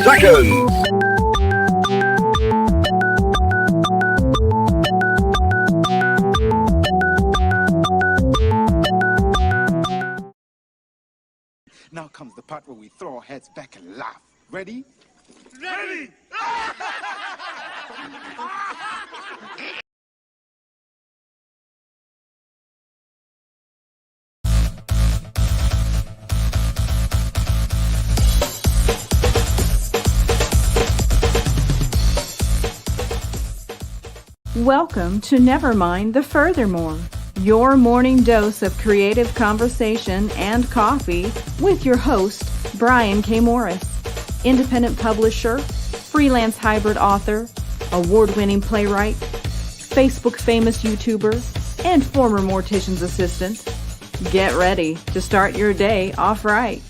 seconds. Now comes the part where we throw our heads back and laugh. Ready? Ready! Welcome to Nevermind The Furthermore, your morning dose of creative conversation and coffee with your host, Brian K. Morris, independent publisher, freelance hybrid author, award-winning playwright, Facebook famous YouTuber, and former mortician's assistant. Get ready to start your day off right.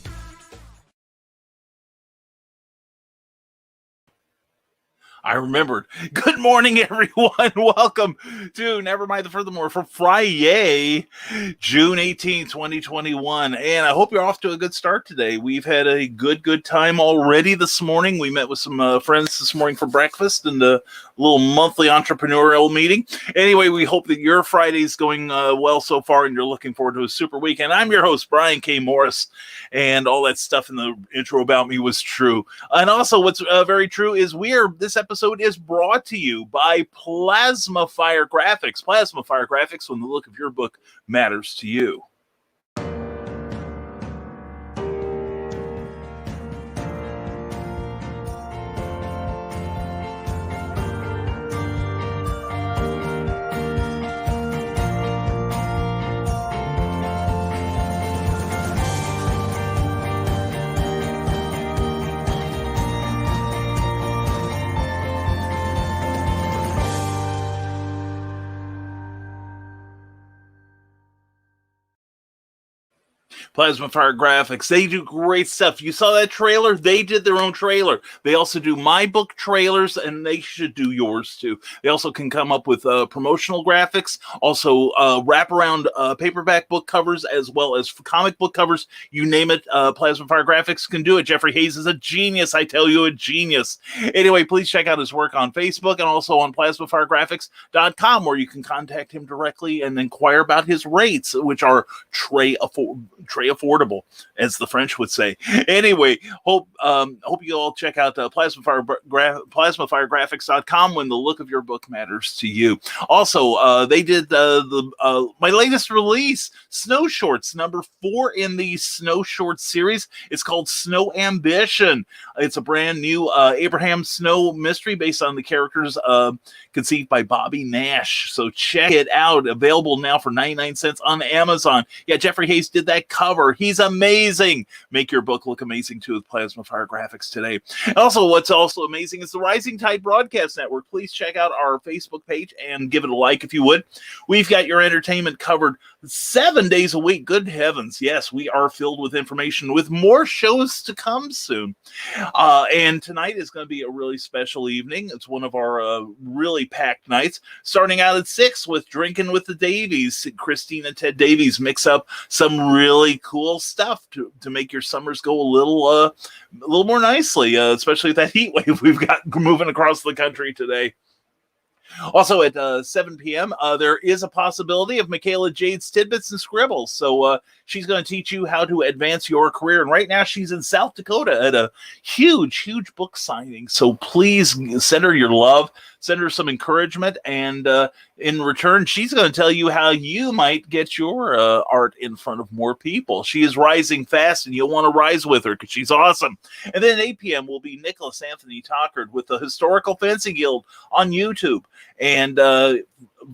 I remembered. Good morning, everyone. Welcome to Nevermind The Furthermore for FRI-YAY, June 18, 2021. And I hope you're off to a good start today. We've had a good time already this morning. We met with some friends this morning for breakfast and a little monthly entrepreneurial meeting. Anyway, we hope that your Friday's going well so far and you're looking forward to a super weekend. I'm your host, Brian K. Morris, and all that stuff in the intro about me was true. And also what's very true is this episode is brought to you by Plasma Fire Graphics. Plasma Fire Graphics, when the look of your book matters to you. Plasma Fire Graphics, they do great stuff. You saw that trailer? They did their own trailer. They also do my book trailers, and they should do yours too. They also can come up with promotional graphics, also wraparound paperback book covers, as well as comic book covers. You name it, Plasma Fire Graphics can do it. Jeffrey Hayes is a genius. I tell you, a genius. Anyway, please check out his work on Facebook and also on plasmafiregraphics.com, where you can contact him directly and inquire about his rates, which are très affordable, as the French would say. Anyway, hope you all check out plasmafiregraphics.com when the look of your book matters to you. Also, they did my latest release, Snow Shorts, number 4 in the Snow Shorts series. It's called Snow Ambition. It's a brand new Abraham Snow mystery based on the characters conceived by Bobby Nash. So check it out. Available now for 99 cents on Amazon. Yeah, Jeffrey Hayes did that cover. He's amazing. Make your book look amazing too with Plasma Fire Graphics today. Also, what's also amazing is the Rising Tide Broadcast Network. Please check out our Facebook page and give it a like if you would. We've got your entertainment covered 7 days a week. Good heavens. Yes, we are filled with information with more shows to come soon. And tonight is going to be a really special evening. It's one of our really packed nights, starting out at 6 with Drinking with the Davies. Christine and Ted Davies mix up some really cool stuff to make your summers go a little more nicely, especially with that heat wave we've got moving across the country today. Also at 7 p.m., there is a possibility of Michaela Jade's Tidbits and Scribbles. So she's going to teach you how to advance your career. And right now she's in South Dakota at a huge book signing. So please send her your love, send her some encouragement. And in return, she's going to tell you how you might get your art in front of more people. She is rising fast, and you'll want to rise with her because she's awesome. And then at 8 p.m. will be Nicholas Anthony Tockard with the Historical Fencing Guild on YouTube. And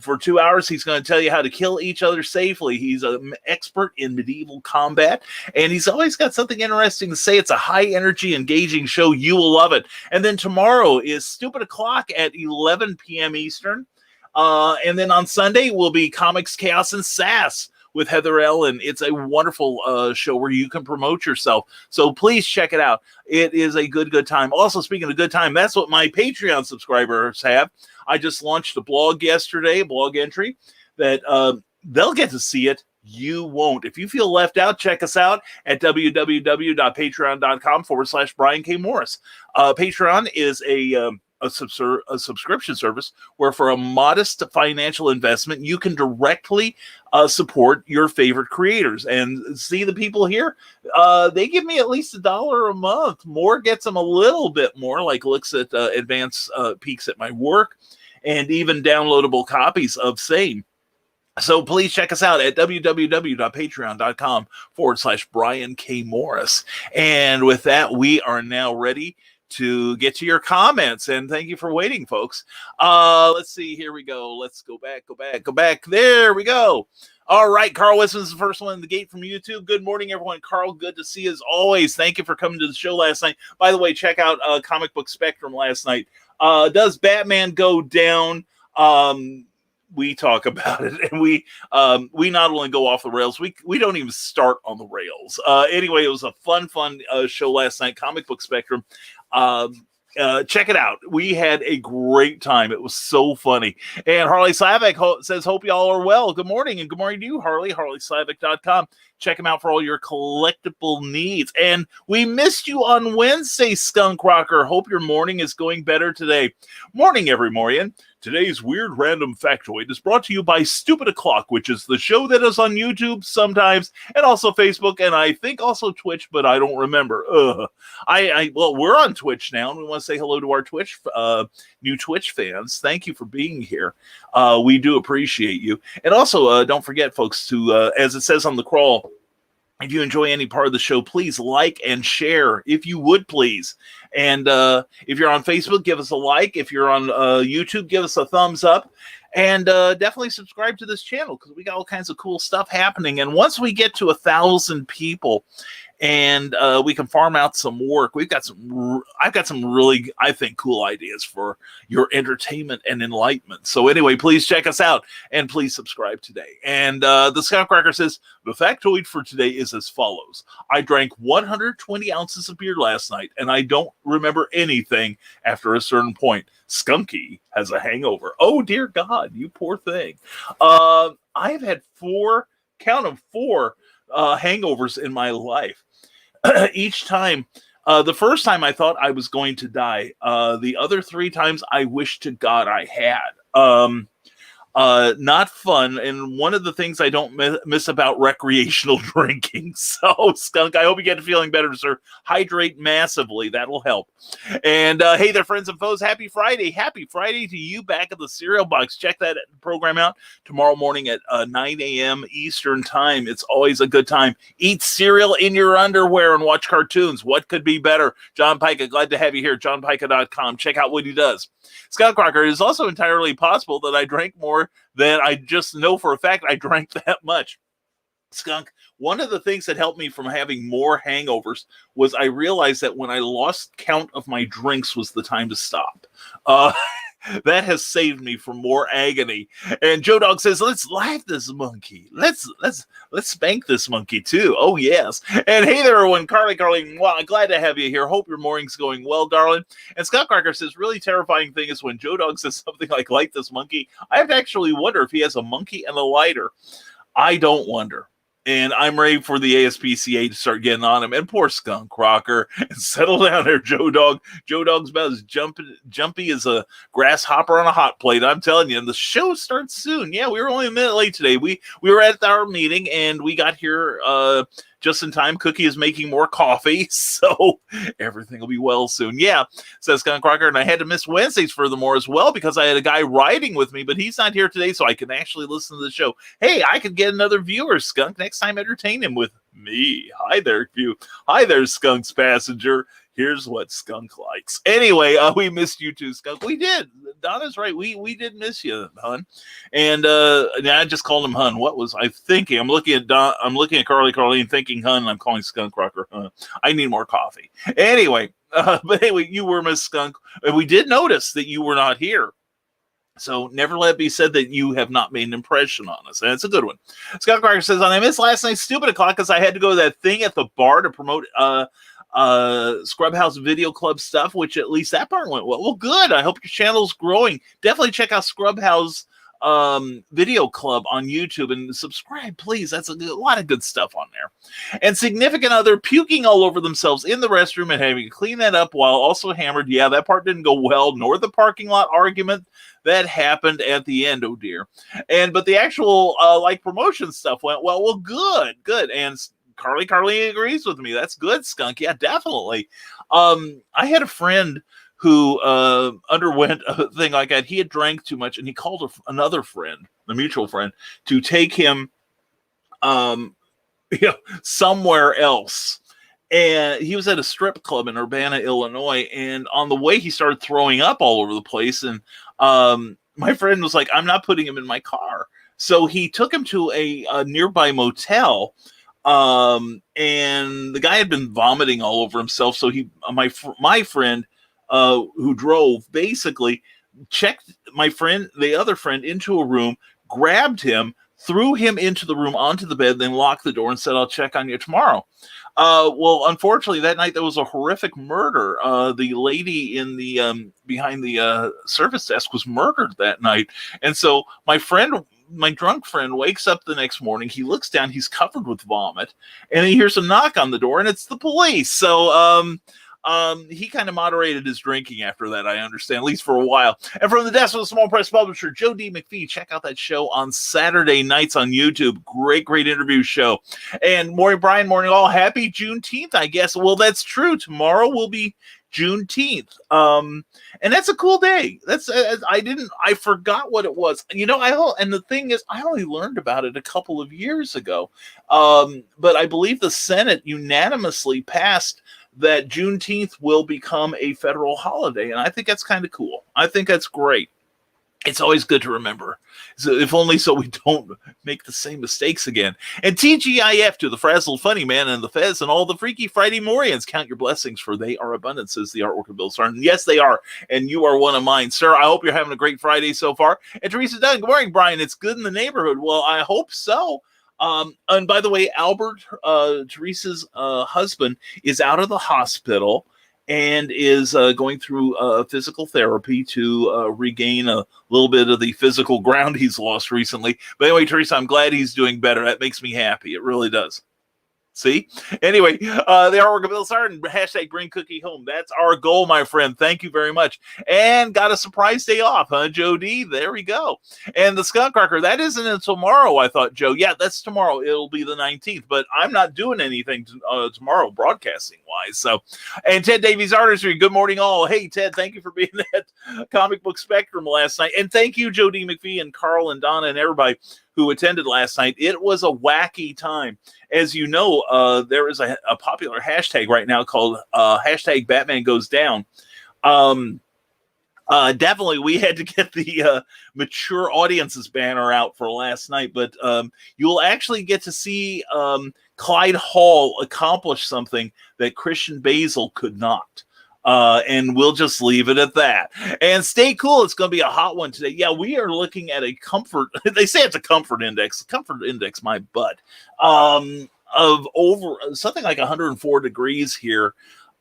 for 2 hours, he's going to tell you how to kill each other safely. He's an expert in medieval combat, and he's always got something interesting to say. It's a high-energy, engaging show. You will love it. And then tomorrow is Stupid O'Clock at 11 p.m. Eastern. And then on Sunday will be Comics, Chaos, and Sass with Heather Ellen. It's a wonderful show where you can promote yourself. So please check it out. It is a good time. Also, speaking of good time, that's what my Patreon subscribers have. I just launched a blog yesterday, a blog entry that they'll get to see it You won't. If you feel left out, check us out at www.patreon.com/Brian K. Morris. Patreon is a subscription service where for a modest financial investment, you can directly support your favorite creators. And see the people here, they give me at least $1 a month. More gets them a little bit more, like looks at advanced peeks at my work and even downloadable copies of same. So please check us out at www.patreon.com/Brian K. Morris. And with that, we are now ready to get to your comments. And thank you for waiting, folks. Let's see. Here we go. Let's go back. There we go. All right. Karl Witsman is the first one in the gate from YouTube. Good morning, everyone. Karl, good to see you as always. Thank you for coming to the show last night. By the way, check out Comic Book Spectrum last night. Does Batman go down? We talk about it, and we not only go off the rails, we don't even start on the rails. Anyway, it was a fun show last night, Comic Book Spectrum. Check it out. We had a great time. It was so funny. And Harley Slavik says, hope y'all are well. Good morning, and good morning to you, Harley. HarleySlavik.com. Check him out for all your collectible needs. And we missed you on Wednesday, Skunk Rocker. Hope your morning is going better today. Morning, Nevermorian. Today's weird random factoid is brought to you by Stupid O'Clock, which is the show that is on YouTube sometimes, and also Facebook, and I think also Twitch, but I don't remember. Well, we're on Twitch now, and we want to say hello to our new Twitch fans. Thank you for being here. We do appreciate you. And also, don't forget, folks, to, as it says on the crawl, if you enjoy any part of the show, please like and share, if you would, please. And if you're on Facebook, give us a like. If you're on YouTube, give us a thumbs up. And definitely subscribe to this channel because we got all kinds of cool stuff happening. And once we get to 1,000 people and we can farm out some work, I've got some really, I think, cool ideas for your entertainment and enlightenment. So anyway, please check us out and please subscribe today. And the Scoutcracker says, the factoid for today is as follows. I drank 120 ounces of beer last night and I don't remember anything after a certain point. Skunky has a hangover. Oh, dear God, you poor thing. I've had four hangovers in my life. Each time, the first time I thought I was going to die. The other 3 times I wish to God I had. Not fun. And one of the things I don't miss about recreational drinking. So, Skunk, I hope you get feeling better, sir. Hydrate massively. That'll help. And hey there, friends and foes. Happy Friday. Happy Friday to you back at the cereal box. Check that program out tomorrow morning at 9 a.m. Eastern time. It's always a good time. Eat cereal in your underwear and watch cartoons. What could be better? John Pica, glad to have you here. JohnPica.com. Check out what he does. Scott Crocker, it is also entirely possible that I drank more than I just know for a fact I drank that much. Skunk, one of the things that helped me from having more hangovers was I realized that when I lost count of my drinks was the time to stop. That has saved me from more agony. And Joe Dog says, let's laugh this monkey. Let's spank this monkey too. Oh, yes. And hey there, everyone. Carly, well, I'm glad to have you here. Hope your morning's going well, darling. And Scott Cracker says, really terrifying thing is when Joe Dog says something like light this monkey, I have to actually wonder if he has a monkey and a lighter. I don't wonder. And I'm ready for the ASPCA to start getting on him. And poor Skunk Crocker. And settle down there, Joe Dog. Joe Dog's about as jumpy as a grasshopper on a hot plate. I'm telling you. And the show starts soon. Yeah, we were only a minute late today. We were at our meeting and we got here just in time. Cookie is making more coffee. So everything will be well soon. Yeah, says Skunk Crocker. And I had to miss Wednesdays furthermore as well because I had a guy riding with me, but he's not here today, so I can actually listen to the show. Hey, I could get another viewer, Skunk. Next time, entertain him with me. Hi there, Skunk's passenger. Here's what Skunk likes. Anyway, we missed you too, Skunk. We did. Donna's right. We did miss you, hun. And I just called him hun. What was I thinking? I'm looking at Carly and thinking hun. And I'm calling Skunk Rocker hun. I need more coffee. Anyway, but anyway, you were Miss Skunk. And we did notice that you were not here. So never let it be said that you have not made an impression on us. And it's a good one. Scott Cracker says, I missed last night's Stupid O'Clock because I had to go to that thing at the bar to promote Scrubhouse Video Club stuff, which at least that part went well. Well, good. I hope your channel's growing. Definitely check out Scrubhouse video club on YouTube and subscribe, please. That's a lot of good stuff on there. And significant other puking all over themselves in the restroom and having to clean that up while also hammered. Yeah, that part didn't go well, nor the parking lot argument that happened at the end. Oh dear. But the actual like promotion stuff went well. Well, good. And Carly agrees with me. That's good, Skunk. Yeah, definitely. I had a friend who underwent a thing like that. He had drank too much, and he called another friend, a mutual friend, to take him somewhere else. And he was at a strip club in Urbana, Illinois, and on the way, he started throwing up all over the place. And my friend was like, I'm not putting him in my car. So he took him to a nearby motel, and the guy had been vomiting all over himself. So my friend who drove basically checked the other friend into a room, grabbed him, threw him into the room onto the bed, then locked the door and said, I'll check on you tomorrow. Well, unfortunately, that night there was a horrific murder. The lady in the behind the service desk was murdered that night. And so my drunk friend wakes up the next morning. He looks down. He's covered with vomit. And he hears a knock on the door, and it's the police. So he kind of moderated his drinking after that, I understand, at least for a while. And from the desk of the small press publisher, Joe D. McPhee, check out that show on Saturday nights on YouTube. Great interview show. And morning, Brian, morning all. Happy Juneteenth, I guess. Well, that's true. Tomorrow will be Juneteenth. And that's a cool day. I forgot what it was. And the thing is, I only learned about it a couple of years ago. But I believe the Senate unanimously passed that Juneteenth will become a federal holiday. And I think that's kind of cool. I think that's great. It's always good to remember. So if only so we don't make the same mistakes again. And TGIF to the frazzled funny man and the Fez and all the freaky Friday Morians. Count your blessings, for they are abundant, says the artwork of Bill Sarn. Yes, they are. And you are one of mine, sir. I hope you're having a great Friday so far. And Teresa Dunn, good morning, Brian. It's good in the neighborhood. Well, I hope so. And by the way, Albert, Teresa's husband, is out of the hospital and is going through physical therapy to regain a little bit of the physical ground he's lost recently. But anyway, Teresa, I'm glad he's doing better. That makes me happy. It really does. See? Anyway, the artwork of Bill Sarton, hashtag bring cookie home. That's our goal, my friend. Thank you very much. And got a surprise day off, huh, Joe D? There we go. And the Skunk Rocker, that isn't until tomorrow, I thought, Joe. Yeah, that's tomorrow. It'll be the 19th, but I'm not doing anything tomorrow broadcasting-wise. So, and Ted Davies Artistry, good morning all. Hey, Ted, thank you for being at Comic Book Spectrum last night. And thank you, Joe D. McPhee and Carl and Donna and everybody who attended last night. It was a wacky time. As you know, there is a popular hashtag right now called hashtag Batman Goes Down. Definitely, we had to get the mature audiences banner out for last night, but you'll actually get to see Clyde Hall accomplish something that Christian Basil could not. And we'll just leave it at that. And stay cool. It's going to be a hot one today. Yeah, we are looking at a comfort. They say it's a comfort index. Comfort index, my butt. Of over something like 104 degrees here.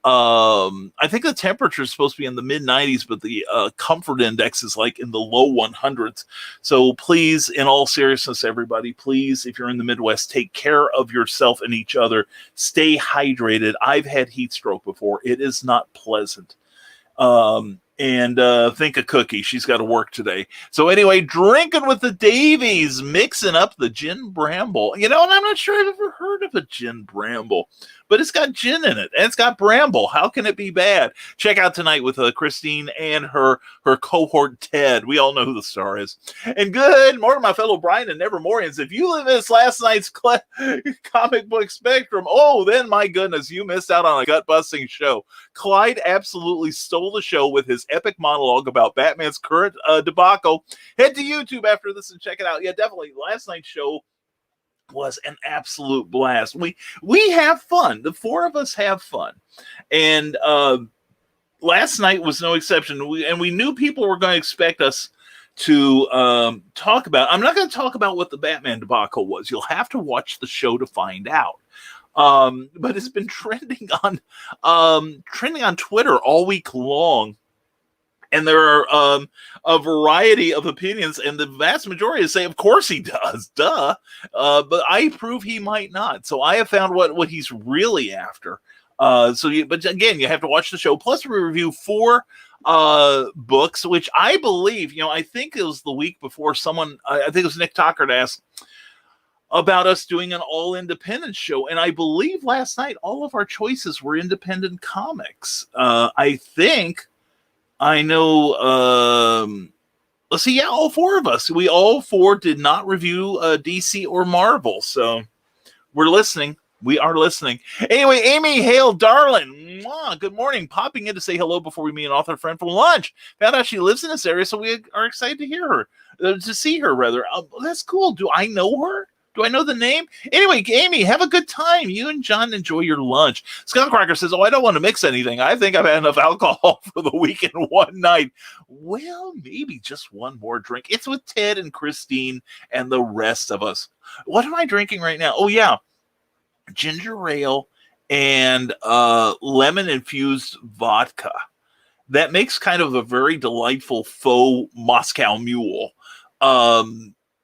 I think the temperature is supposed to be in the mid 90s, but the comfort index is like in the low 100s. So please, in all seriousness, everybody, please, if you're in the Midwest, take care of yourself and each other. Stay hydrated. I've had heat stroke before. It is not pleasant. And think of Cookie. She's got to work today. So anyway, drinking with the Davies, mixing up the gin bramble. And I'm not sure I've ever heard of a gin bramble, but it's got gin in it and it's got bramble. How can it be bad? Check out tonight with Christine and her cohort Ted. We all know who the star is. And good morning, my fellow Brian and Nevermorians. If you missed last night's Comic Book Spectrum, then my goodness, you missed out on a gut-busting show. Clyde absolutely stole the show with his epic monologue about Batman's current debacle. Head to YouTube after this and check it out. Yeah, definitely. Last night's show was an absolute blast. We have fun. The four of us have fun. And last night was no exception. We knew people were going to expect us to talk about. I'm not going to talk about what the Batman debacle was. You'll have to watch the show to find out. But it's been trending on Twitter all week long. And there are a variety of opinions, and the vast majority say, of course he does, duh. But I prove he might not. So I have found what he's really after. But again, you have to watch the show. Plus, we review 4 books, which I believe, I think it was the week before I think it was Nick Tockert asked about us doing an all-independent show. And I believe last night, all of our choices were independent comics. I think... I know, let's see, all 4 of us. We all 4 did not review DC or Marvel, so we're listening. We are listening. Anyway, Amy Hale, darling, mwah, good morning. Popping in to say hello before we meet an author friend for lunch. Found out she lives in this area, so we are excited to hear her, to see her, rather. That's cool. Do I know her? Do I know the name? Anyway, Amy, have a good time. You and John enjoy your lunch. Skunkcracker says, I don't want to mix anything. I think I've had enough alcohol for the weekend one night. Well, maybe just one more drink. It's with Ted and Christine and the rest of us. What am I drinking right now? Oh, yeah. Ginger ale and lemon-infused vodka. That makes kind of a very delightful faux Moscow Mule.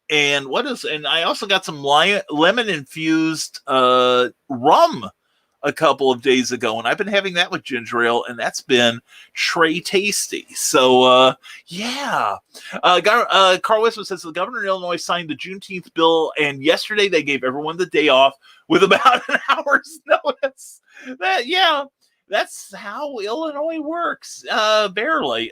And I also got some lemon infused rum a couple of days ago, and I've been having that with ginger ale, and that's been tray tasty. So yeah. Karl Witsman says the governor of Illinois signed the Juneteenth bill, and yesterday they gave everyone the day off with about an hour's notice. That's how Illinois works. Barely.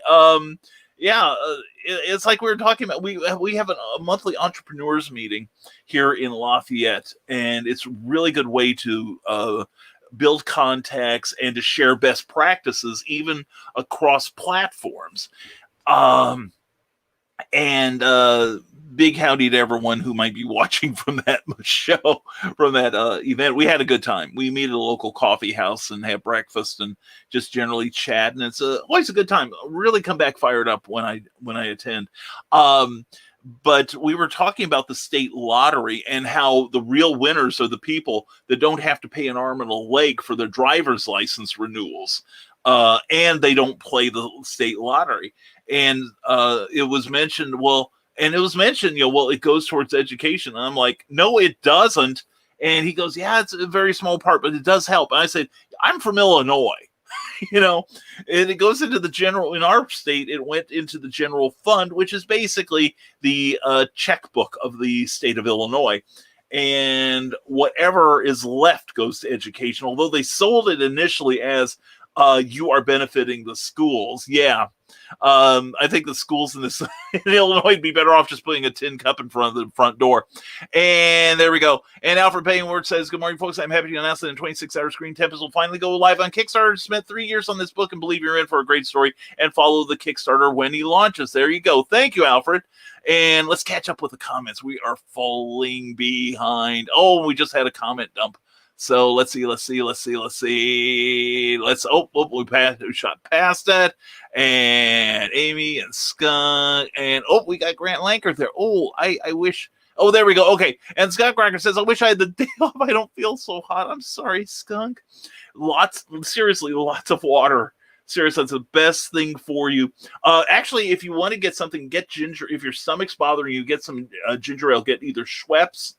It's like we were talking about. We have a monthly entrepreneurs meeting here in Lafayette, and it's a really good way to build contacts and to share best practices, even across platforms. Big howdy to everyone who might be watching from that show, from that event. We had a good time. We meet at a local coffee house and have breakfast and just generally chat. And it's always a good time. Really come back fired up when I attend. But we were talking about the state lottery and how the real winners are the people that don't have to pay an arm and a leg for their driver's license renewals. And they don't play the state lottery. And it was mentioned, it goes towards education. And I'm like, no, it doesn't. And he goes, yeah, it's a very small part, but it does help. And I said, I'm from Illinois, and it goes into the general, in our state, it went into the general fund, which is basically the checkbook of the state of Illinois. And whatever is left goes to education, although they sold it initially as you are benefiting the schools. Yeah. I think the schools in Illinois would be better off just putting a tin cup in front of the front door. And there we go. And Alfred Payingward says, good morning, folks. I'm happy to announce that in 26-hour Screen Tempest will finally go live on Kickstarter. Spent 3 years on this book and believe you're in for a great story, and follow the Kickstarter when he launches. There you go. Thank you, Alfred. And let's catch up with the comments. We are falling behind. Oh, we just had a comment dump. So let's see. We shot past that. And Amy and Skunk. And we got Grant Lankert there. I wish. Oh, there we go. Okay. And Scott Cracker says, I wish I had the day off. I don't feel so hot. I'm sorry, Skunk. Lots of water. Seriously, that's the best thing for you. Actually, if you want to get something, get ginger. If your stomach's bothering you, get some ginger ale. Get either Schweppes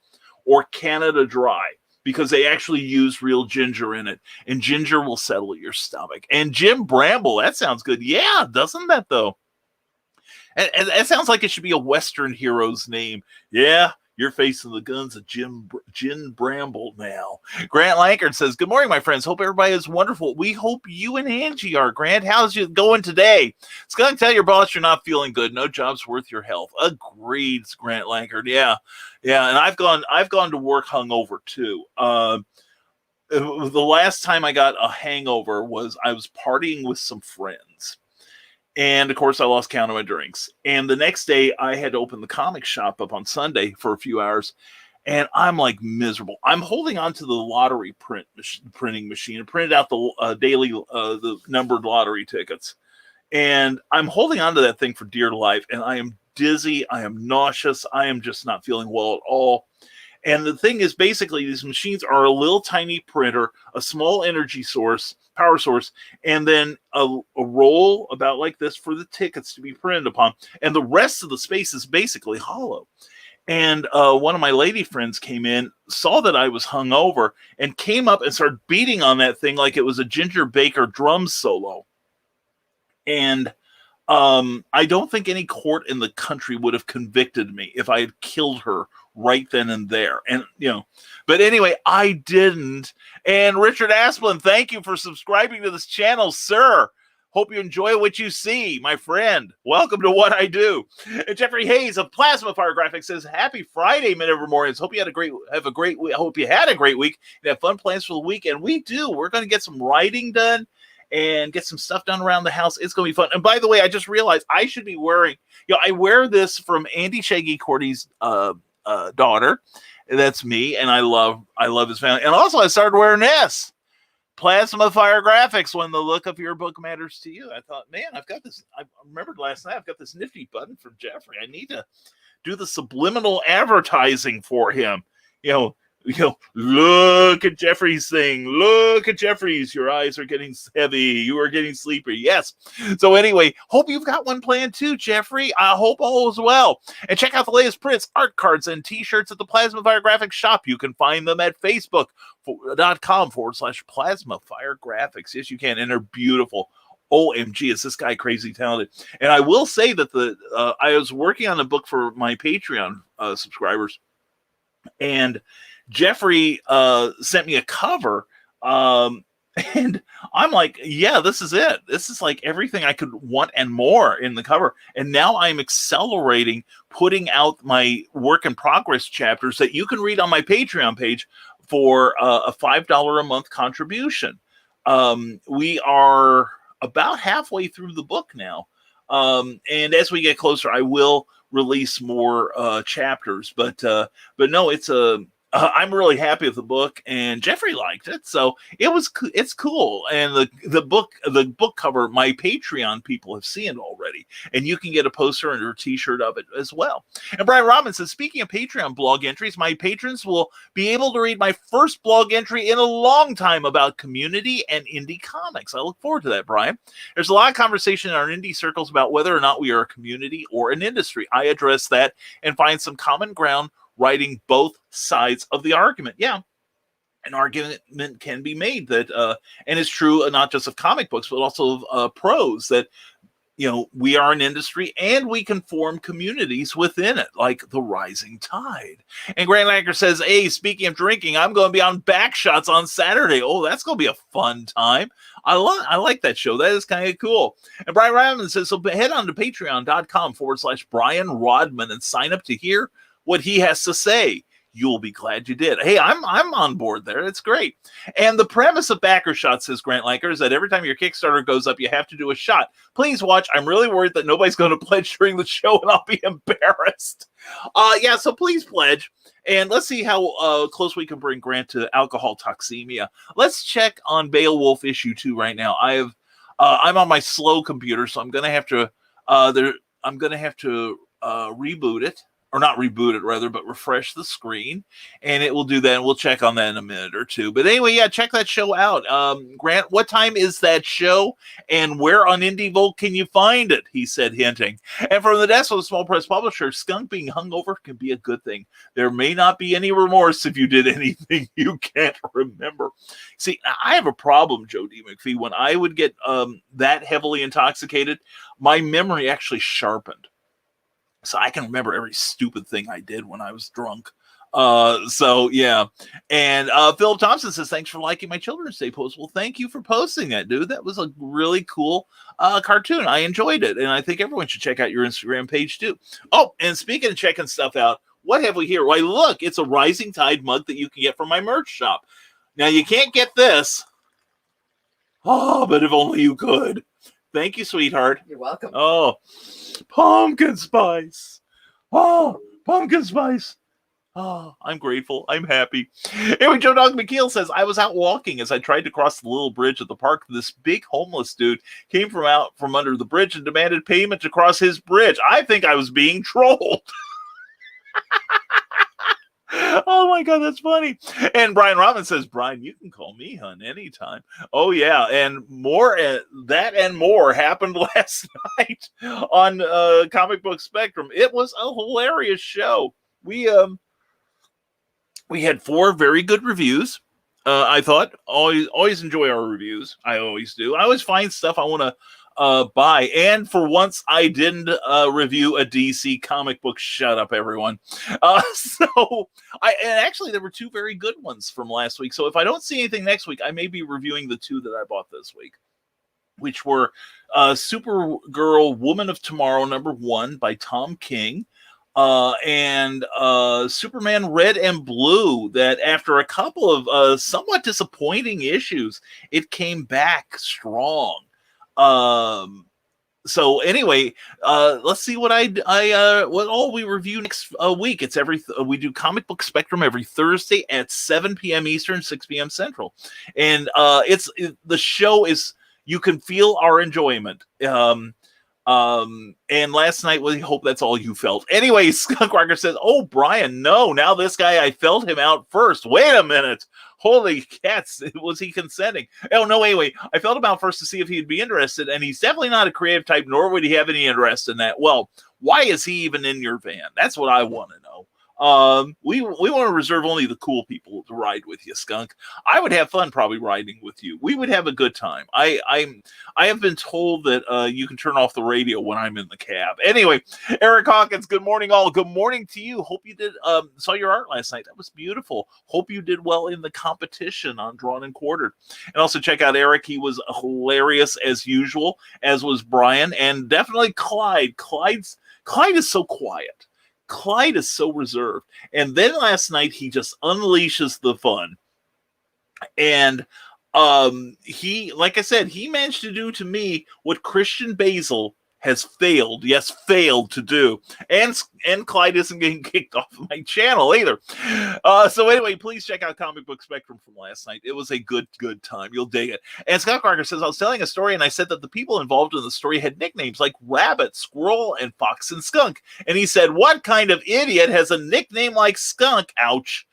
or Canada Dry, because they actually use real ginger in it. And ginger will settle your stomach. And Jim Bramble, that sounds good. Yeah, doesn't that, though? And it sounds like it should be a Western hero's name. Yeah, you're facing the guns of Jim Bramble now. Grant Lankard says, good morning, my friends. Hope everybody is wonderful. We hope you and Angie are. Grant, how's you going today? It's going to tell your boss you're not feeling good. No job's worth your health. Agreed, Grant Lankard. Yeah. And I've gone to work hungover too. The last time I got a hangover was I was partying with some friends. And, of course, I lost count of my drinks. And the next day, I had to open the comic shop up on Sunday for a few hours. And I'm, like, miserable. I'm holding on to the lottery printing machine. I printed out the daily, the numbered lottery tickets. And I'm holding on to that thing for dear life. And I am dizzy. I am nauseous. I am just not feeling well at all. And the thing is, basically, these machines are a little tiny printer, a small energy source, power source, and then a roll about like this for the tickets to be printed upon. And the rest of the space is basically hollow. And one of my lady friends came in, saw that I was hungover, and came up and started beating on that thing like it was a Ginger Baker drum solo. And I don't think any court in the country would have convicted me if I had killed her right then and there. And, but anyway, I didn't. And Richard Asplin, thank you for subscribing to this channel, sir. Hope you enjoy what you see, my friend. Welcome to What I Do. And Jeffrey Hayes of Plasma Fire Graphics says, "Happy Friday, Nevermorians. Hope you had a great week. Hope you had a great week and have fun plans for the week." And we do. We're going to get some writing done and get some stuff done around the house. It's going to be fun. And by the way, I just realized I should be wearing, I wear this from Andy Shaggy Cordy's daughter. That's me, and I love his family. And also, I started wearing this. Plasma Fire Graphics, when the look of your book matters to you. I thought, man, I've got this. I remembered last night, I've got this nifty button from Jeffrey. I need to do the subliminal advertising for him. Look at Jeffrey's thing. Look at Jeffrey's. Your eyes are getting heavy. You are getting sleepy. Yes. So anyway, hope you've got one planned too, Jeffrey. I hope all is well. And check out the latest prints, art cards, and t-shirts at the Plasma Fire Graphics shop. You can find them at facebook.com/Plasma Fire Graphics. Yes, you can. And they're beautiful. OMG, is this guy crazy talented? And I will say that I was working on a book for my Patreon subscribers, and Jeffrey sent me a cover, and I'm like, yeah, this is it. This is like everything I could want and more in the cover. And now I'm accelerating putting out my work in progress chapters that you can read on my Patreon page for a $5 a month contribution. We are about halfway through the book now. And as we get closer, I will release more chapters, but no, I'm really happy with the book, and Jeffrey liked it, so it's cool. And the book cover, my Patreon people have seen it already, and you can get a poster and a t-shirt of it as well. And Brian Robbins says, "Speaking of Patreon blog entries, my patrons will be able to read my first blog entry in a long time about community and indie comics." I look forward to that, Brian. There's a lot of conversation in our indie circles about whether or not we are a community or an industry. I address that and find some common ground, writing both sides of the argument. Yeah, an argument can be made that, and it's true not just of comic books, but also of prose, that, we are an industry and we can form communities within it, like the rising tide. And Grant Lacker says, "Hey, speaking of drinking, I'm going to be on Backshots on Saturday." Oh, that's going to be a fun time. I like that show. That is kind of cool. And Brian Rodman says, so head on to patreon.com/Brian Rodman and sign up to hear what he has to say. You'll be glad you did. Hey, I'm on board there. It's great. And the premise of Backer Shots, says Grant Lanker, is that every time your Kickstarter goes up, you have to do a shot. Please watch. I'm really worried that nobody's going to pledge during the show, and I'll be embarrassed. Yeah, so please pledge. And let's see how close we can bring Grant to alcohol toxemia. Let's check on Beowulf issue 2 right now. I'm on my slow computer, so I'm going to have to reboot it. Or not reboot it, rather, but refresh the screen, and it will do that, and we'll check on that in a minute or two. But anyway, yeah, check that show out. Grant, what time is that show, and where on IndieVolt can you find it? He said, hinting. And from the desk of a small press publisher, skunk being hungover can be a good thing. There may not be any remorse if you did anything you can't remember. See, I have a problem, Joe D. McPhee. When I would get that heavily intoxicated, my memory actually sharpened. So I can remember every stupid thing I did when I was drunk. So yeah. And Philip Thompson says, "Thanks for liking my Children's Day post." Well, thank you for posting that, dude. That was a really cool cartoon. I enjoyed it. And I think everyone should check out your Instagram page too. Oh, and speaking of checking stuff out, what have we here? Why, look, it's a Rising Tide mug that you can get from my merch shop. Now, you can't get this. Oh, but if only you could. Thank you, sweetheart. You're welcome. Oh, pumpkin spice. Oh, pumpkin spice. Oh, I'm grateful. I'm happy. Anyway, Joe Dog McKeel says, "I was out walking as I tried to cross the little bridge at the park. This big homeless dude came from under the bridge and demanded payment to cross his bridge. I think I was being trolled." Oh my God, that's funny. And Brian Robin says, Brian, you can call me hun anytime. Oh yeah, and more that and more happened last night on Comic Book Spectrum. It was a hilarious show. We had 4 very good reviews. I thought always enjoy our reviews. I always do. I always find stuff I want to buy. And for once, I didn't review a DC comic book. Shut up, everyone. And actually, there were 2 very good ones from last week. So if I don't see anything next week, I may be reviewing the 2 that I bought this week, which were Supergirl Woman of Tomorrow #1 by Tom King, and Superman Red and Blue, that after a couple of somewhat disappointing issues, it came back strong. So anyway, let's see what what all we review next week. It's we do Comic Book Spectrum every Thursday at 7 p.m. Eastern, 6 p.m. Central, and the show is, you can feel our enjoyment. And last night, we hope that's all you felt. Anyway, Skunk Rocker says, oh, Brian, no, now this guy, I felt him out first. Wait a minute. Holy cats, was he consenting? Oh, no, anyway, I felt him out first to see if he'd be interested, and he's definitely not a creative type, nor would he have any interest in that. Well, why is he even in your van? That's what I want to know. We want to reserve only the cool people to ride with you, Skunk. I would have fun probably riding with you. We would have a good time. I have been told that you can turn off the radio when I'm in the cab. Anyway, Eric Hawkins, good morning all. Good morning to you. Hope you did saw your art last night. That was beautiful. Hope you did well in the competition on Drawn and Quartered. And also check out Eric. He was hilarious as usual, as was Brian, and definitely Clyde. Clyde is so quiet. Clyde is so reserved. And then last night, he just unleashes the fun. And he, like I said, he managed to do to me what Christian Basil has failed to do. And Clyde isn't getting kicked off of my channel either. So anyway, please check out Comic Book Spectrum from last night. It was a good time. You'll dig it. And Scott Carter says, I was telling a story and I said that the people involved in the story had nicknames like Rabbit, Squirrel, and Fox and Skunk. And he said, what kind of idiot has a nickname like Skunk? Ouch.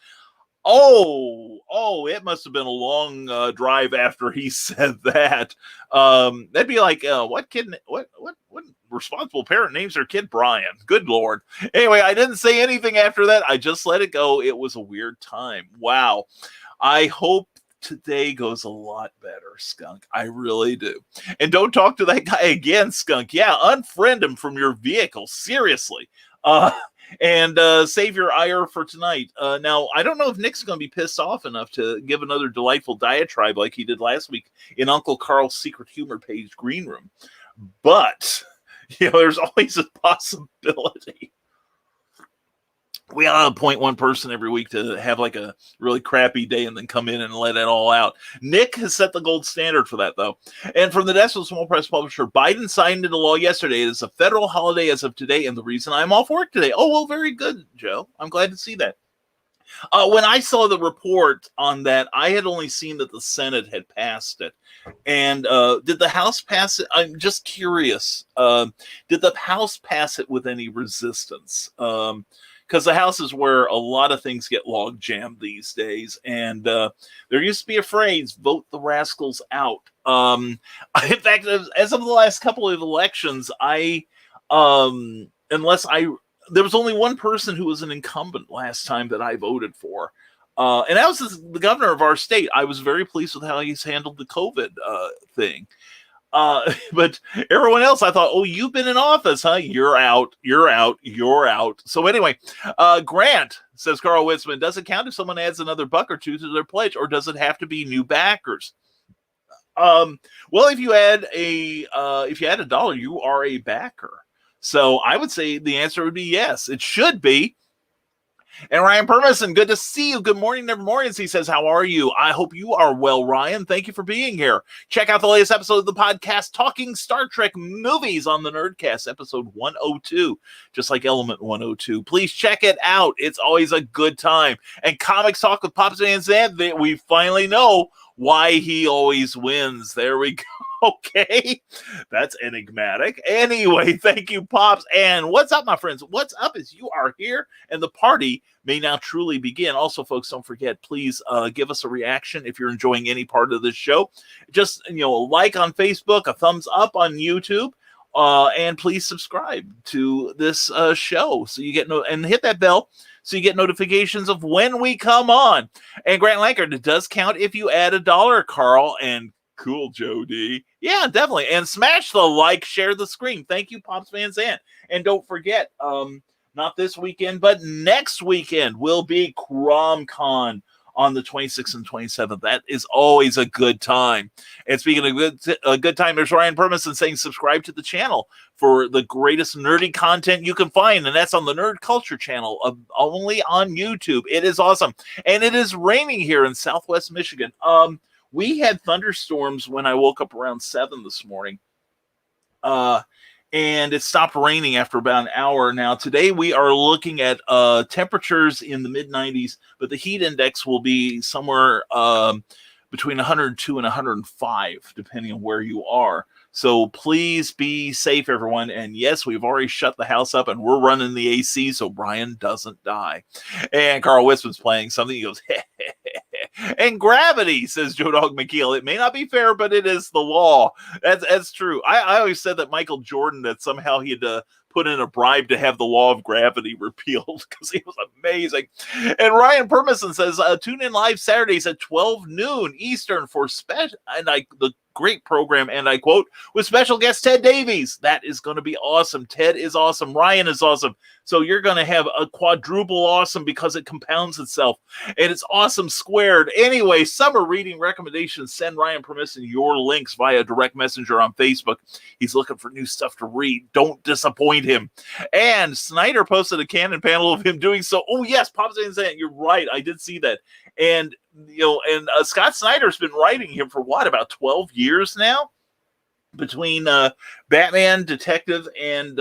Oh, it must have been a long drive after he said that. That'd be like, what responsible parent names their kid Brian? Good Lord. Anyway, I didn't say anything after that. I just let it go. It was a weird time. Wow. I hope today goes a lot better, Skunk. I really do. And don't talk to that guy again, Skunk. Yeah, unfriend him from your vehicle. Seriously. And save your ire for tonight. Now, I don't know if Nick's going to be pissed off enough to give another delightful diatribe like he did last week in Uncle Carl's Secret Humor page Green Room. But, there's always a possibility. We ought to appoint one person every week to have like a really crappy day and then come in and let it all out. Nick has set the gold standard for that, though. And from the desk of small press publisher, Biden signed into law yesterday. It is a federal holiday as of today, and the reason I'm off work today. Oh, well, very good, Joe. I'm glad to see that. When I saw the report on that, I had only seen that the Senate had passed it. And did the House pass it? I'm just curious. Did the House pass it with any resistance? Because the House is where a lot of things get log jammed these days. And there used to be a phrase, vote the rascals out. In fact, as of the last couple of elections, there was only one person who was an incumbent last time that I voted for. And that was the governor of our state. I was very pleased with how he's handled the COVID thing. But everyone else, I thought, oh, you've been in office, huh? You're out. So anyway, Grant, says Karl Witsman, does it count if someone adds another $1 or $2 to their pledge, or does it have to be new backers? Well, if you add $1, you are a backer. So I would say the answer would be yes. It should be. And Ryan Permison, good to see you. Good morning, Nevermorians. He says, how are you? I hope you are well, Ryan. Thank you for being here. Check out the latest episode of the podcast, Talking Star Trek Movies, on the Nerdcast, episode 102, just like Element 102. Please check it out. It's always a good time. And Comics Talk with Pops Van Zandt, we finally know why he always wins. There we go. Okay, that's enigmatic. Anyway, thank you, Pops. And what's up, my friends? What's up is you are here, and the party may now truly begin. Also, folks, don't forget, please give us a reaction if you're enjoying any part of this show. Just, a like on Facebook, a thumbs up on YouTube, and please subscribe to this show so you get and hit that bell so you get notifications of when we come on. And Grant Lankard, it does count if you add $1, Carl, and cool, Joe D. Yeah, definitely. And smash the like, share the screen. Thank you, Pops Van Zandt. And don't forget, not this weekend, but next weekend will be CromCon on the 26th and 27th. That is always a good time. And speaking of a good time, there's Ryan Permison saying subscribe to the channel for the greatest nerdy content you can find. And that's on the Nerd Culture channel, only on YouTube. It is awesome. And it is raining here in Southwest Michigan. We had thunderstorms when I woke up around 7 this morning. And it stopped raining after about an hour. Now, today we are looking at temperatures in the mid-90s, but the heat index will be somewhere between 102 and 105, depending on where you are. So please be safe, everyone. And yes, we've already shut the house up and we're running the AC so Brian doesn't die. And Karl Witsman's playing something. He goes, and gravity, says Joe Dog McKeel. It may not be fair, but it is the law. That's true. I always said that Michael Jordan, that somehow he had to put in a bribe to have the law of gravity repealed because he was amazing. And Ryan Permison says, tune in live Saturdays at 12 noon Eastern for the great program, and I quote, with special guest Ted Davies. That is going to be awesome. Ted is awesome. Ryan is awesome. So you're going to have a quadruple awesome because it compounds itself. And it's awesome squared. Anyway, summer reading recommendations. Send Ryan Permison your links via direct messenger on Facebook. He's looking for new stuff to read. Don't disappoint him. And Snyder posted a canon panel of him doing so. Oh, yes, Pops Van Zandt, you're right. I did see that. And Scott Snyder's been writing him for what, about 12 years now, between Batman, Detective, and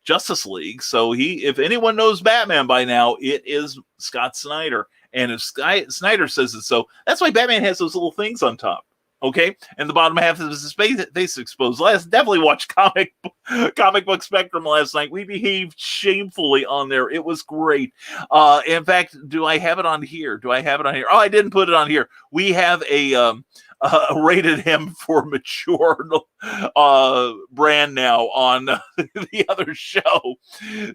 Justice League. So if anyone knows Batman by now, it is Scott Snyder. And if Snyder says it, so that's why Batman has those little things on top. Okay, and the bottom half of his face exposed. Definitely watched Comic Book Spectrum last night. We behaved shamefully on there. It was great. In fact, do I have it on here? Oh, I didn't put it on here. We have a rated him for mature brand now on the other show.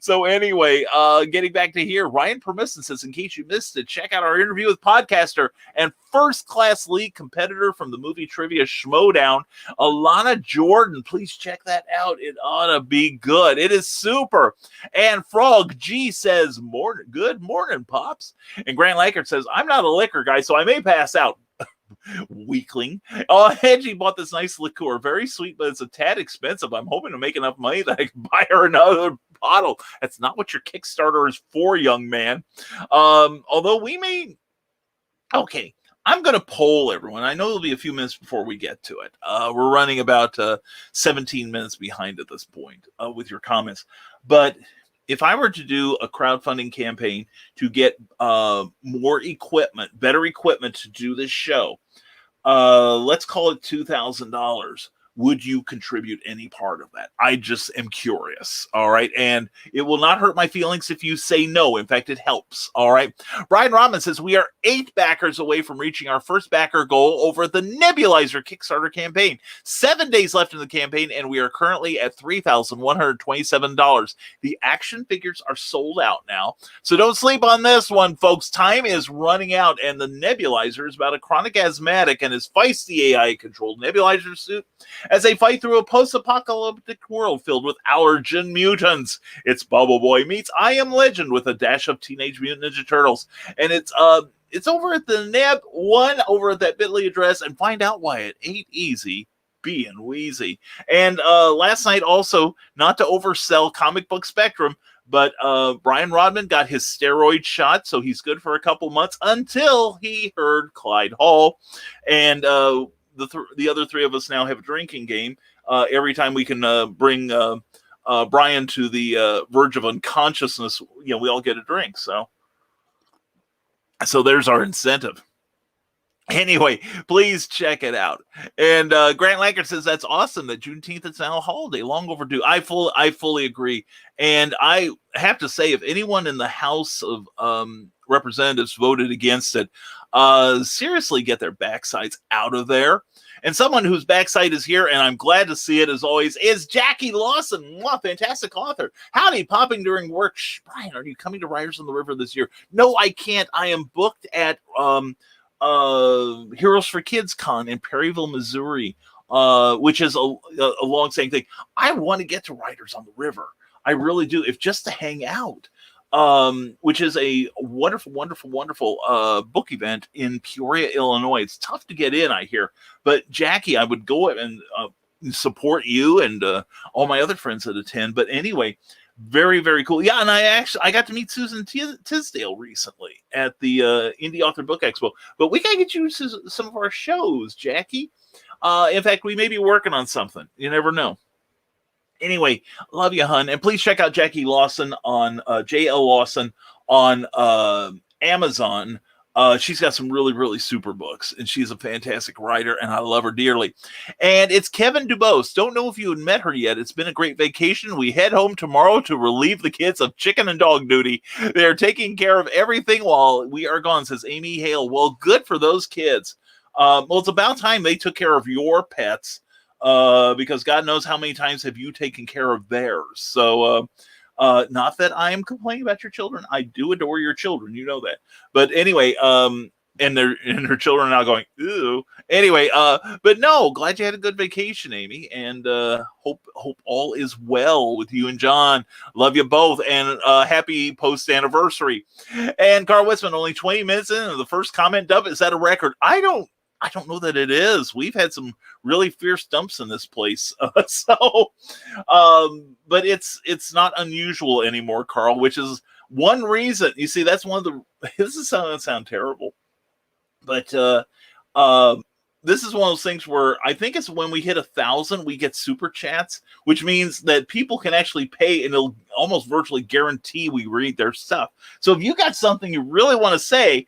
So anyway, getting back to here, Ryan Permison says, in case you missed it, check out our interview with podcaster and first-class league competitor from the movie trivia Schmodown, Alana Jordan. Please check that out. It ought to be good. It is super. And Frog G says, good morning, Pops. And Grant Lankard says, I'm not a liquor guy, so I may pass out. Weakling. Angie bought this nice liqueur. Very sweet, but it's a tad expensive. I'm hoping to make enough money that I can buy her another bottle. That's not what your Kickstarter is for, young man. Although we may... Okay, I'm going to poll everyone. I know it'll be a few minutes before we get to it. We're running about 17 minutes behind at this point with your comments. But if I were to do a crowdfunding campaign to get more equipment, better equipment to do this show, let's call it $2,000. Would you contribute any part of that? I just am curious. All right. And it will not hurt my feelings if you say no. In fact, it helps. All right. Brian Rodman says we are 8 backers away from reaching our first backer goal over the Nebulizer Kickstarter campaign. 7 days left in the campaign, and we are currently at $3,127. The action figures are sold out now. So don't sleep on this one, folks. Time is running out, and the Nebulizer is about a chronic asthmatic and his feisty AI-controlled Nebulizer suit as they fight through a post-apocalyptic world filled with allergen mutants. It's Bubble Boy meets I Am Legend with a dash of Teenage Mutant Ninja Turtles. And it's over at the Neb one over at that bit.ly address, and find out why it ain't easy being wheezy. And last night also, not to oversell Comic Book Spectrum, but Brian Rodman got his steroid shot, so he's good for a couple months until he heard Clyde Hall. And the other 3 of us now have a drinking game. Every time we can bring Brian to the verge of unconsciousness, we all get a drink. So there's our incentive. Anyway, please check it out. And Grant Lankert says that's awesome that Juneteenth is now a holiday, long overdue. I fully agree. And I have to say, if anyone in the House of Representatives voted against it, seriously get their backsides out of there. And someone whose backside is here, and I'm glad to see it as always, is Jackie Lawson. Mwah, fantastic author. Howdy, popping during work. Shh, Brian, are you coming to Riders on the River this year? No, I can't. I am booked at Heroes for Kids Con in Perryville, Missouri, which is a long-standing thing. I want to get to Riders on the River. I really do, if just to hang out, which is a wonderful, wonderful, wonderful book event in Peoria, Illinois. It's tough to get in, I hear. But Jackie, I would go and support you and all my other friends that attend. But anyway, very, very cool. Yeah, and I got to meet Susan Tisdale recently at the Indie Author Book Expo. But we got to get you to some of our shows, Jackie. In fact, we may be working on something. You never know. Anyway, love you, hun. And please check out Jackie Lawson on J.L. Lawson on Amazon. She's got some really, really super books, and she's a fantastic writer, and I love her dearly. And it's Kevin Dubose. Don't know if you had met her yet. It's been a great vacation. We head home tomorrow to relieve the kids of chicken and dog duty. They're taking care of everything while we are gone, says Amy Hale. Well, good for those kids. Well, it's about time they took care of your pets, because God knows how many times have you taken care of theirs. So, not that I am complaining about your children. I do adore your children. You know that. But anyway, and their children are now going, ooh. Anyway, but no, glad you had a good vacation, Amy. And hope all is well with you and John. Love you both. And happy post-anniversary. And Karl Witsman, only 20 minutes in, and the first comment dub, is that a record? I don't know that it is. We've had some really fierce dumps in this place. But it's not unusual anymore, Karl, which is one reason. You see, that's one of the, this is going to sound terrible, but this is one of those things where I think it's when we hit 1,000, we get super chats, which means that people can actually pay and it'll almost virtually guarantee we read their stuff. So if you got something you really want to say,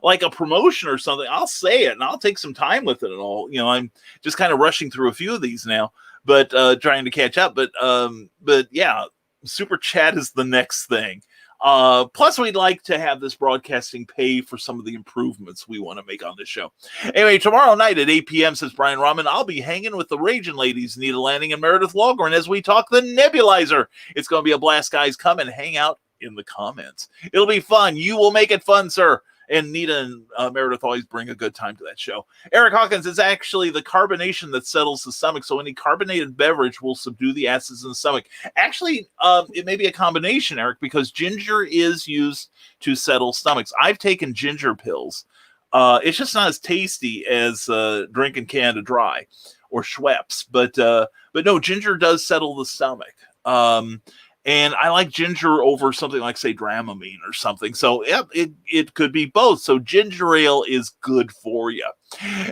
like a promotion or something, I'll say it and I'll take some time with it and all. You know, I'm just kind of rushing through a few of these now, but trying to catch up. But yeah, super chat is the next thing. Plus, we'd like to have this broadcasting pay for some of the improvements we want to make on this show. Anyway, tomorrow night at 8 p.m., says Brian Rahman, I'll be hanging with the Raging Ladies, Nita Lanning and Meredith Walgren, as we talk the Nebulizer. It's going to be a blast, guys. Come and hang out in the comments. It'll be fun. You will make it fun, sir. And Nita and Meredith always bring a good time to that show. Eric Hawkins, it's actually the carbonation that settles the stomach. So any carbonated beverage will subdue the acids in the stomach. Actually, it may be a combination, Eric, because ginger is used to settle stomachs. I've taken ginger pills. It's just not as tasty as drinking Canada Dry or Schweppes. But no, ginger does settle the stomach. And I like ginger over something like, say, Dramamine or something. So yeah, it could be both. So ginger ale is good for you.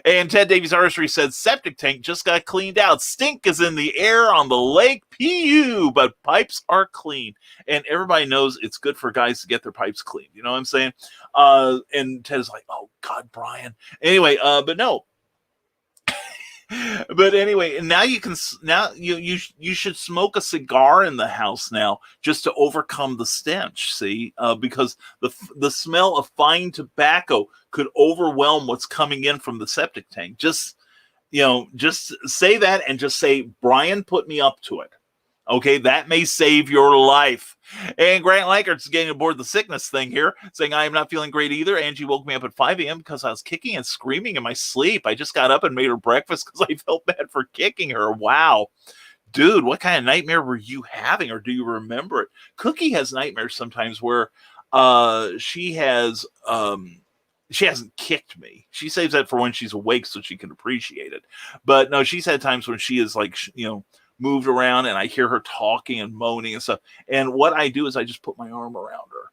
And Ted Davies Artistry said, septic tank just got cleaned out. Stink is in the air on the lake. PU, but pipes are clean. And everybody knows it's good for guys to get their pipes clean. You know what I'm saying? And Ted is like, oh, God, Brian. Anyway, but no. But anyway, and now you should smoke a cigar in the house now just to overcome the stench. See, because the smell of fine tobacco could overwhelm what's coming in from the septic tank. Just say that and just say, Brian put me up to it. Okay, that may save your life. And Grant Lankert's getting aboard the sickness thing here, saying, I am not feeling great either. Angie woke me up at 5 a.m. because I was kicking and screaming in my sleep. I just got up and made her breakfast because I felt bad for kicking her. Wow. Dude, what kind of nightmare were you having, or do you remember it? Cookie has nightmares sometimes where she hasn't kicked me. She saves that for when she's awake so she can appreciate it. But no, she's had times when she is like, moved around and I hear her talking and moaning and stuff. And what I do is I just put my arm around her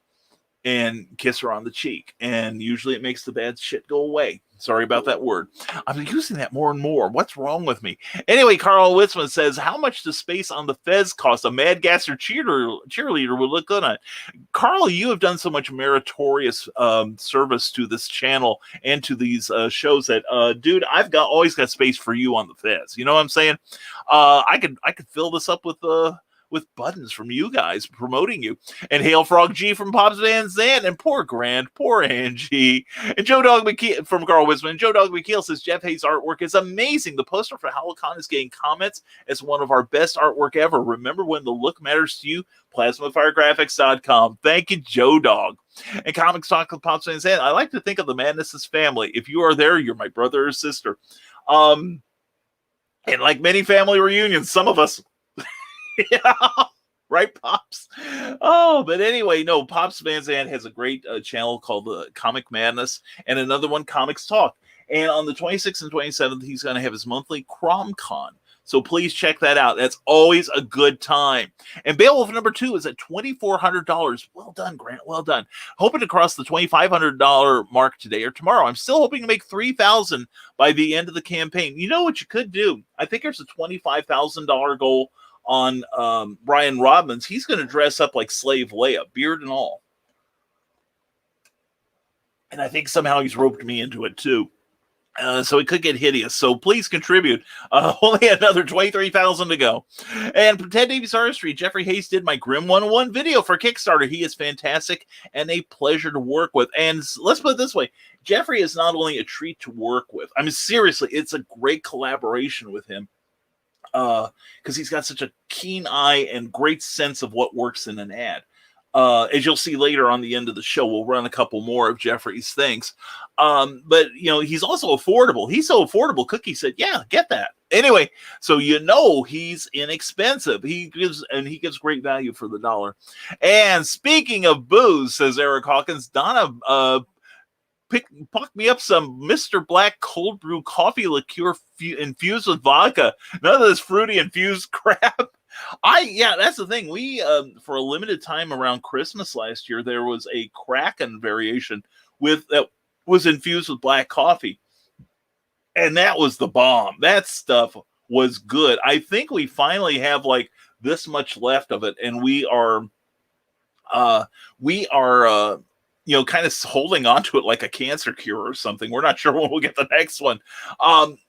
and kiss her on the cheek. And usually it makes the bad shit go away. Sorry about that word. I'm using that more and more. What's wrong with me? Anyway, Karl Witsman says, how much does space on the Fez cost? A Mad Gasser cheerleader would look good on it. Karl, you have done so much meritorious service to this channel and to these shows that, dude, I've always got space for you on the Fez. You know what I'm saying? I could fill this up with buttons from you guys promoting you. And Hail Frog G from Pops Van Zandt, and poor Grant, poor Angie. And Joe Dog McKeel from Karl Witsman. Joe Dog McKeel says Jeff Hayes' artwork is amazing. The poster for Halcon is getting comments as one of our best artwork ever. Remember when the look matters to you? PlasmaFireGraphics.com. Thank you, Joe Dog. And Comics Talk with Pops Van Zandt. I like to think of the Madness as family. If you are there, you're my brother or sister. And like many family reunions, some of us yeah, right, Pops? Oh, but anyway, no, Pops Van Zandt has a great channel called Comic Madness and another one, Comics Talk. And on the 26th and 27th, he's going to have his monthly CromCon. So please check that out. That's always a good time. And Beowulf number 2 is at $2,400. Well done, Grant. Well done. Hoping to cross the $2,500 mark today or tomorrow. I'm still hoping to make $3,000 by the end of the campaign. You know what you could do? I think there's a $25,000 goal on Brian Rodman's. He's going to dress up like Slave Leia, beard and all. And I think somehow he's roped me into it too. So it could get hideous. So please contribute. Only another 23,000 to go. And Ted Davies Artistry, Jeffrey Hayes did my Grim 101 video for Kickstarter. He is fantastic and a pleasure to work with. And let's put it this way. Jeffrey is not only a treat to work with. I mean, seriously, it's a great collaboration with him. Because he's got such a keen eye and great sense of what works in an ad. As you'll see later on the end of the show, we'll run a couple more of Jeffrey's things. But, you know, he's also affordable. He's so affordable, Cookie said, yeah, get that. Anyway, so you know he's inexpensive. He gives great value for the dollar. And speaking of booze, says Eric Hawkins, Donna puck me up some Mr. Black cold brew coffee liqueur infused with vodka. None of this fruity infused crap. That's the thing. We, for a limited time around Christmas last year, there was a Kraken variation that was infused with black coffee. And that was the bomb. That stuff was good. I think we finally have like this much left of it. And we are you know, kind of holding on to it like a cancer cure or something. We're not sure when we'll get the next one.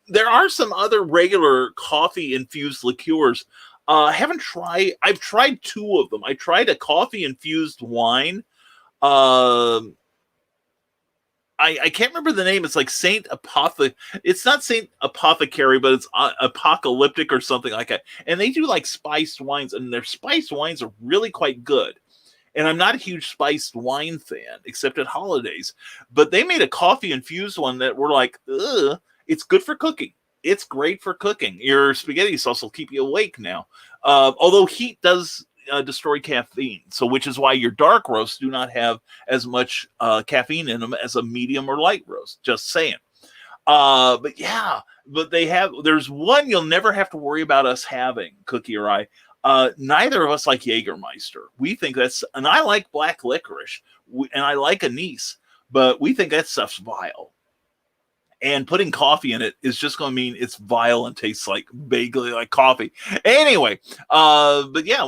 There are some other regular coffee-infused liqueurs. I've tried 2 of them. I tried a coffee-infused wine. I can't remember the name. It's like It's not Saint Apothecary, but it's Apocalyptic or something like that. And they do like spiced wines, and their spiced wines are really quite good. And I'm not a huge spiced wine fan, except at holidays. But they made a coffee-infused one that we're like, ugh, it's good for cooking. It's great for cooking. Your spaghetti sauce will keep you awake now. Although heat does destroy caffeine, so which is why your dark roasts do not have as much caffeine in them as a medium or light roast. Just saying. But there's one you'll never have to worry about us having, Cookie or I. Neither of us like Jägermeister. We think and I like black licorice, and I like anise, but we think that stuff's vile. And putting coffee in it is just going to mean it's vile and tastes like vaguely like coffee. Anyway, but yeah,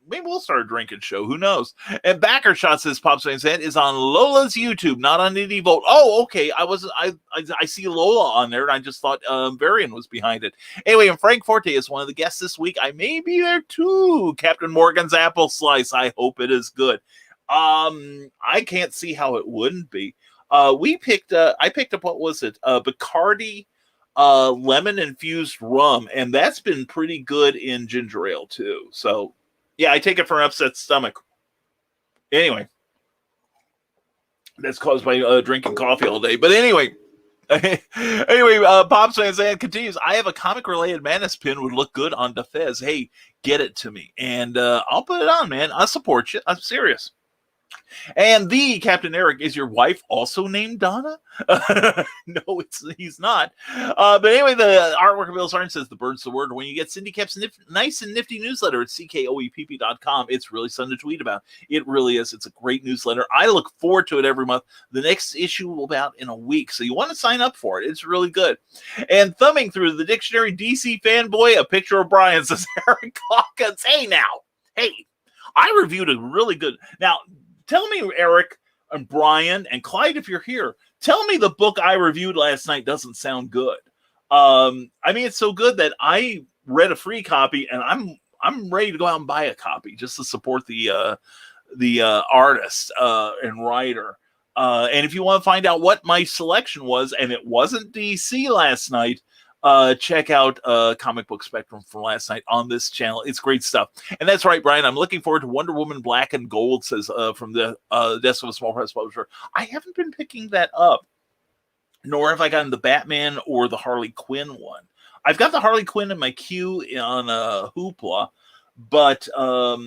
maybe we'll start a drinking show. Who knows? And Backer Shot says Pops Van Zandt is on Lola's YouTube, not on Indie Vote. Oh, okay. I see Lola on there, and I just thought Varian was behind it. Anyway, and Frank Forte is one of the guests this week. I may be there too. Captain Morgan's Apple Slice. I hope it is good. I can't see how it wouldn't be. I picked up, what was it? Bacardi lemon infused rum, and that's been pretty good in ginger ale too. So yeah, I take it for an upset stomach. Anyway, that's caused by drinking coffee all day. But anyway, Pops Van Zandt continues. I have a comic related Madness pin would look good on the Fez. Hey, get it to me, and I'll put it on, man. I'll support you. I'm serious. And the Captain Eric, is your wife also named Donna? No, he's not. But anyway, the artwork of Bill Sargent says the bird's the word. When you get Cindy Kep's nice and nifty newsletter at ckoepp.com, it's really something to tweet about. It really is. It's a great newsletter. I look forward to it every month. The next issue will be out in a week, so you want to sign up for it. It's really good. And thumbing through the dictionary, DC fanboy, a picture of Brian, says Eric Hawkins. Hey now. Hey, I reviewed a really good... Now, tell me, Eric and Brian and Clyde, if you're here, tell me the book I reviewed last night doesn't sound good. I mean, it's so good that I read a free copy, and I'm ready to go out and buy a copy just to support the artist and writer. And if you want to find out what my selection was, and it wasn't DC last night, check out Comic Book Spectrum from last night on this channel. It's great stuff. And that's right, Brian. I'm looking forward to Wonder Woman Black and Gold, says from the Desk of a Small Press Publisher. I haven't been picking that up, nor have I gotten the Batman or the Harley Quinn one. I've got the Harley Quinn in my queue on Hoopla, but I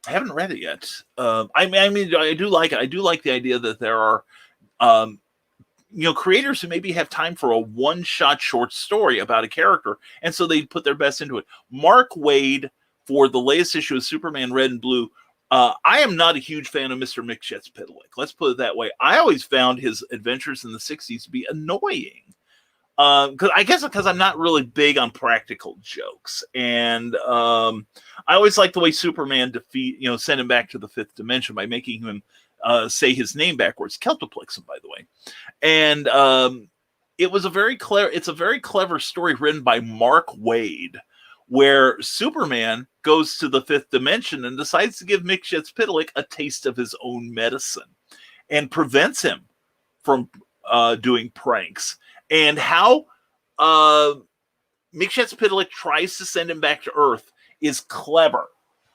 haven't read it yet. I mean, I do like it. I do like the idea that there are creators who maybe have time for a one-shot short story about a character, and so they put their best into it. Mark Waid, for the latest issue of Superman Red and Blue, I am not a huge fan of Mr. Mixshetz-Pitlick. Let's put it that way. I always found his adventures in the 60s to be annoying. Because I'm not really big on practical jokes. And I always like the way Superman sent him back to the fifth dimension by making him say his name backwards. Celtoplexum, by the way. And it's a very clever story written by Mark Waid, where Superman goes to the fifth dimension and decides to give Mixshetz-Pitlick a taste of his own medicine and prevents him from doing pranks. And how Mixshetz-Pitlick tries to send him back to Earth is clever.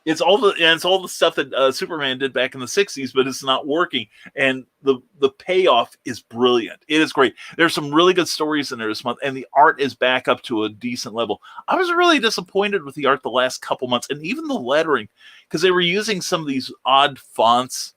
It's all the stuff that Superman did back in the 60s, but it's not working. And the payoff is brilliant. It is great. There's some really good stories in there this month, and the art is back up to a decent level. I was really disappointed with the art the last couple months, and even the lettering, because they were using some of these odd fonts,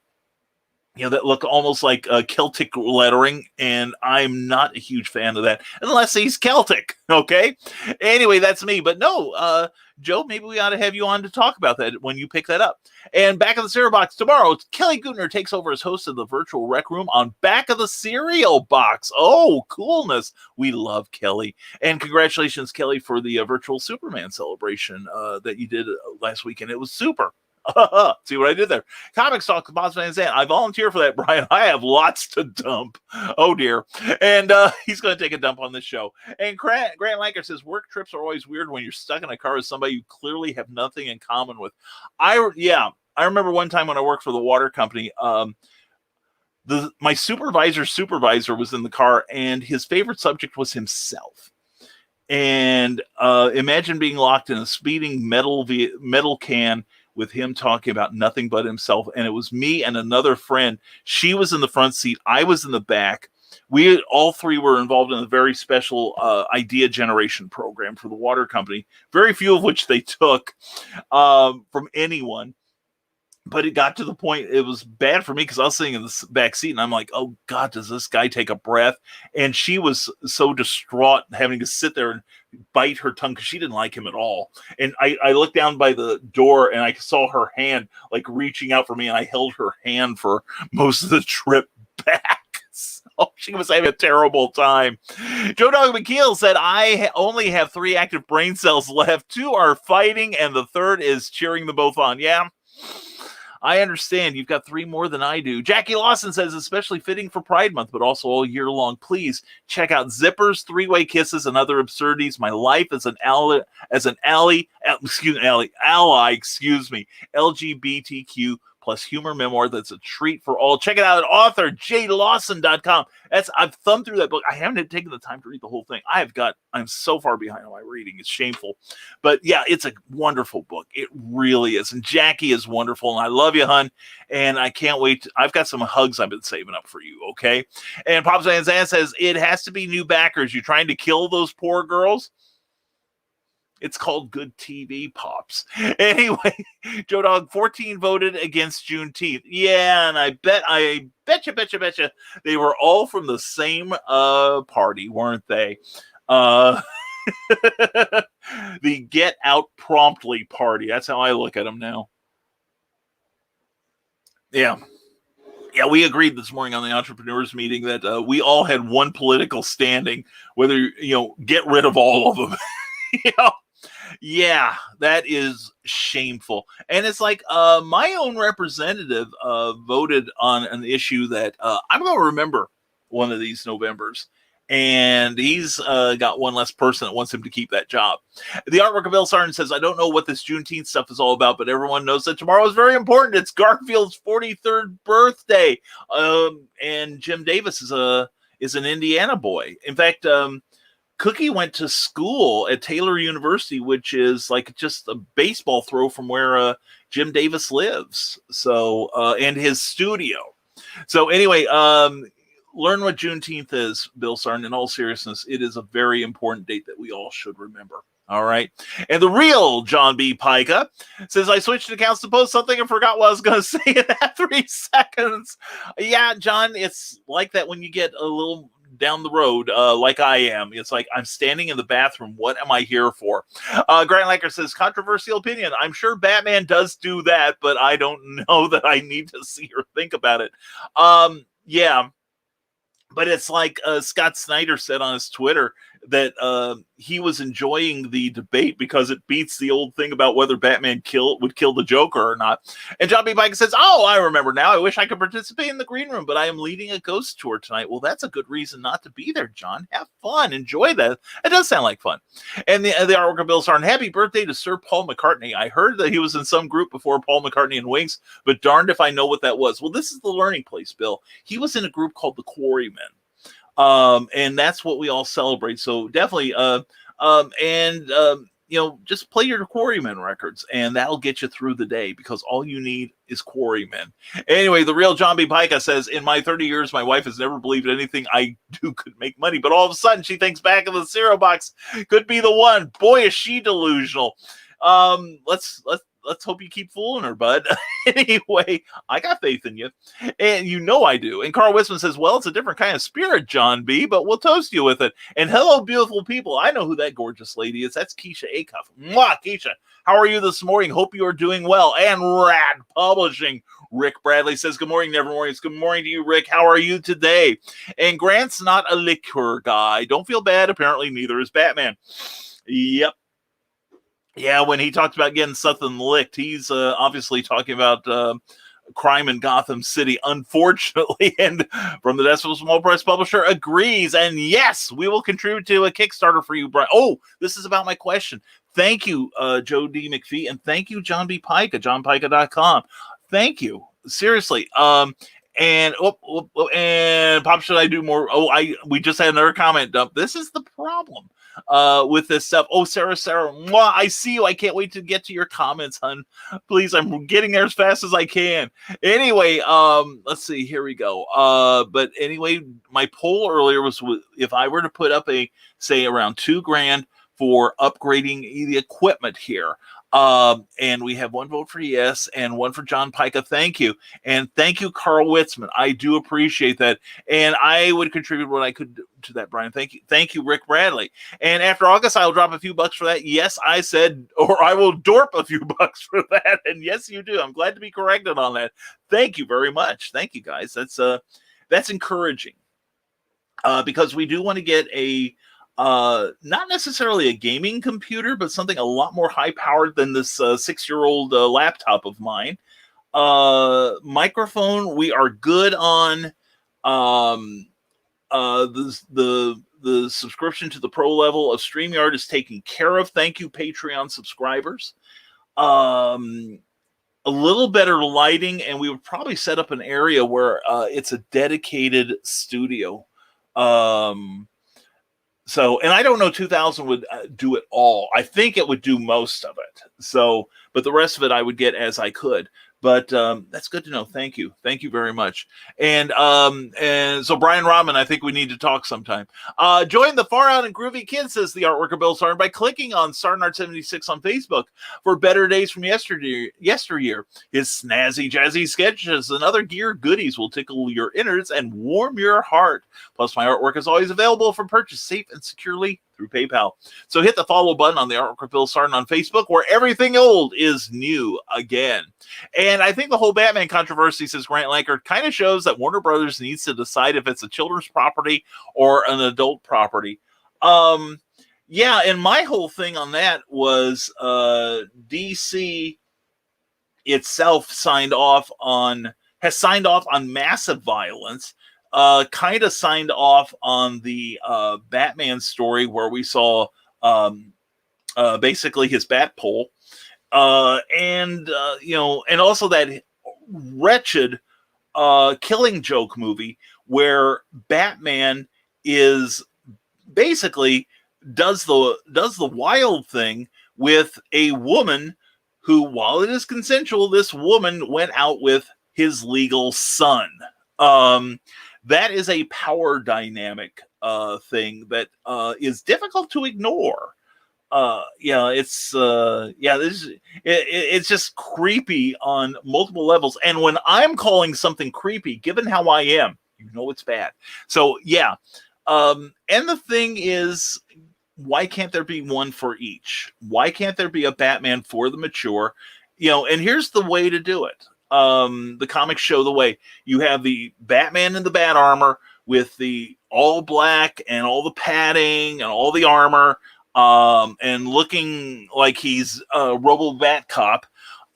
that look almost like Celtic lettering, and I'm not a huge fan of that, unless he's Celtic, okay? Anyway, that's me. But no, Joe, maybe we ought to have you on to talk about that when you pick that up. And Back of the Cereal Box tomorrow, Kelly Gutner takes over as host of the Virtual Rec Room on Back of the Cereal Box. Oh, coolness. We love Kelly. And congratulations, Kelly, for the virtual Superman celebration that you did last weekend. It was super. See what I did there? Comics Talk with Boss Van Zandt. I volunteer for that, Brian. I have lots to dump. Oh, dear. And he's going to take a dump on this show. And Grant Lanker says, work trips are always weird when you're stuck in a car with somebody you clearly have nothing in common with. I remember one time when I worked for the water company, my supervisor was in the car, and his favorite subject was himself. And imagine being locked in a speeding metal can with him talking about nothing but himself. And it was me and another friend. She was in the front seat. I was in the back. We all three were involved in a very special idea generation program for the water company, very few of which they took from anyone. But it got to the point, it was bad for me because I was sitting in the back seat and I'm like, oh God, does this guy take a breath? And she was so distraught having to sit there and bite her tongue because she didn't like him at all. And I looked down by the door and I saw her hand like reaching out for me, and I held her hand for most of the trip back. So she was having a terrible time. Joe Dog McKeel said, I only have 3 active brain cells left. 2 are fighting and the third is cheering them both on. Yeah. I understand. You've got 3 more than I do. Jackie Lawson says, especially fitting for Pride Month, but also all year long. Please check out Zippers, 3-Way Kisses, and Other Absurdities. My life as an ally, LGBTQ plus humor memoir that's a treat for all. Check it out at author JLawson.com. I've thumbed through that book. I haven't taken the time to read the whole thing. I'm so far behind on my reading. It's shameful. But yeah, it's a wonderful book. It really is. And Jackie is wonderful. And I love you, hun. And I can't wait. I've got some hugs I've been saving up for you. Okay. And Pops Van Zandt says, it has to be new backers. You trying to kill those poor girls? It's called good TV, Pops. Anyway, Joe Dog 14 voted against Juneteenth. Yeah, and I betcha, they were all from the same party, weren't they? The Get Out Promptly party. That's how I look at them now. Yeah, we agreed this morning on the entrepreneurs meeting that we all had one political standing, whether, get rid of all of them. Yeah, that is shameful. And it's like my own representative voted on an issue that I'm going to remember one of these Novembers. And he's got one less person that wants him to keep that job. The artwork of Bill Sargent says, I don't know what this Juneteenth stuff is all about, but everyone knows that tomorrow is very important. It's Garfield's 43rd birthday. And Jim Davis is an Indiana boy. In fact, Cookie went to school at Taylor University, which is like just a baseball throw from where Jim Davis lives. So, and his studio. So anyway, learn what Juneteenth is, Bill Sargent. In all seriousness, it is a very important date that we all should remember. All right. And the real John B. Pica says, I switched accounts to post something and forgot what I was going to say in that 3 seconds. Yeah, John, it's like that when you get a little down the road, like I am. It's like I'm standing in the bathroom. What am I here for? Grant Lacker says, controversial opinion. I'm sure Batman does do that, but I don't know that I need to see or think about it. Yeah. But it's like Scott Snyder said on his Twitter that he was enjoying the debate because it beats the old thing about whether Batman would kill the Joker or not. And John B. Pike says, oh, I remember now. I wish I could participate in the green room, but I am leading a ghost tour tonight. Well, that's a good reason not to be there, John. Have fun. Enjoy that. It does sound like fun. And the artwork of Bill Sargent, happy birthday to Sir Paul McCartney. I heard that he was in some group before Paul McCartney and Wings, but darned if I know what that was. Well, this is the learning place, Bill. He was in a group called the Quarrymen. And that's what we all celebrate. So definitely, just play your Quarrymen records and that'll get you through the day because all you need is Quarrymen. Anyway, the real John B. Pica says, in my 30 years, my wife has never believed anything I do could make money, but all of a sudden she thinks back of the cereal box could be the one. Boy, is she delusional. Let's hope you keep fooling her, bud. Anyway, I got faith in you. And I do. And Karl Witsman says, well, it's a different kind of spirit, John B., but we'll toast you with it. And hello, beautiful people. I know who that gorgeous lady is. That's Keisha Acuff. Mwah, Keisha. How are you this morning? Hope you are doing well. And Rad Publishing. Rick Bradley says, good morning, Nevermorians. Good morning to you, Rick. How are you today? And Grant's not a liquor guy. Don't feel bad. Apparently, neither is Batman. Yep. Yeah, when he talked about getting something licked, he's obviously talking about crime in Gotham City, unfortunately. And from the Decimal Small Press Publisher agrees. And yes, we will contribute to a Kickstarter for you, Brian. Oh, this is about my question. Thank you, Joe D. McPhee. And thank you, John B. Pica, johnpica.com. Thank you. Seriously. And Pop, should I do more? We just had another comment dump. This is the problem with this stuff. Oh, Sarah, mwah, I see you. I can't wait to get to your comments, hun. Please, I'm getting there as fast as I can. Anyway, let's see. Here we go. But anyway, my poll earlier was if I were to put up say around $2,000 for upgrading the equipment here. And we have one vote for yes and one for John Pica. Thank you. And thank you, Karl Witsman. I do appreciate that. And I would contribute what I could to that, Brian. Thank you. Thank you, Rick Bradley. And after August, I'll drop a few bucks for that. Yes, I said, or I will dorp a few bucks for that. And yes, you do. I'm glad to be corrected on that. Thank you very much. Thank you, guys. That's encouraging. Because we do want to get not necessarily a gaming computer, but something a lot more high powered than this 6-year-old laptop of mine. Microphone, we are good on the subscription to the pro level of StreamYard is taken care of. Thank you, Patreon subscribers. A little better lighting, and we would probably set up an area where it's a dedicated studio. So, and I don't know 2000 would do it all. I think it would do most of it. So, but the rest of it I would get as I could. But that's good to know. Thank you very much. And so Brian Rahman, I think we need to talk sometime. Join the Far Out and Groovy Kids, says the artwork of Bill Sarn, by clicking on Sarnart76 on Facebook for better days from yesteryear. His snazzy, jazzy sketches and other gear goodies will tickle your innards and warm your heart. Plus, my artwork is always available for purchase safe and securely through PayPal. So hit the follow button on the artwork of Bill Sarn on Facebook, where everything old is new again. And I think the whole Batman controversy, says Grant Lankard, kind of shows that Warner Brothers needs to decide if it's a children's property or an adult property. Yeah, and my whole thing on that was DC itself has signed off on massive violence. Kind of signed off on the Batman story where we saw basically his bat pole. And also that wretched Killing Joke movie where Batman is basically does the wild thing with a woman who, while it is consensual, this woman went out with his legal son. That is a power dynamic thing that is difficult to ignore. It's just creepy on multiple levels. And when I'm calling something creepy, given how I am, you know it's bad. So yeah. And the thing is, why can't there be one for each? Why can't there be a Batman for the mature? And here's the way to do it. The comics show the way. You have the Batman in the bat armor with the all black and all the padding and all the armor, and looking like he's a Robo-Bat cop.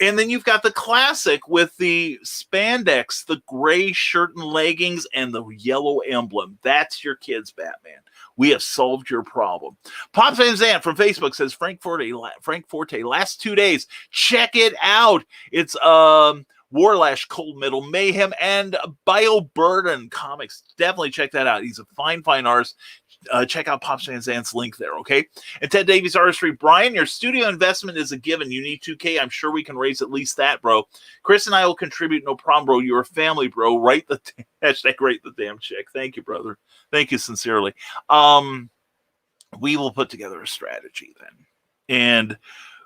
And then you've got the classic with the spandex, the gray shirt and leggings, and the yellow emblem. That's your kid's Batman. We have solved your problem. Pops Van Zandt from Facebook says, Frank Forte, last 2 days. Check it out. It's Warlash, Cold Metal Mayhem, and Bioburden comics. Definitely check that out. He's a fine artist. Check out Pops Van Zandt's link there, okay? And Ted Davies Artistry, Brian, your studio investment is a given. You need $2K. I'm sure we can raise at least that, bro. Chris and I will contribute. No problem, bro. You're a family, bro. Write the damn check. Thank you, brother. Thank you sincerely. We will put together a strategy then, and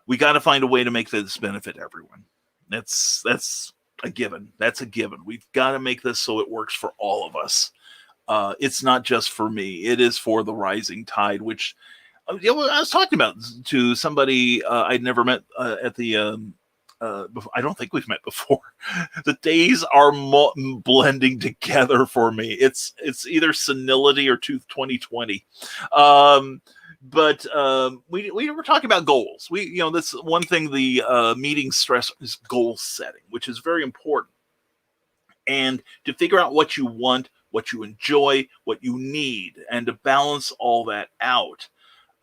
we got to find a way to make this benefit everyone. That's a given. That's a given. We've got to make this so it works for all of us. It's not just for me. It is for the rising tide, which I was talking about to somebody I'd never met at the I don't think we've met before. The days are blending together for me. It's either senility or 2020. But we were talking about goals. That's one thing the meetings stress is goal setting, which is very important. And to figure out what you want, what you enjoy, what you need, and to balance all that out.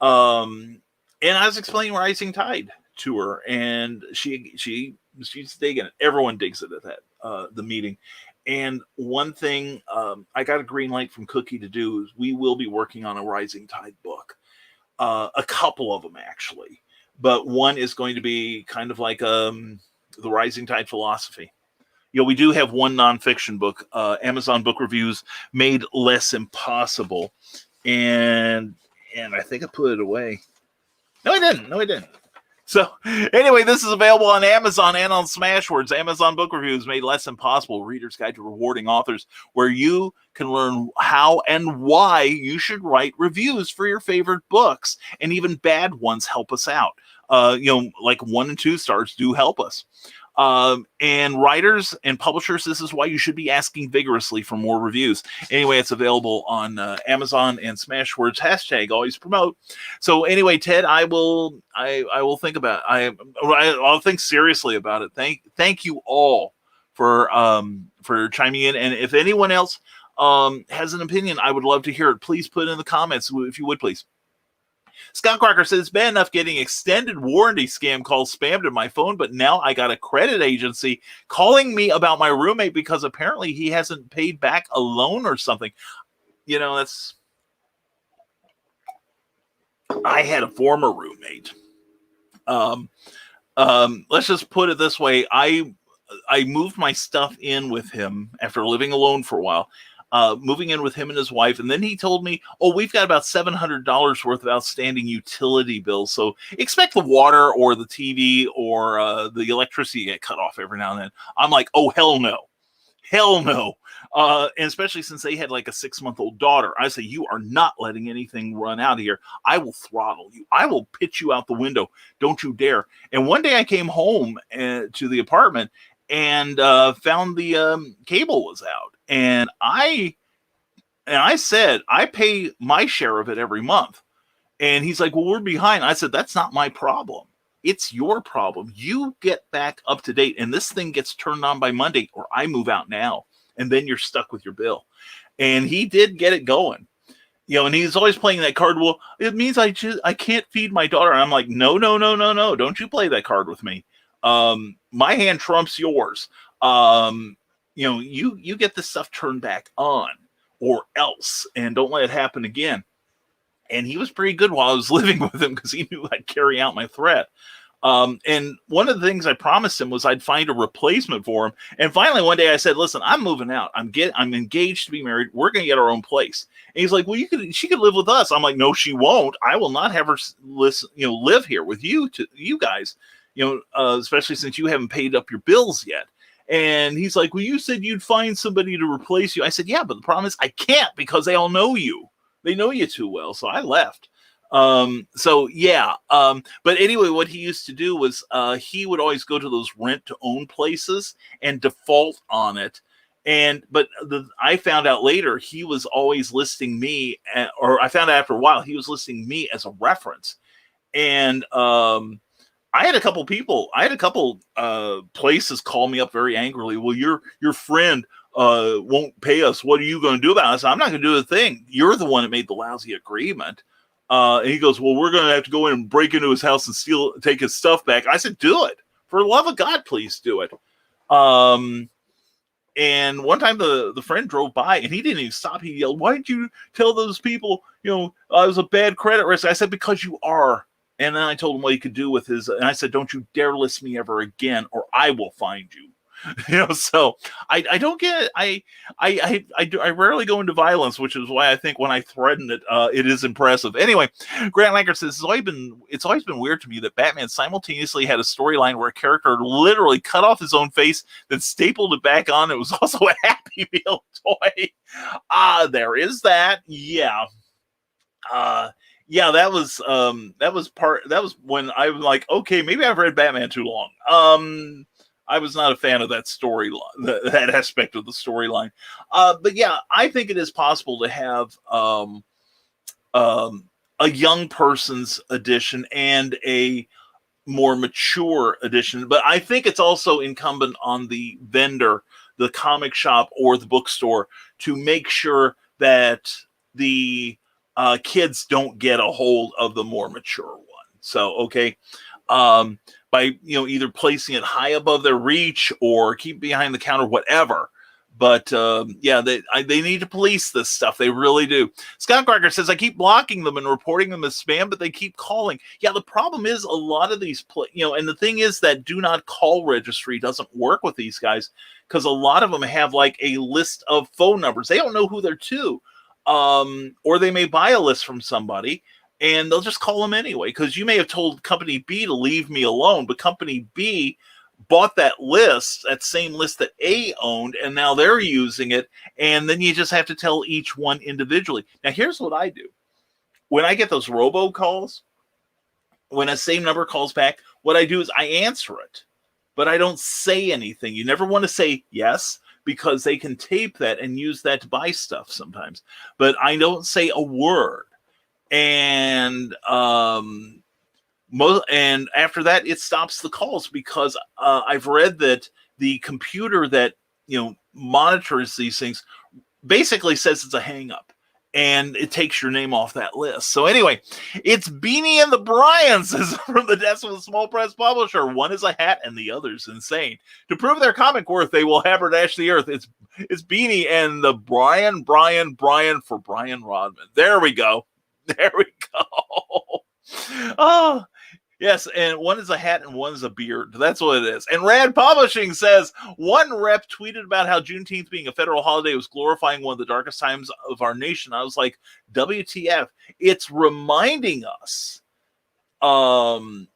And I was explaining Rising Tide to her, and she's digging it. Everyone digs it at that the meeting. And one thing I got a green light from Cookie to do is we will be working on a Rising Tide book. A couple of them actually, but one is going to be kind of like the Rising Tide philosophy. We do have one nonfiction book, Amazon Book Reviews, Made Less Impossible, and I think I put it away. No, I didn't. So anyway, this is available on Amazon and on Smashwords. Amazon Book Reviews, Made Less Impossible, Reader's Guide to Rewarding Authors, where you can learn how and why you should write reviews for your favorite books, and even bad ones help us out. Like 1 and 2 stars do help us. And writers and publishers, this is why you should be asking vigorously for more reviews. Anyway, it's available on Amazon and Smashwords. # always promote. So anyway, Ted, I will think about it. I'll think seriously about it. Thank you all for chiming in. And if anyone else has an opinion, I would love to hear it. Please put it in the comments if you would, please. Scott Crocker says, it's bad enough getting extended warranty scam calls spammed in my phone, but now I got a credit agency calling me about my roommate because apparently he hasn't paid back a loan or something. That's... I had a former roommate. Let's just put it this way. I moved my stuff in with him after living alone for a while. Moving in with him and his wife, and then he told me, "Oh, we've got about $700 worth of outstanding utility bills, so expect the water or the TV or the electricity to get cut off every now and then." I'm like, "Oh, hell no, hell no!" And especially since they had like a 6-month-old daughter, I say, "You are not letting anything run out of here. I will throttle you. I will pitch you out the window. Don't you dare!" And one day I came home to the apartment and found the cable was out. And I said, "I pay my share of it every month." And he's like, "Well, we're behind." I said, "That's not my problem. It's your problem. You get back up to date, and this thing gets turned on by Monday, or I move out now, and then you're stuck with your bill." And he did get it going. And he's always playing that card. "Well, it means I can't feed my daughter." And I'm like, no. Don't you play that card with me. My hand trumps yours. You get this stuff turned back on or else, and don't let it happen again. And he was pretty good while I was living with him because he knew I'd carry out my threat. And one of the things I promised him was I'd find a replacement for him. And finally, one day I said, "Listen, I'm moving out. I'm engaged to be married. We're going to get our own place." And he's like, "Well, she could live with us." I'm like, "No, she won't. I will not have her live here with you guys, especially since you haven't paid up your bills yet." And he's like, "Well, you said you'd find somebody to replace you." I said, "Yeah, but the problem is I can't because they all know you. They know you too well." So I left. But anyway, what he used to do was he would always go to those rent-to-own places and default on it. But I found out later he was always listing me, or I found out after a while he was listing me as a reference. And I had a couple places call me up very angrily. "Well, your friend won't pay us. What are you going to do about it?" I said, "I'm not going to do a thing. You're the one that made the lousy agreement." And he goes, "Well, we're going to have to go in and break into his house and take his stuff back." I said, "Do it. For the love of God, please do it." And one time the friend drove by and he didn't even stop. He yelled, "Why didn't you tell those people, I was a bad credit risk?" I said, "Because you are." And then I told him what he could do with his, and I said, "Don't you dare list me ever again, or I will find you." So I don't get it. I rarely go into violence, which is why I think when I threaten it, it is impressive. Anyway, Grant Langer says it's always been weird to me that Batman simultaneously had a storyline where a character literally cut off his own face, then stapled it back on. It was also a Happy Meal toy. There is that. Yeah. Yeah, that was when I was like, okay, maybe I've read Batman too long. I was not a fan of that storyline, that aspect of the storyline. But yeah, I think it is possible to have a young person's edition and a more mature edition. But I think it's also incumbent on the vendor, the comic shop, or the bookstore to make sure that the kids don't get a hold of the more mature one. So, okay. By either placing it high above their reach or keep behind the counter, whatever. But they need to police this stuff. They really do. Scott Cracker says, "I keep blocking them and reporting them as spam, but they keep calling." Yeah, the problem is a lot of these, and the thing is that do not call registry doesn't work with these guys because a lot of them have like a list of phone numbers. They don't know who they're to, or they may buy a list from somebody. And they'll just call them anyway, because you may have told Company B to leave me alone, but Company B bought that same list that A owned, and now they're using it, and then you just have to tell each one individually. Now, here's what I do. When I get those robocalls, when a same number calls back, what I do is I answer it, but I don't say anything. You never want to say yes, because they can tape that and use that to buy stuff sometimes. But I don't say a word. And and after that, it stops the calls because I've read that the computer that monitors these things basically says it's a hang up, and it takes your name off that list. So anyway, it's Beanie and the Bryans from the desk of a small press publisher. One is a hat and the other's insane. To prove their comic worth, they will haberdash the earth. It's Beanie and the Brian for Brian Rodman. There we go. There we go. Oh, Yes, and one is a hat and one is a beard. That's what it is. And Rad Publishing says, one rep tweeted about how Juneteenth being a federal holiday was glorifying one of the darkest times of our nation. I was like, WTF. It's reminding us, and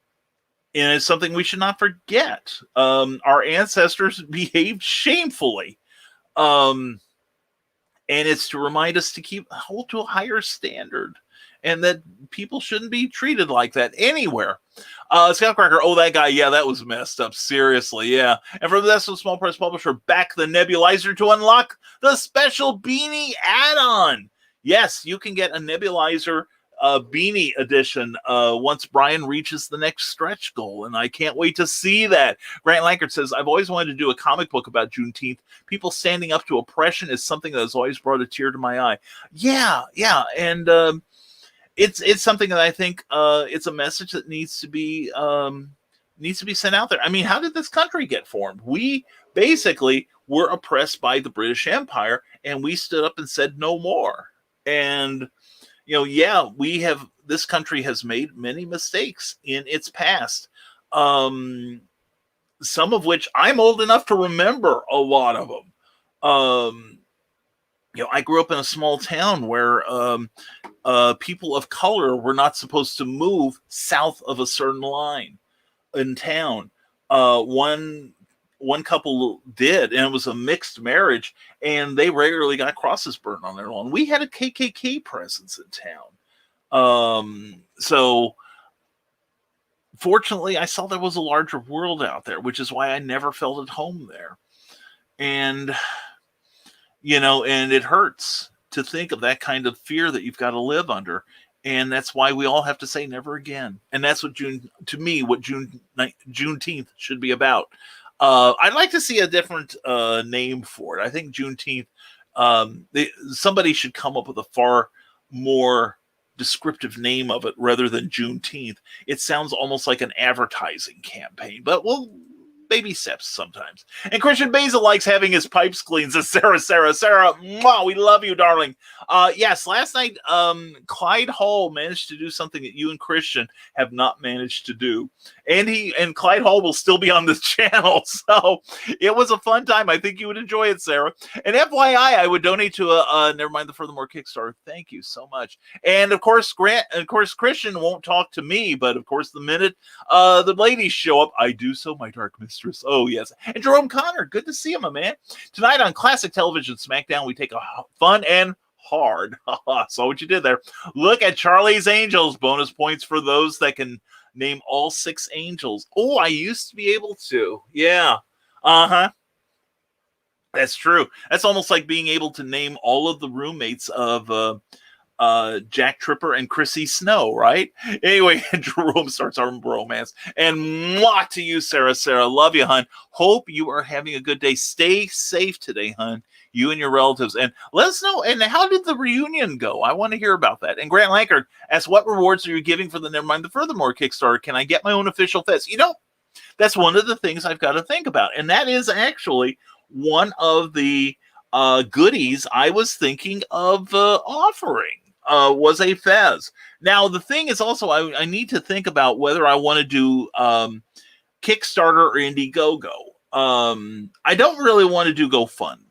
it's something we should not forget. Our ancestors behaved shamefully. And it's to remind us to hold to a higher standard. And that people shouldn't be treated like that anywhere. Scott Cracker, oh, that guy, yeah, that was messed up. Seriously, yeah. And from this small press publisher, back the nebulizer to unlock the special beanie add-on. Yes, you can get a nebulizer beanie edition once Brian reaches the next stretch goal, and I can't wait to see that. Grant Lankert says, I've always wanted to do a comic book about Juneteenth. People standing up to oppression is something that has always brought a tear to my eye. Yeah, and it's something that I think it's a message that needs to be sent out there. I mean, how did this country get formed? We basically were oppressed by the British Empire, and we stood up and said no more. And this country has made many mistakes in its past. Some of which I'm old enough to remember a lot of them. I grew up in a small town where people of color were not supposed to move south of a certain line in town. One couple did, and it was a mixed marriage, and they regularly got crosses burned on their lawn. We had a KKK presence in town. So fortunately, I saw there was a larger world out there, which is why I never felt at home there. And and it hurts to think of that kind of fear that you've got to live under. And that's why we all have to say never again. And that's what Juneteenth should be about. I'd like to see a different name for it. I think Juneteenth, somebody should come up with a far more descriptive name of it rather than Juneteenth. It sounds almost like an advertising campaign, but we'll baby steps sometimes. And Christian Basil likes having his pipes cleaned, says Sarah, mwah, we love you, darling. Yes, last night, Clyde Hall managed to do something that you and Christian have not managed to do. And Clyde Hall will still be on this channel. So it was a fun time. I think you would enjoy it, Sarah. And FYI, I would donate to a Nevermind the Furthermore Kickstarter. Thank you so much. And of course, Christian won't talk to me, but of course, the minute the ladies show up, I do so, my dark mistress. Oh, yes. And Jerome Connor, good to see him, my man. Tonight on Classic Television SmackDown, we take a fun and hard. Saw what you did there. Look at Charlie's Angels. Bonus points for those that can name all 6 angels. Oh, I used to be able to. Yeah. Uh-huh. That's true. That's almost like being able to name all of the roommates of Jack Tripper and Chrissy Snow, right? Anyway, Jerome starts our romance. And mwah to you, Sarah. Love you, hun. Hope you are having a good day. Stay safe today, hun. You and your relatives. And let us know. And how did the reunion go? I want to hear about that. And Grant Lankard asks, what rewards are you giving for the Nevermind the Furthermore Kickstarter? Can I get my own official fest? That's one of the things I've got to think about. And that is actually one of the goodies I was thinking of offering. Was a fez. Now, the thing is also, I need to think about whether I want to do Kickstarter or Indiegogo. I don't really want to do GoFundMe.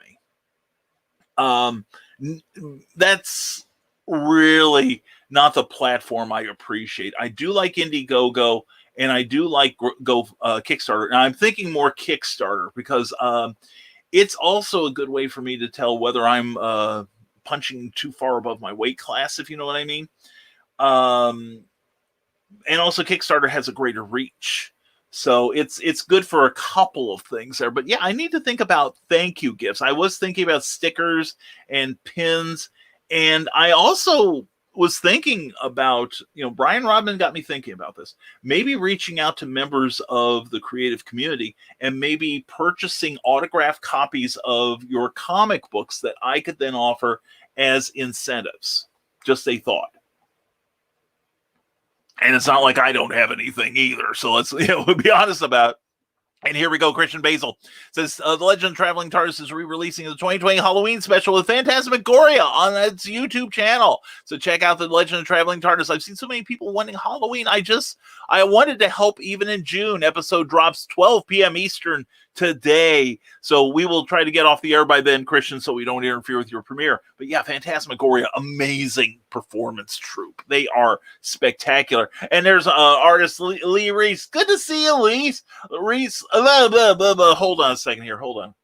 That's really not the platform I appreciate. I do like Indiegogo, and I do like Kickstarter. Now, I'm thinking more Kickstarter because it's also a good way for me to tell whether I'm punching too far above my weight class, if you know what I mean. And also Kickstarter has a greater reach. So it's good for a couple of things there. But yeah, I need to think about thank you gifts. I was thinking about stickers and pins. And I also was thinking about, Brian Rodman got me thinking about this. Maybe reaching out to members of the creative community and maybe purchasing autographed copies of your comic books that I could then offer as incentives. Just a thought. And it's not like I don't have anything either. So let's be honest about it. And here we go. Christian Basil says, The Legend of Traveling TARDIS is re-releasing the 2020 Halloween special with Phantasmagoria on its YouTube channel. So check out The Legend of Traveling TARDIS. I've seen so many people wanting Halloween. I I wanted to help even in June. Episode drops 12 p.m. Eastern today. So we will try to get off the air by then, Christian, so we don't interfere with your premiere. But yeah, Phantasmagoria, amazing performance troupe. They are spectacular. And there's artist Lee Reese. Good to see you, Lee. Reese. Hold on a second here. Hold on.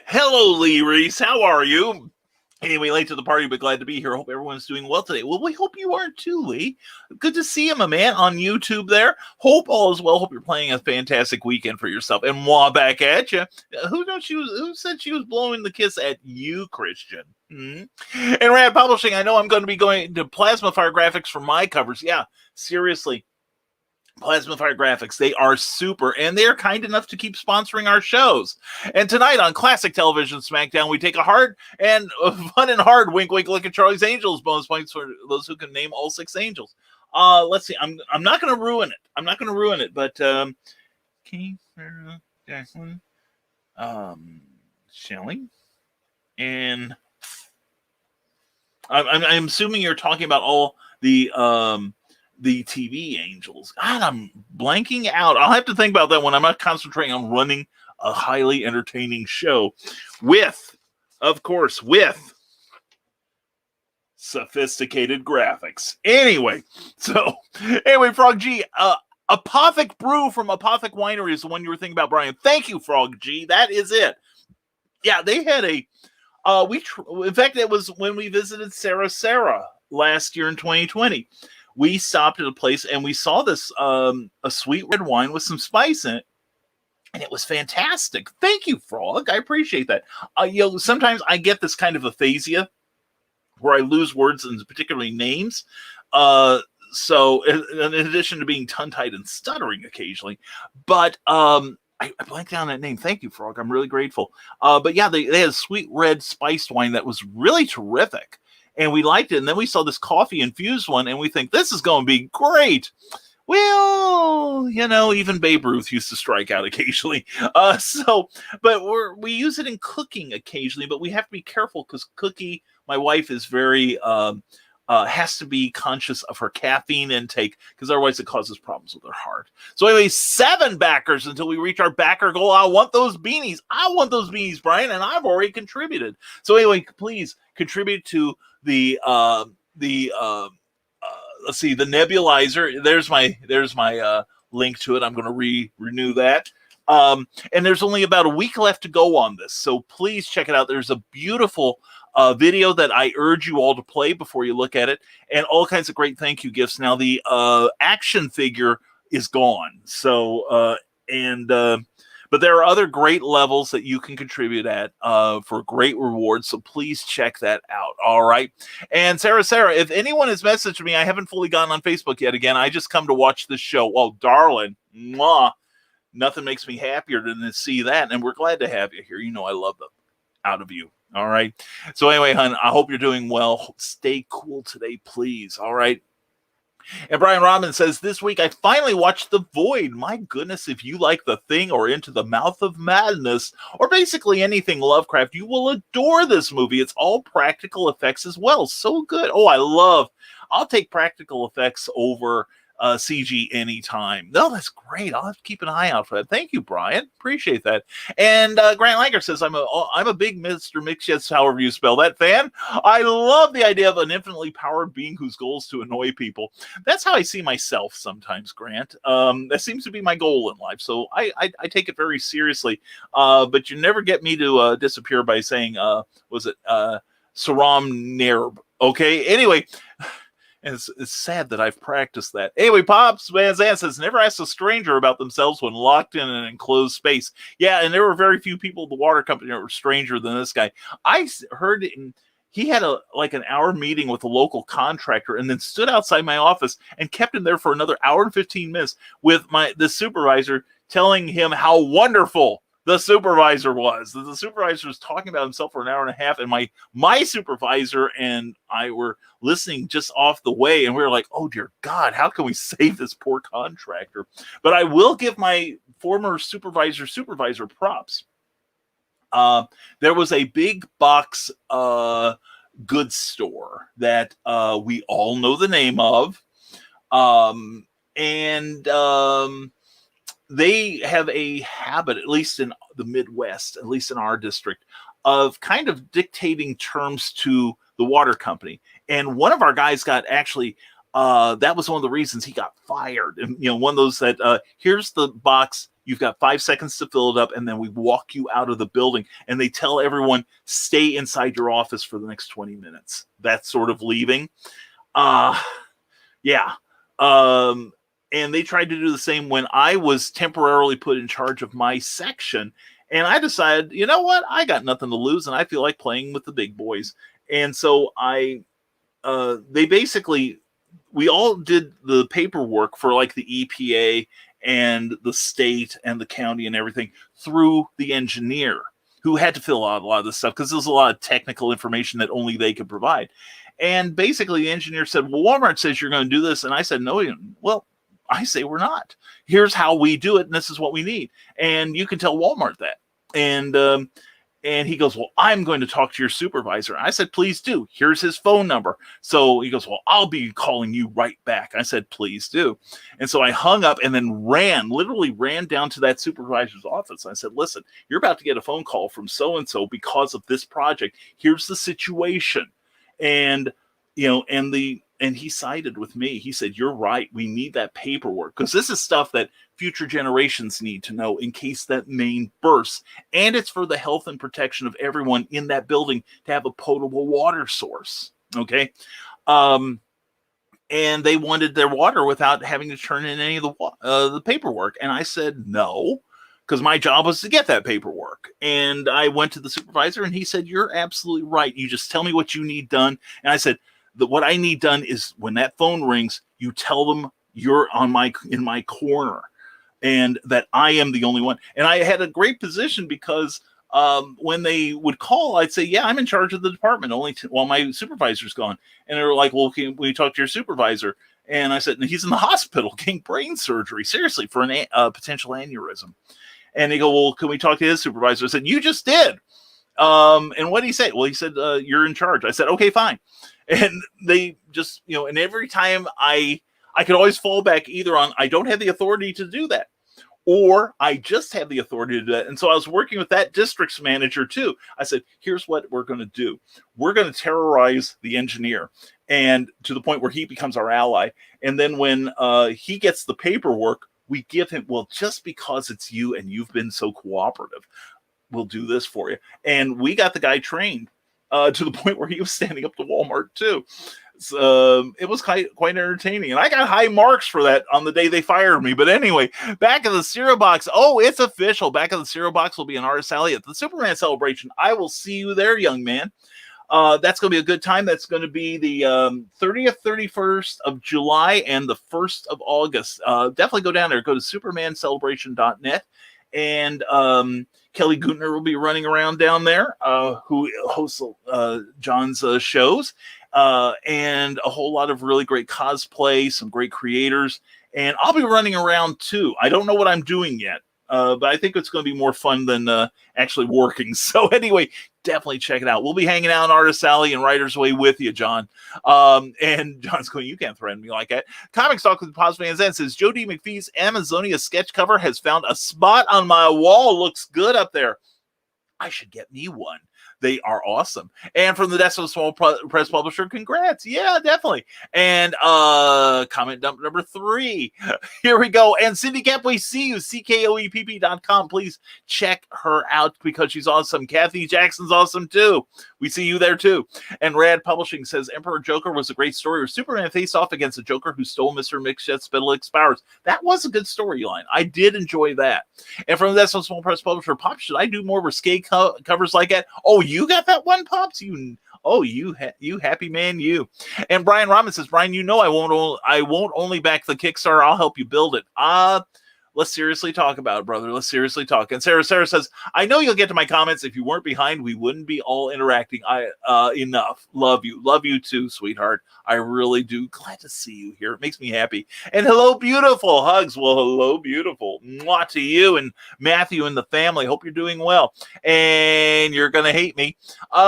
Hello, Lee Reese. How are you? Anyway, late to the party, but glad to be here. Hope everyone's doing well today. Well, we hope you are too, Lee. Good to see you, my man, on YouTube there. Hope all is well. Hope you're playing a fantastic weekend for yourself. And moi back at you. Who said she was blowing the kiss at you, Christian? And Rad Publishing, I know I'm going to be going to Plasma Fire Graphics for my covers. Yeah, seriously. Plasma Fire Graphics, they are super, and they are kind enough to keep sponsoring our shows. And tonight on Classic Television SmackDown, we take a hard and fun and hard wink, wink, look at Charlie's Angels. Bonus points for those who can name all 6 angels. Let's see. I'm not going to ruin it. But Keith, Jacqueline, Shelley, and I'm assuming you're talking about all the TV angels. God, I'm blanking out. I'll have to think about that when I'm not concentrating on running a highly entertaining show with sophisticated graphics. Anyway, Frog G, Apothic Brew from Apothic Winery is the one you were thinking about, Brian. Thank you, Frog G. That is it. Yeah, they had in fact, it was when we visited Sarah last year in 2020. We stopped at a place and we saw this a sweet red wine with some spice in it, and it was fantastic. Thank you, Frog. I appreciate that. Sometimes I get this kind of aphasia where I lose words and particularly names. So in addition to being tongue-tied and stuttering occasionally, but I blanked on that name. Thank you, Frog. I'm really grateful. But yeah, they had a sweet red spiced wine that was really terrific. And we liked it. And then we saw this coffee infused one, and we think this is going to be great. Well, even Babe Ruth used to strike out occasionally. But we use it in cooking occasionally, but we have to be careful because Cookie, my wife, is very has to be conscious of her caffeine intake because otherwise it causes problems with her heart. So anyway, 7 backers until we reach our backer goal. I want those beanies, Brian, and I've already contributed. So anyway, please contribute to the let's see, the nebulizer. There's my link to it. I'm going to renew that. And there's only about a week left to go on this, so please check it out. There's a beautiful video that I urge you all to play before you look at it, and all kinds of great thank you gifts. Now the action figure is gone, so but there are other great levels that you can contribute at for great rewards, so please check that out. All right. And Sarah, if anyone has messaged me, I haven't fully gotten on Facebook yet. Again, I just come to watch this show. Oh, darling, mwah. Nothing makes me happier than to see that, and we're glad to have you here. I love the out of you. All right. So anyway, hon, I hope you're doing well. Stay cool today, please. All right. And Brian Robbins says, this week I finally watched The Void. My goodness, if you like The Thing or Into the Mouth of Madness, or basically anything Lovecraft, you will adore this movie. It's all practical effects as well. So good. Oh, I'll take practical effects over CG anytime. No, that's great. I'll have to keep an eye out for that. Thank you, Brian. Appreciate that. And Grant Langer says, I'm a big Mr. Mix, however you spell that, fan. I love the idea of an infinitely powered being whose goal is to annoy people. That's how I see myself sometimes, Grant. That seems to be my goal in life. So I take it very seriously. But you never get me to disappear by saying, Saram Nerb. Okay. Anyway, and it's sad that I've practiced that. Anyway, Pops Van Zandt says, never ask a stranger about themselves when locked in an enclosed space. Yeah, and there were very few people at the water company that were stranger than this guy. I heard he had an hour meeting with a local contractor and then stood outside my office and kept him there for another hour and 15 minutes with the supervisor telling him how wonderful the supervisor was. The supervisor was talking about himself for an hour and a half, and my supervisor and I were listening just off the way, and we were like, oh dear God, how can we save this poor contractor? But I will give my former supervisor props. There was a big box goods store that we all know the name of. They have a habit, at least in the Midwest, at least in our district, of kind of dictating terms to the water company. And one of our guys got actually, that was one of the reasons he got fired. And, one of those that, here's the box, you've got 5 seconds to fill it up, and then we walk you out of the building. And they tell everyone, stay inside your office for the next 20 minutes. That's sort of leaving. Yeah. And they tried to do the same when I was temporarily put in charge of my section. And I decided, you know what? I got nothing to lose, and I feel like playing with the big boys. And so we all did the paperwork for like the EPA and the state and the county and everything through the engineer, who had to fill out a lot of this stuff because there's a lot of technical information that only they could provide. And basically the engineer said, well, Walmart says you're going to do this. And I said, no, well, I say we're not. Here's how we do it, and this is what we need. And you can tell Walmart that. And he goes, well, I'm going to talk to your supervisor. I said, please do. Here's his phone number. So he goes, well, I'll be calling you right back. I said, please do. And so I hung up and then literally ran down to that supervisor's office. I said, listen, you're about to get a phone call from so-and-so because of this project. Here's the situation. And, and he sided with me. He said, you're right. We need that paperwork because this is stuff that future generations need to know in case that main bursts. And it's for the health and protection of everyone in that building to have a potable water source. Okay. And they wanted their water without having to turn in any of the paperwork. And I said, no, because my job was to get that paperwork. And I went to the supervisor and he said, you're absolutely right. You just tell me what you need done. And I said, what I need done is when that phone rings, you tell them you're in my corner and that I am the only one. And I had a great position because when they would call, I'd say, yeah, I'm in charge of the department while my supervisor's gone. And they were like, well, can we talk to your supervisor? And I said, he's in the hospital getting brain surgery, seriously, for a potential aneurysm. And they go, well, can we talk to his supervisor? I said, you just did. And what did he say? Well, he said, you're in charge. I said, okay, fine. And they just, and every time I could always fall back either on, I don't have the authority to do that, or I just have the authority to do that. And so I was working with that district's manager too. I said, here's what we're going to do. We're going to terrorize the engineer and to the point where he becomes our ally. And then when he gets the paperwork, we give him, well, just because it's you and you've been so cooperative, we'll do this for you. And we got the guy trained to the point where he was standing up to Walmart too. So, it was quite entertaining. And I got high marks for that on the day they fired me. But anyway, back in the cereal box. Oh, it's official. Back in the cereal box will be an Artist Alley at the Superman celebration. I will see you there, young man. That's going to be a good time. That's going to be the 30th, 31st of July and the 1st of August. Definitely go down there. Go to supermancelebration.net. And Kelly Gutner will be running around down there, who hosts John's shows, and a whole lot of really great cosplay, some great creators. And I'll be running around too. I don't know what I'm doing yet, but I think it's going to be more fun than actually working. So anyway, definitely check it out. We'll be hanging out in Artist Alley and Writer's Way with you, John. And John's going, you can't threaten me like that. Comics Talk with Positive Fans Zen says, Joe D. McPhee's Amazonia sketch cover has found a spot on my wall. Looks good up there. I should get me one. They are awesome. And from the Decimal Small Press Publisher, congrats. Yeah, definitely. And comment dump number 3. Here we go. And Cindy Kemp, we see you. CKOEPP.com. Please check her out because she's awesome. Kathy Jackson's awesome too. We see you there too. And Rad Publishing says Emperor Joker was a great story where Superman faced off against a Joker who stole Mr. Mixjet's Spittlix powers. That was a good storyline. I did enjoy that. And from the Decimal Small Press Publisher, Pop, should I do more risque covers like that? Oh, you got that one, Pops? You happy man, you. And Brian Robin says, Brian, I won't only back the Kickstarter, I'll help you build it. Let's seriously talk about it, brother. Let's seriously talk. And Sarah says, I know you'll get to my comments. If you weren't behind, we wouldn't be all interacting. Enough. Love you too, sweetheart. I really do. Glad to see you here. It makes me happy. And hello, beautiful. Hugs. Well, hello, beautiful. Mwah to you and Matthew and the family. Hope you're doing well. And you're going to hate me.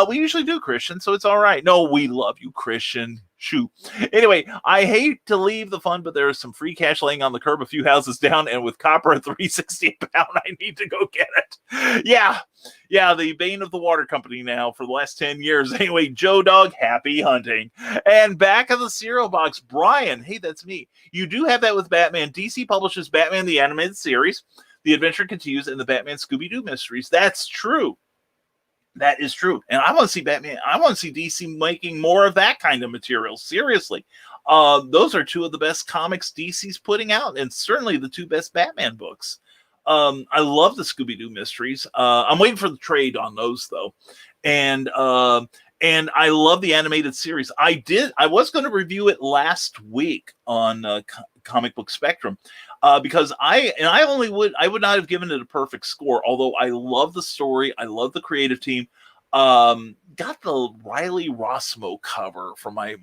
We usually do, Christian, so it's all right. No, we love you, Christian. Shoo. Anyway, I hate to leave the fun, but there is some free cash laying on the curb a few houses down, and with copper at $3.60 a pound, I need to go get it. Yeah, the bane of the water company now for the last 10 years. Anyway, Joe Dog, happy hunting. And back of the cereal box, Brian. Hey, that's me. You do have that with Batman. DC publishes Batman the Animated Series. The adventure continues in the Batman Scooby-Doo mysteries. That's true. That is true. And I want to see Batman. I want to see DC making more of that kind of material. Seriously. Those are two of the best comics DC's putting out, and certainly the two best Batman books. I love the Scooby-Doo mysteries. I'm waiting for the trade on those, though. And I love the animated series. I was going to review it last week on Comic Book Spectrum. Because I would not have given it a perfect score, although I love the story, I love the creative team. Got the Riley Rossmo cover for my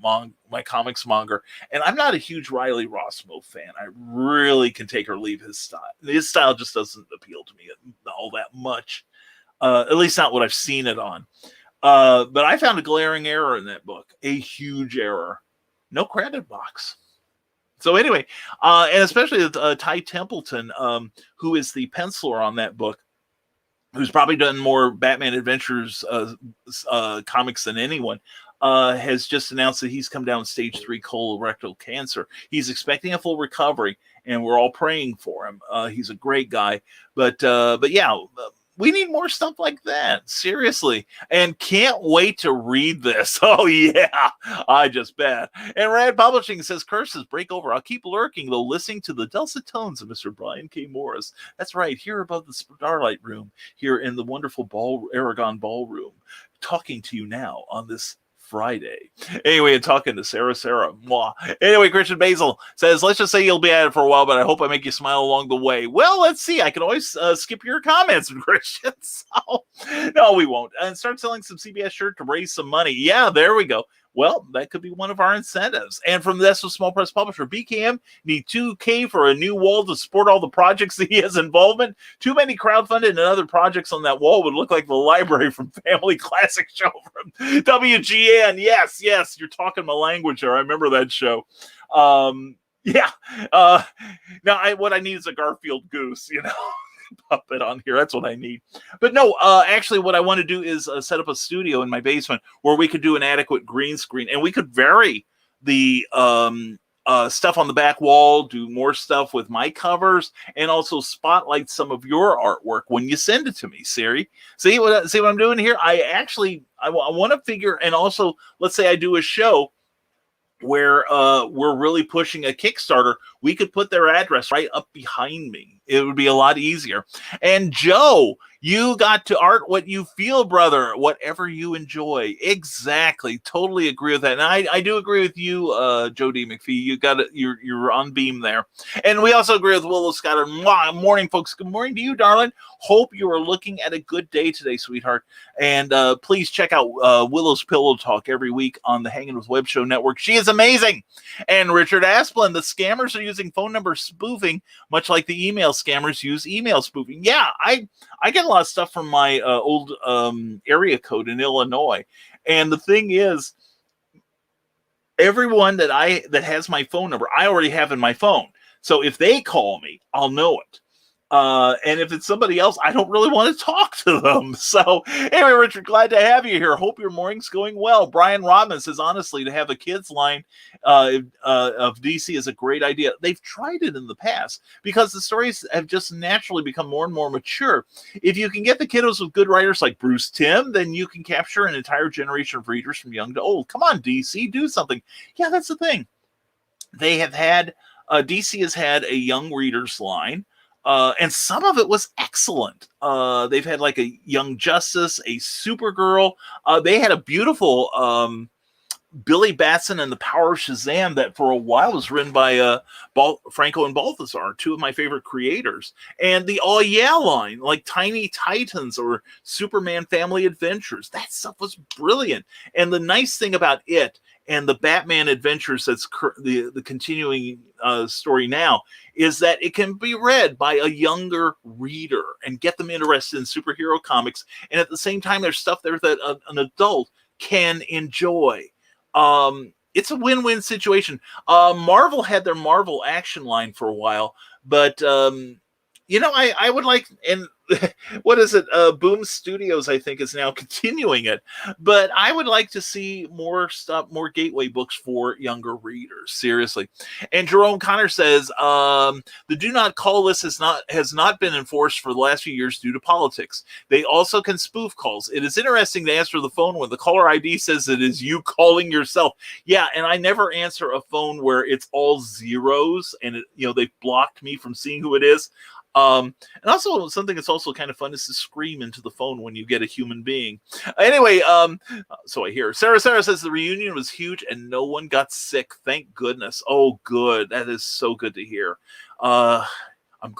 comics manga, and I'm not a huge Riley Rossmo fan. I really can take or leave his style. His style just doesn't appeal to me all that much, at least not what I've seen it on. But I found a glaring error in that book, a huge error. No credit box. So anyway, and especially Ty Templeton, who is the penciler on that book, who's probably done more Batman Adventures comics than anyone, has just announced that he's come down stage 3 colorectal cancer. He's expecting a full recovery, and we're all praying for him. He's a great guy, but yeah. We need more stuff like that. Seriously. And can't wait to read this. Oh, yeah. I just bet. And Rad Publishing says, curses break over. I'll keep lurking, though, listening to the dulcet tones of Mr. Brian K. Morris. That's right. Here above the Starlight Room, here in the wonderful Aragon Ballroom, talking to you now on this Friday. Anyway, and talking to Sarah. Mwah. Anyway, Christian Basil says, let's just say you'll be at it for a while, but I hope I make you smile along the way. Well, let's see. I can always skip your comments, Christian. So, no, we won't. And start selling some CBS shirt to raise some money. Yeah, there we go. Well, that could be one of our incentives. And from the That's a Small Press Publisher, BKM need $2,000 for a new wall to support all the projects that he has involvement. Too many crowdfunded and other projects on that wall would look like the library from Family Classic Show from WGN. Yes, you're talking my language there. I remember that show. Yeah. Now, what I need is a Garfield goose, puppet on here. That's what I need. But no, actually what I want to do is set up a studio in my basement where we could do an adequate green screen, and we could vary the stuff on the back wall, do more stuff with my covers, and also spotlight some of your artwork when you send it to me, Siri. See what I'm doing here? I want to figure, and also let's say I do a show where we're really pushing a Kickstarter, we could put their address right up behind me. It would be a lot easier. And Joe, you got to art what you feel, brother. Whatever you enjoy. Exactly. Totally agree with that. And I do agree with you, Joe D. McPhee. You got it. You're on beam there. And we also agree with Willow Scott. Morning, folks. Good morning to you, darling. Hope you are looking at a good day today, sweetheart. And please check out Willow's Pillow Talk every week on the Hanging with Web Show Network. She is amazing. And Richard Asplin, the scammers are using phone number spoofing, much like the email scammers use email spoofing. Yeah, I get a lot of stuff from my old area code in Illinois. And the thing is, everyone that has my phone number, I already have in my phone. So if they call me, I'll know it. And if it's somebody else, I don't really want to talk to them. So anyway, Richard, glad to have you here. Hope your morning's going well. Brian Rodman says, honestly, to have a kids line of DC is a great idea. They've tried it in the past because the stories have just naturally become more and more mature. If you can get the kiddos with good writers like Bruce Timm, then you can capture an entire generation of readers from young to old. Come on, DC, do something. Yeah, that's the thing. They have had, DC has had a young readers line. And some of it was excellent. They've had like a Young Justice, a Supergirl. They had a beautiful Billy Batson and the Power of Shazam that for a while was written by Franco and Balthazar, two of my favorite creators. And the Oh Yeah line, like Tiny Titans or Superman Family Adventures. That stuff was brilliant. And the nice thing about it and the Batman Adventures that's the continuing story now is that it can be read by a younger reader and get them interested in superhero comics. And at the same time, there's stuff there that an adult can enjoy. It's a win-win situation. Marvel had their Marvel Action line for a while, but I would like, and what is it? Boom Studios, I think, is now continuing it. But I would like to see more stuff, more gateway books for younger readers. Seriously. And Jerome Connor says the do not call list has not been enforced for the last few years due to politics. They also can spoof calls. It is interesting to answer the phone when the caller ID says it is you calling yourself. Yeah, and I never answer a phone where it's all zeros and they've blocked me from seeing who it is. And also something that's also kind of fun is to scream into the phone when you get a human being. Anyway, so I hear Sarah says the reunion was huge and no one got sick. Thank goodness. Oh, good. That is so good to hear. I'm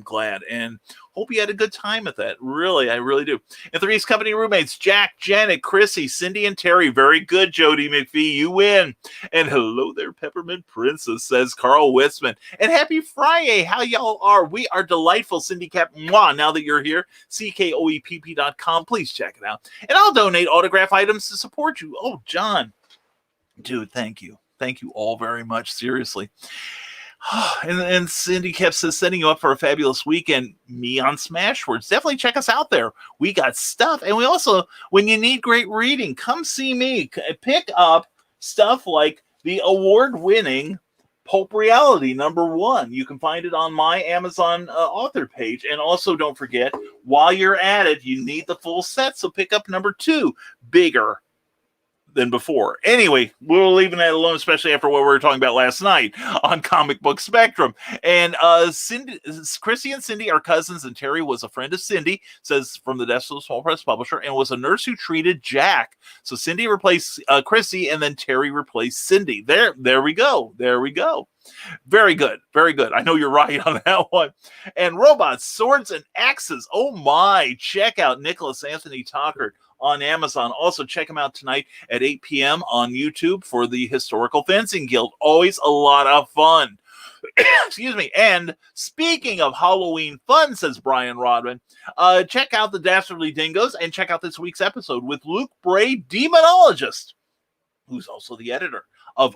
glad and hope you had a good time at that. Really, I really do. And Three's Company roommates, Jack, Janet, Chrissy, Cindy, and Terry. Very good, Jody McPhee. You win. And hello there, Peppermint Princess, says Karl Witsman. And happy Friday. How y'all are? We are delightful, Cindy Cap. Mwah. Now that you're here, CKOEPP.com. Please check it out. And I'll donate autograph items to support you. Oh, John. Dude, thank you. Thank you all very much. Seriously. And Cindy kept setting you up for a fabulous weekend. Me on Smashwords. Definitely check us out there. We got stuff. And we also, when you need great reading, come see me. Pick up stuff like the award-winning Pulp Reality #1. You can find it on my Amazon author page. And also don't forget, while you're at it, you need the full set. So pick up #2, Bigger than before. Anyway, we're leaving that alone, especially after what we were talking about last night on Comic Book Spectrum. And Chrissy and Cindy are cousins, and Terry was a friend of Cindy, says from the desk of the Small Press Publisher, and was a nurse who treated Jack. So Cindy replaced Chrissy, and then Terry replaced Cindy. There we go. There we go. Very good. Very good. I know you're right on that one. And Robots, Swords, and Axes. Oh my. Check out Nicholas Anthony Tucker on Amazon. Also, check him out tonight at 8 p.m. on YouTube for the Historical Fencing Guild. Always a lot of fun. Excuse me. And speaking of Halloween fun, says Brian Rodman, check out the Dastardly Dingoes and check out this week's episode with Luke Bray, Demonologist, who's also the editor of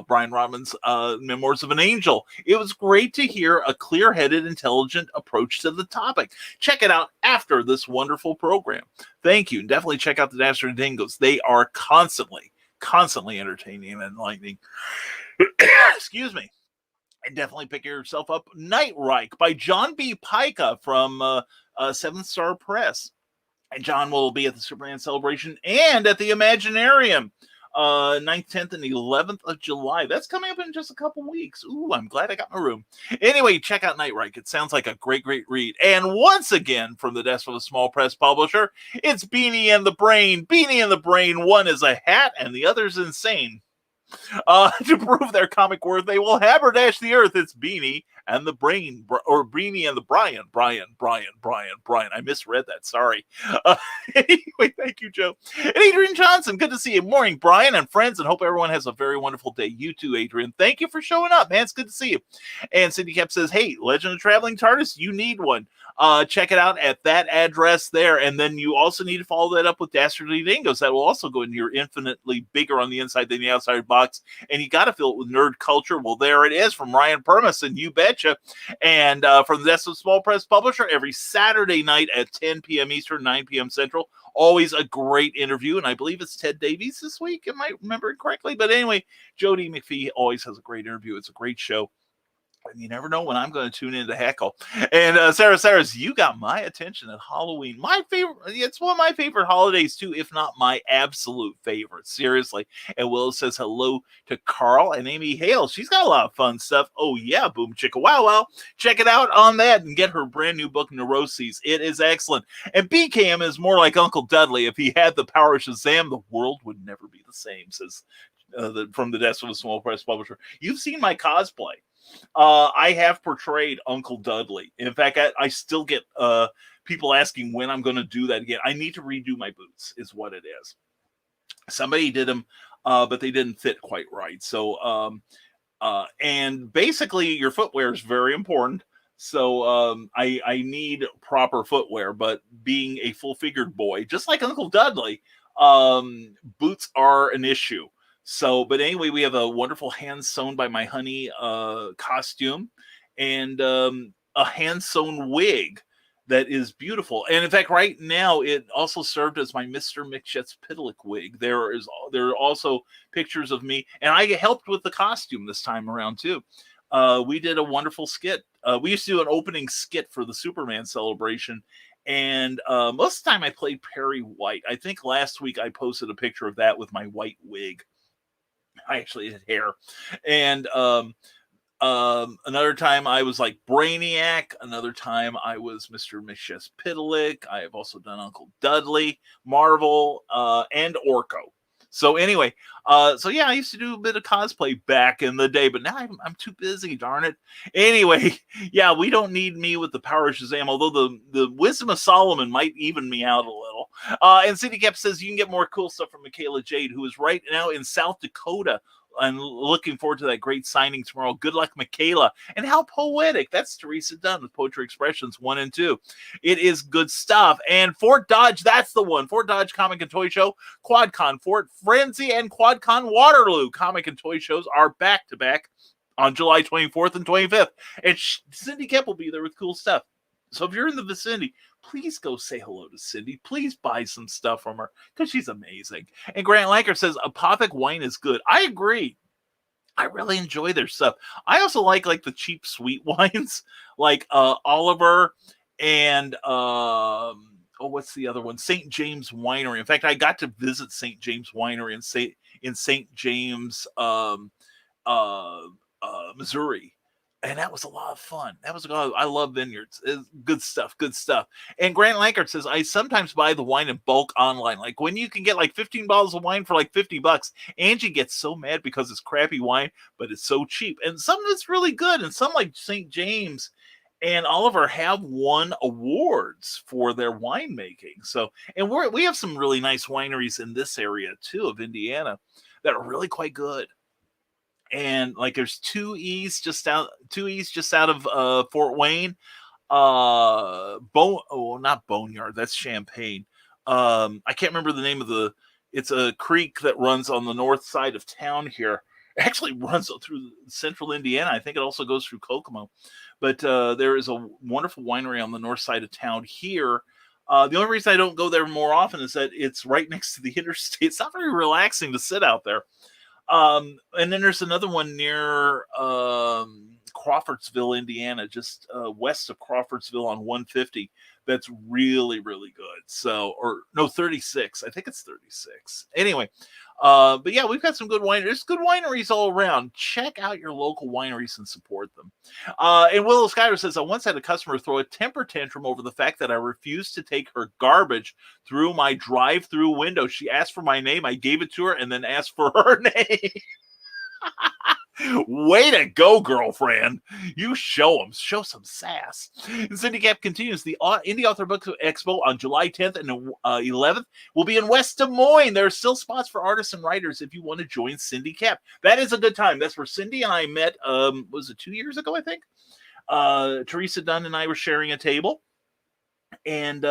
Brian Rodman's Memoirs of an Angel. It was great to hear a clear-headed, intelligent approach to the topic. Check it out after this wonderful program. Thank you. And definitely check out the Dastardly Dingoes. They are constantly entertaining and enlightening. Excuse me. And definitely pick yourself up Nightreich by John B. Pica from Seventh Star Press. And John will be at the Superman Celebration and at the Imaginarium. 9th, 10th, and 11th of July. That's coming up in just a couple weeks. Ooh, I'm glad I got my room. Anyway, check out Nightreich. It sounds like a great read. And once again, from the desk of a Small Press Publisher, it's Beanie and the Brain. Beanie and the Brain. One is a hat, and the other's insane. To prove their comic worth, they will haberdash the earth. It's Beanie and the Brain, or Beanie and the Brian. I misread that. Sorry. Anyway, thank you, Joe. And Adrian Johnson, good to see you. Morning, Brian and friends, and hope everyone has a very wonderful day. You too, Adrian. Thank you for showing up, man. It's good to see you. And Cindy Cap says, hey, Legend of Traveling TARDIS, you need one. Check it out at that address there. And then you also need to follow that up with Dastardly Dingoes. That will also go into your infinitely bigger on the inside than the outside box. And you got to fill it with nerd culture. Well, there it is from Ryan Permison. You betcha. And from the Desk of Small Press Publisher, every Saturday night at 10 p.m. Eastern, 9 p.m. Central. Always a great interview. And I believe it's Ted Davies this week. Am I remembering correctly? But anyway, Jody McPhee always has a great interview. It's a great show. And you never know when I'm going to tune in to heckle. And Sarah says, you got my attention at Halloween. My favorite, it's one of my favorite holidays too, if not my absolute favorite. Seriously. And Will says hello to Carl and Amy Hale. She's got a lot of fun stuff. Oh yeah, boom chicka wow wow. Check it out on that and get her brand new book, Neuroses. It is excellent. And BKM is more like Uncle Dudley. If he had the power of Shazam, the world would never be the same, says from the desk of a small press publisher. You've seen my cosplay. I have portrayed Uncle Dudley. In fact, I still get people asking when I'm going to do that again. I need to redo my boots, is what it is. Somebody did them, but they didn't fit quite right. So, and basically, your footwear is very important. So I need proper footwear. But being a full-figured boy, just like Uncle Dudley, boots are an issue. So, but anyway, we have a wonderful hand-sewn by my honey costume and a hand-sewn wig that is beautiful. And in fact, right now, it also served as my Mr. Michet's-Pitalik wig. There are also pictures of me, and I helped with the costume this time around, too. We did a wonderful skit. We used to do an opening skit for the Superman celebration, and most of the time I played Perry White. I think last week I posted a picture of that with my white wig. I actually had hair. And another time I was like Brainiac. Another time I was Mr. Michet's-Pitalik. I have also done Uncle Dudley, Marvel, and Orko. So anyway, so yeah, I used to do a bit of cosplay back in the day, but now I'm too busy, darn it. Anyway, yeah, we don't need me with the power of Shazam, although the wisdom of Solomon might even me out a little. And CityCap says you can get more cool stuff from Michaela Jade, who is right now in South Dakota. I'm looking forward to that great signing tomorrow. Good luck, Michaela. And how poetic. That's Teresa Dunn with Poetry Expressions 1 and 2. It is good stuff. And Fort Dodge, that's the one. Fort Dodge Comic and Toy Show, QuadCon, Fort Frenzy, and QuadCon Waterloo comic and toy shows are back-to-back on July 24th and 25th. And Cindy Kemp will be there with cool stuff. So if you're in the vicinity, please go say hello to Cindy. Please buy some stuff from her because she's amazing. And Grant Lanker says Apothic wine is good. I agree. I really enjoy their stuff. I also like the cheap sweet wines, like Oliver and what's the other one? St. James Winery. In fact, I got to visit St. James Winery in St. James, Missouri. And that was a lot of fun. I love vineyards. It's good stuff. And Grant Lankert says, I sometimes buy the wine in bulk online. Like when you can get 15 bottles of wine for $50, Angie gets so mad because it's crappy wine, but it's so cheap. And some of it's really good. And some like St. James and Oliver have won awards for their winemaking. So, and we have some really nice wineries in this area too of Indiana that are really quite good. And there's 2 E's just out of Fort Wayne. Not Boneyard, that's Champaign. I can't remember the name of it's a creek that runs on the north side of town here. It actually runs through central Indiana. I think it also goes through Kokomo. But there is a wonderful winery on the north side of town here. The only reason I don't go there more often is that it's right next to the interstate. It's not very relaxing to sit out there. And then there's another one near Crawfordsville, Indiana, just west of Crawfordsville on 150. That's really, really good. 36. I think it's 36. Anyway, but yeah, we've got some good wineries. There's good wineries all around. Check out your local wineries and support them. And Willow Skyler says, I once had a customer throw a temper tantrum over the fact that I refused to take her garbage through my drive-through window. She asked for my name. I gave it to her and then asked for her name. Way to go, girlfriend. You show some sass. And Cindy Cap continues. The Indie Author Book Expo on July 10th and 11th will be in West Des Moines. There are still spots for artists and writers if you want to join Cindy Cap. That is a good time. That's where Cindy and I met, was it 2 years ago, I think? Teresa Dunn and I were sharing a table. And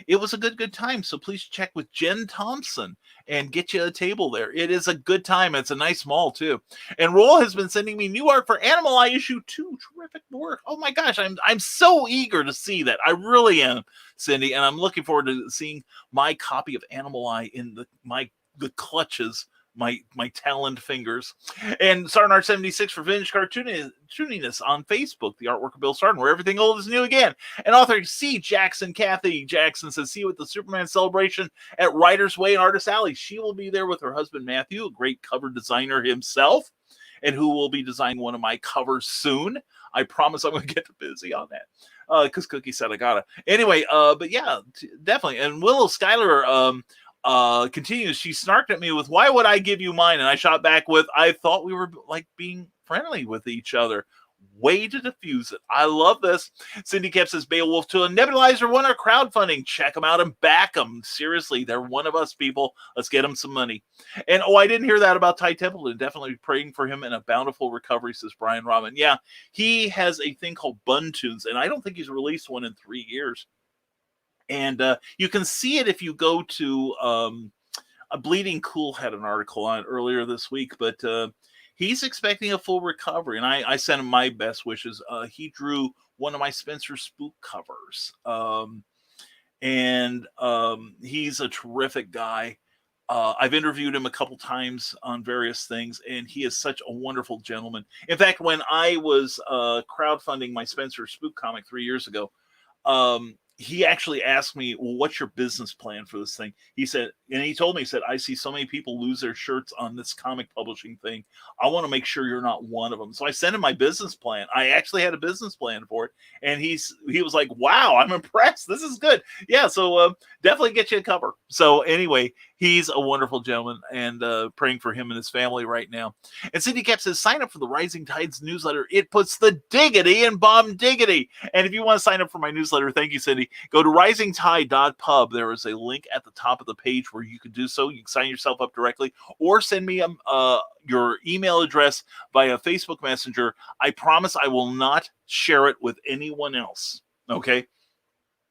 it was a good time. So please check with Jen Thompson and get you a table there. It is a good time. It's a nice mall too. And Roll has been sending me new art for Animal Eye issue 2. Terrific work. Oh my gosh, I'm so eager to see that. I really am, Cindy, and I'm looking forward to seeing my copy of Animal Eye in the clutches, my talent fingers. And Sarnart 76 for vintage cartooniness on Facebook. The artwork of Bill Sarton, where everything old is new again. And author C. Jackson, Kathy Jackson says, see you at the Superman celebration at Writer's Way and Artist Alley. She will be there with her husband Matthew, a great cover designer himself, and who will be designing one of my covers soon. I promise I'm going to get busy on that. Because Cookie said I gotta. Anyway, but yeah, definitely. And Willow Schuyler continues. She snarked at me with, why would I give you mine? And I shot back with, I thought we were like being friendly with each other. Way to diffuse it. I love this. Cindy Kemp says, Beowulf to a Nebulizer won our crowdfunding. Check them out and back them. Seriously, they're one of us, people. Let's get them some money. And I didn't hear that about Ty Templeton. Definitely praying for him in a bountiful recovery, says Brian Robin. Yeah, he has a thing called Bun Tunes, and I don't think he's released one in 3 years. And you can see it if you go to a Bleeding Cool had an article on it earlier this week, but he's expecting a full recovery, and I sent him my best wishes. He drew one of my Spencer Spook covers, and he's a terrific guy. I've interviewed him a couple times on various things, and he is such a wonderful gentleman. In fact, when I was crowdfunding my Spencer Spook comic 3 years ago, he actually asked me, well, what's your business plan for this thing? He said, and he told me, he said, I see so many people lose their shirts on this comic publishing thing. I want to make sure you're not one of them. So I sent him my business plan. I actually had a business plan for it. And he was like, wow, I'm impressed. This is good. Yeah. So definitely get you a cover. So anyway, he's a wonderful gentleman, and praying for him and his family right now. And Cindy Cap says, sign up for the Rising Tides newsletter. It puts the diggity in Bomb Diggity. And if you want to sign up for my newsletter, thank you, Cindy, go to risingtide.pub. There is a link at the top of the page where you can do so. You can sign yourself up directly, or send me your email address via Facebook Messenger. I promise I will not share it with anyone else. Okay?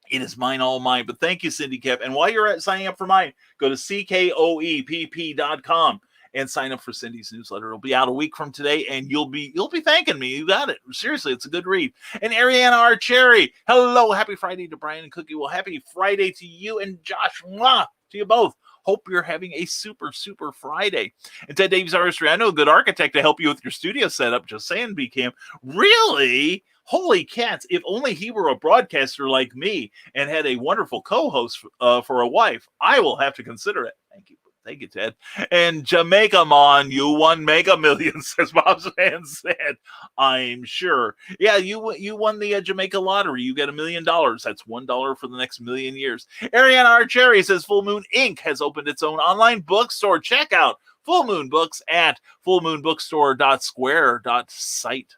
It is mine, all mine. But thank you, Cindy Cap. And while you're signing up for mine, go to CKOEPP.com and sign up for Cindy's newsletter. It'll be out a week from today, and you'll be thanking me. You got it. Seriously, it's a good read. And Ariana R. Cherry, hello, happy Friday to Brian and Cookie. Well, happy Friday to you and Josh. Mwah, to you both. Hope you're having a super, super Friday. And Ted Davies Artistry, I know a good architect to help you with your studio setup. Just saying, BCam. Really? Holy cats, if only he were a broadcaster like me and had a wonderful co-host for a wife. I will have to consider it. Thank you. Thank you, Ted. And Jamaica Mon, you won Mega Millions, as Bob's fan said. I'm sure. Yeah, you won the Jamaica lottery. You get $1 million. That's $1 for the next million years. Ariana R. Cherry says Full Moon Inc. has opened its own online bookstore. Check out Full Moon Books at fullmoonbookstore.square.site.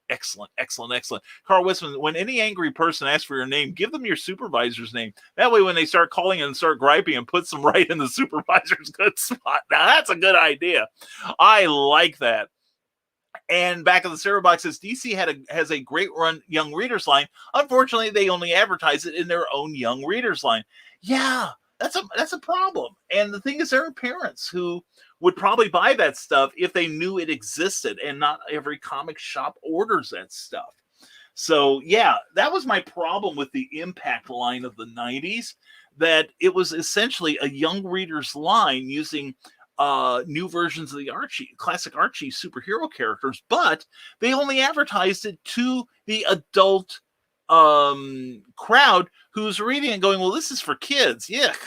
Excellent, excellent, excellent. Karl Witsman, when any angry person asks for your name, give them your supervisor's name. That way, when they start calling and start griping, and puts them right in the supervisor's good spot. Now, that's a good idea. I like that. And back of the cereal box says DC has a great run young readers line. Unfortunately, they only advertise it in their own young readers line. Yeah, that's a problem. And the thing is, there are parents who would probably buy that stuff if they knew it existed, and not every comic shop orders that stuff. So yeah, that was my problem with the Impact line of the 90s, that it was essentially a young readers line using new versions of the classic Archie superhero characters, but they only advertised it to the adult crowd who's reading and going, well, this is for kids. Yuck.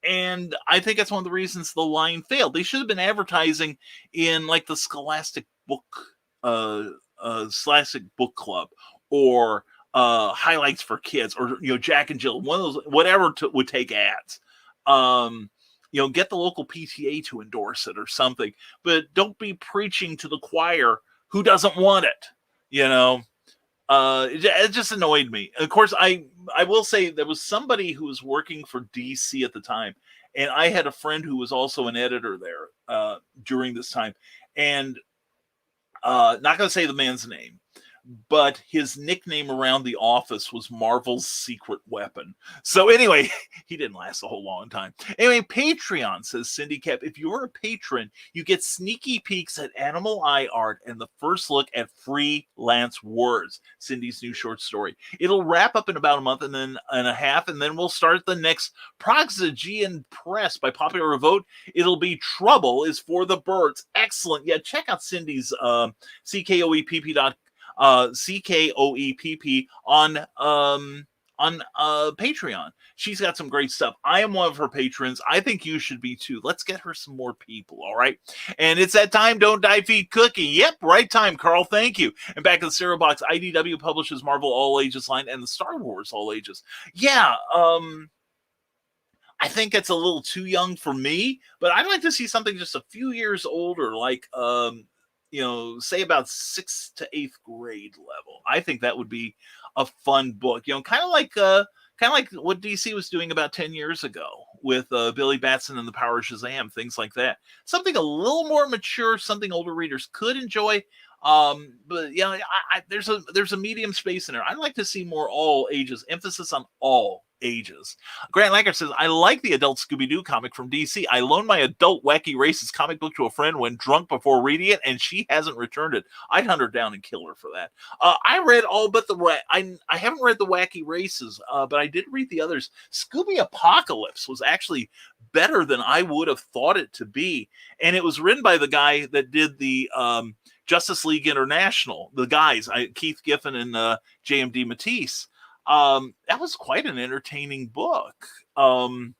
And I think that's one of the reasons the line failed. They should have been advertising in like the Scholastic Book Club, or Highlights for Kids, or Jack and Jill, one of those, whatever would take ads. Get the local PTA to endorse it or something, but don't be preaching to the choir who doesn't want it. It just annoyed me. Of course, I will say there was somebody who was working for DC at the time, and I had a friend who was also an editor there during this time, and not going to say the man's name, but his nickname around the office was Marvel's secret weapon. So anyway, he didn't last a whole long time. Anyway, Patreon, says Cindy Cap, if you're a patron, you get sneaky peeks at Animal Eye art and the first look at Freelance Words, Cindy's new short story. It'll wrap up in about a month and a half, and then we'll start the next Proxygean Press. By popular vote, it'll be Trouble is for the Birds. Excellent. Yeah, check out Cindy's CKOEPP on Patreon. She's got some great stuff. I am one of her patrons. I think you should be too. Let's get her some more people, all right? And it's that time, don't die, feed Cookie. Yep, right time, Carl, thank you. And back in the cereal box, IDW publishes Marvel All Ages line and the Star Wars All Ages. Yeah, I think it's a little too young for me, but I'd like to see something just a few years older, like say about 6th to 8th grade level. I think that would be a fun book. Kind of like what DC was doing about 10 years ago with Billy Batson and the Power of Shazam, things like that. Something a little more mature, something older readers could enjoy. But there's a medium space in there. I'd like to see more all ages, emphasis on all ages. Grant Lacker says, I like the adult Scooby-Doo comic from DC. I loaned my adult Wacky Races comic book to a friend when drunk before reading it, and she hasn't returned it. I'd hunt her down and kill her for that. I read all but I haven't read the Wacky Races, but I did read the others. Scooby Apocalypse was actually better than I would have thought it to be, and it was written by the guy that did the Justice League International, the guys, Keith Giffen and JMD Matisse. That was quite an entertaining book. The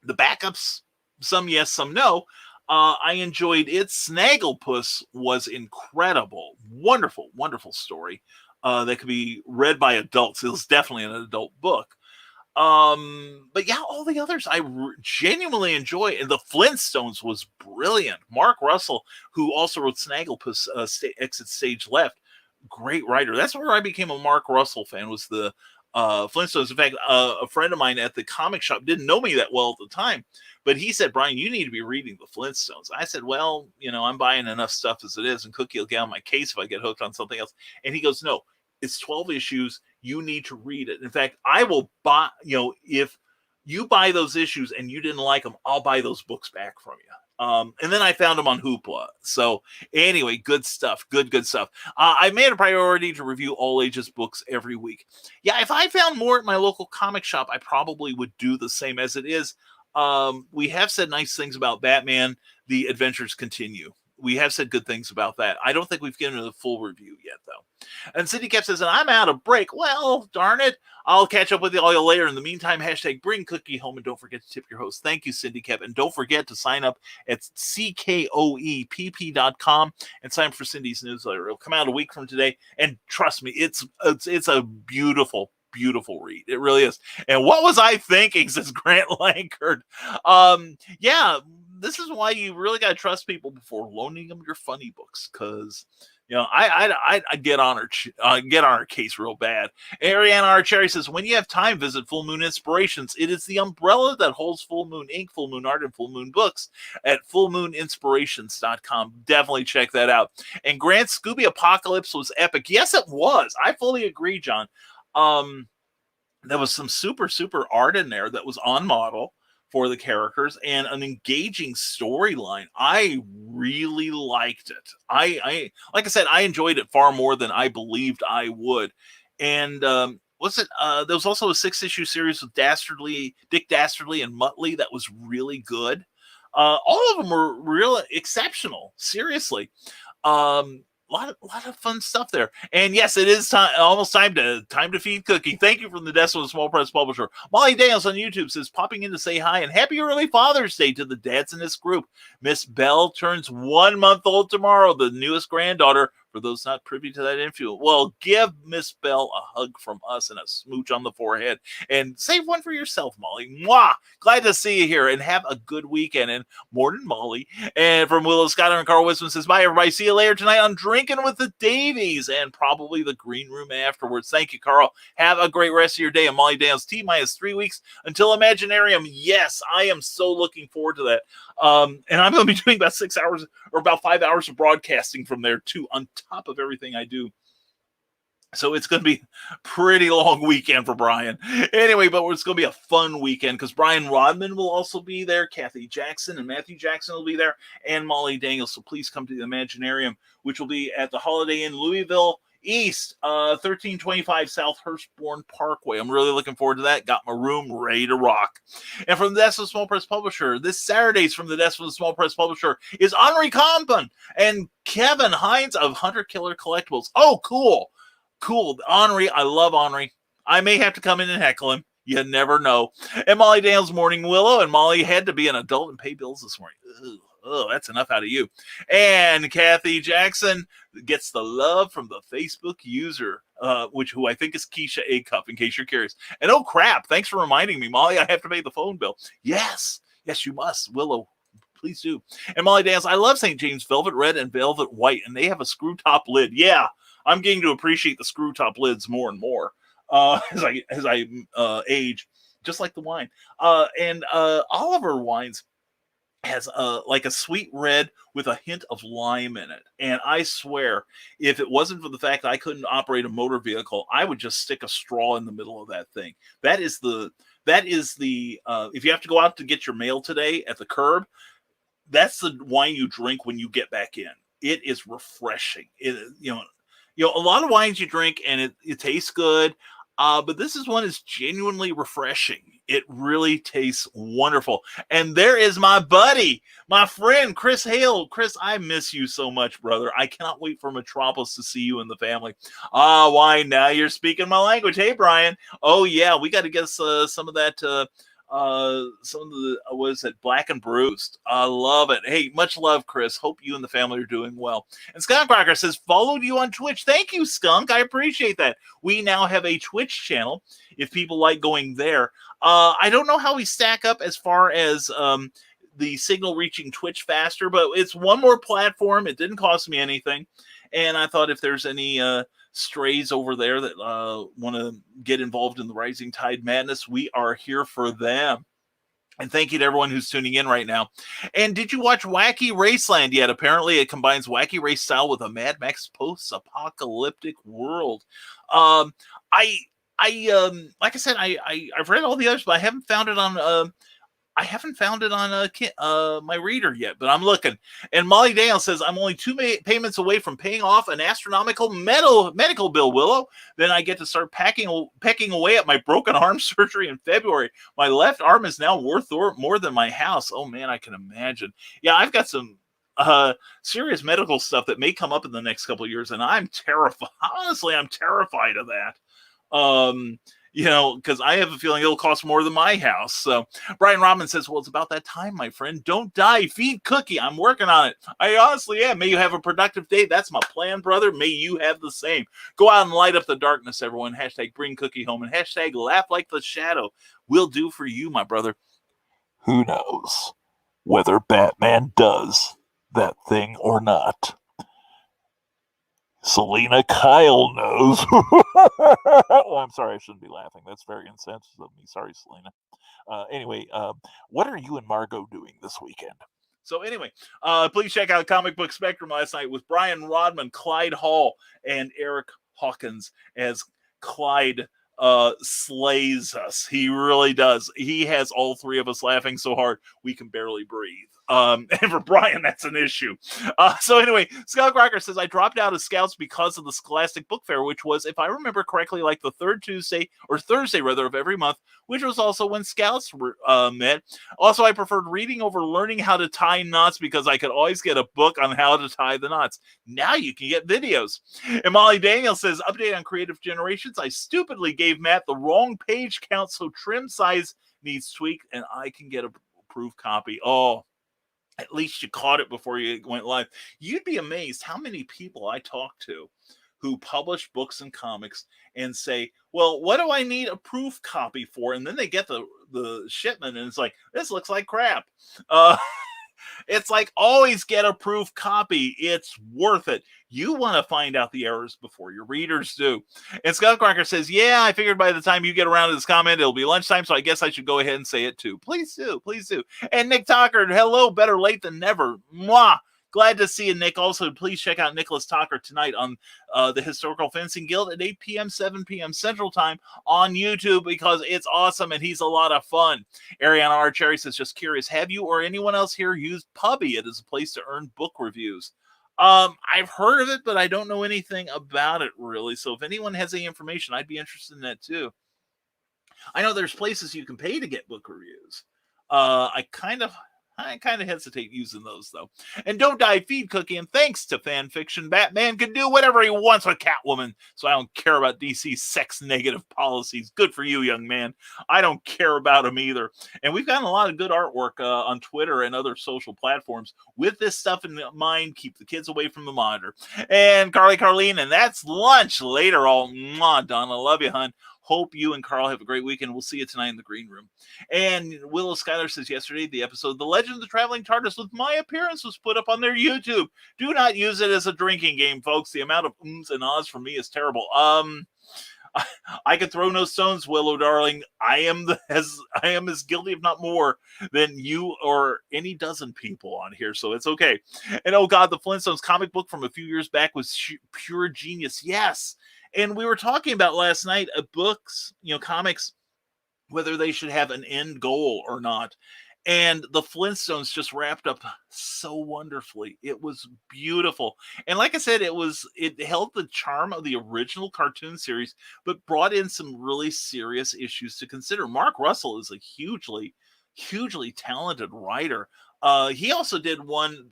backups, some yes, some no. I enjoyed it. Snagglepuss was incredible. Wonderful, wonderful story that could be read by adults. It was definitely an adult book. But yeah, all the others I genuinely enjoy. And the Flintstones was brilliant. Mark Russell, who also wrote Snagglepuss, Exit Stage Left, great writer. That's where I became a Mark Russell fan, was the Flintstones. In fact, a friend of mine at the comic shop didn't know me that well at the time, but he said, Brian, you need to be reading the Flintstones. I said, well, I'm buying enough stuff as it is, and Cookie will get on my case if I get hooked on something else. And he goes, no, it's 12 issues. You need to read it. In fact, I will buy, if you buy those issues and you didn't like them, I'll buy those books back from you. And then I found them on Hoopla. So anyway, good stuff. Good stuff. I made a priority to review all ages books every week. Yeah, if I found more at my local comic shop, I probably would do the same. As it is, we have said nice things about Batman. The Adventures Continue. We have said good things about that. I don't think we've given it a full review yet, though. And Cindy Cap says, and I'm out of break. Well, darn it. I'll catch up with you all later. In the meantime, hashtag bring Cookie home, and don't forget to tip your host. Thank you, Cindy Cap. And don't forget to sign up at CKOEPP.com and sign up for Cindy's newsletter. It'll come out a week from today. And trust me, it's a beautiful read. It really is. And what was I thinking, says Grant Lankard. Yeah, this is why you really got to trust people before loaning them your funny books, because I get on her case real bad. Ariana R. Cherry says, when you have time, visit Full Moon Inspirations. It is the umbrella that holds Full Moon Ink, Full Moon Art, and Full Moon Books at fullmooninspirations.com. Definitely check that out. And Grant, Scooby Apocalypse was epic. Yes, it was. I fully agree, John. There was some super art in there that was on model for the characters and an engaging storyline. I really liked it. I like I said, I enjoyed it far more than I believed I would. And there was also a 6-issue series with Dick Dastardly and Muttley that was really good. All of them were real exceptional. Seriously. A lot of fun stuff there. And yes, it is almost time to feed Cookie. Thank you from the desk of the Small Press Publisher. Molly Daniels on YouTube says, popping in to say hi and happy early Father's Day to the dads in this group. Miss Bell turns 1 month old tomorrow, the newest granddaughter. For those not privy to that info, well, give Miss Bell a hug from us and a smooch on the forehead. And save one for yourself, Molly. Mwah! Glad to see you here, and have a good weekend. And morning, Molly. And from Willow Scott and Karl Witsman says, bye, everybody. See you later tonight on Drinking with the Davies and probably the green room afterwards. Thank you, Carl. Have a great rest of your day. And Molly Daniels, T-minus 3 weeks until Imaginarium. Yes, I am so looking forward to that. And I'm going to be doing about 6 hours or about 5 hours of broadcasting from there, too, on top of everything I do So it's going to be a pretty long weekend for Brian. Anyway, but it's going to be a fun weekend because Brian Rodman will also be there. Kathy Jackson and Matthew Jackson will be there, and Molly Daniels. So please come to the Imaginarium, which will be at the Holiday Inn Louisville East, 1325 South Hurstbourne Parkway. I'm really looking forward to that. Got my room ready to rock. And from the Desk of the Small Press Publisher, this Saturday's from the Desk of the Small Press Publisher is Henri Compton and Kevin Hines of Hunter Killer Collectibles. Oh, cool. Cool. Henri, I love Henri. I may have to come in and heckle him. You never know. And Molly Daniels' Morning Willow. And Molly had to be an adult and pay bills this morning. Oh, that's enough out of you. And Kathy Jackson gets the love from the Facebook user, who I think is Keisha Acuff, in case you're curious. And oh, crap. Thanks for reminding me, Molly. I have to pay the phone bill. Yes. Yes, you must. Willow, please do. And Molly Daniels, I love St. James Velvet Red and Velvet White. And they have a screw top lid. Yeah. I'm getting to appreciate the screw top lids more and more as I age, just like the wine. And Oliver Wines has like a sweet red with a hint of lime in it. And I swear, if it wasn't for the fact that I couldn't operate a motor vehicle, I would just stick a straw in the middle of that thing. That is the if you have to go out to get your mail today at the curb, that's the wine you drink when you get back in. It is refreshing. A lot of wines you drink and it tastes good, but this is one that's genuinely refreshing. It really tastes wonderful. And there is my buddy, my friend, Chris Hale. Chris, I miss you so much, brother. I cannot wait for Metropolis to see you and the family. Why now you're speaking my language. Hey, Brian. Oh, yeah, we got to get some of that what is it, Black and Bruised. I love it. Hey, much love, Chris. Hope you and the family are doing well. And Skunk Rocker says, followed you on Twitch. Thank you, Skunk. I appreciate that. We now have a Twitch channel if people like going there. I don't know how we stack up as far as the signal reaching Twitch faster, but it's one more platform. It didn't cost me anything. And I thought if there's any strays over there that want to get involved in the Rising Tide Madness, we are here for them. And thank you to everyone who's tuning in right now. And did you watch Wacky Raceland yet? Apparently, it combines Wacky Race style with a Mad Max post-apocalyptic world. Like I said, I've read all the others, but I haven't found it on. I haven't found it on my reader yet, but I'm looking. And Molly Daniel says, I'm only 2 payments away from paying off an astronomical medical bill, Willow. Then I get to start pecking away at my broken arm surgery in February. My left arm is now worth more than my house. Oh, man, I can imagine. Yeah, I've got some serious medical stuff that may come up in the next couple of years, and I'm terrified. Honestly, I'm terrified of that. Because I have a feeling it'll cost more than my house. So Brian Rodman says, well, it's about that time, my friend. Don't die. Feed Cookie. I'm working on it. I honestly am. May you have a productive day. That's my plan, brother. May you have the same. Go out and light up the darkness, everyone. Hashtag bring Cookie home and hashtag laugh like the shadow will do for you, my brother. Who knows whether Batman does that thing or not? Selena Kyle knows. Oh, I'm sorry, I shouldn't be laughing. That's very insensitive of me. Sorry, Selena. Anyway, what are you and Margot doing this weekend? So anyway, please check out Comic Book Spectrum last night with Brian Rodman, Clyde Hall, and Eric Hawkins as Clyde slays us. He really does. He has all three of us laughing so hard we can barely breathe. And for Brian, that's an issue. So anyway, Skunk Rocker says, I dropped out of Scouts because of the Scholastic Book Fair, which was, if I remember correctly, like the third Thursday of every month, which was also when Scouts were met. Also, I preferred reading over learning how to tie knots because I could always get a book on how to tie the knots. Now you can get videos. And Molly Daniel says, update on Creative Generations. I stupidly gave Matt the wrong page count, so trim size needs tweaked, and I can get a approved copy. Oh, at least you caught it before you went live. You'd be amazed how many people I talk to who publish books and comics and say, well, what do I need a proof copy for? And then they get the shipment and it's like, this looks like crap. It's like, always get a proof copy. It's worth it. You want to find out the errors before your readers do. And Skunk Rocker says, yeah, I figured by the time you get around to this comment, it'll be lunchtime, so I guess I should go ahead and say it too. Please do. Please do. And Nick Talker, hello, better late than never. Mwah. Glad to see you, Nick. Also, please check out Nicholas Talker tonight on the Historical Fencing Guild at 8 p.m., 7 p.m. Central Time on YouTube because it's awesome and he's a lot of fun. Ariana R. Cherry says, just curious, have you or anyone else here used Pubby? It is a place to earn book reviews. I've heard of it, but I don't know anything about it really. So if anyone has any information, I'd be interested in that too. I know there's places you can pay to get book reviews. I kind of hesitate using those though. And don't die, feed Cookie. And thanks to fan fiction, Batman can do whatever he wants with Catwoman. So I don't care about DC's sex negative policies. Good for you, young man. I don't care about him either. And we've gotten a lot of good artwork on Twitter and other social platforms with this stuff in mind. Keep the kids away from the monitor. And Carleen, and that's lunch later. All mwah, Donna, love you, hun. Hope you and Carl have a great weekend. We'll see you tonight in the green room. And Willow Schuyler says yesterday, the episode The Legend of the Traveling TARDIS with my appearance was put up on their YouTube. Do not use it as a drinking game, folks. The amount of ums and ahs from me is terrible. I could throw no stones, Willow, darling. I am as guilty, if not more, than you or any dozen people on here, so it's okay. And oh God, the Flintstones comic book from a few years back was pure genius. Yes. And we were talking about last night books, comics, whether they should have an end goal or not. And the Flintstones just wrapped up so wonderfully. It was beautiful. And like I said, it held the charm of the original cartoon series, but brought in some really serious issues to consider. Mark Russell is a hugely, hugely talented writer. He also did one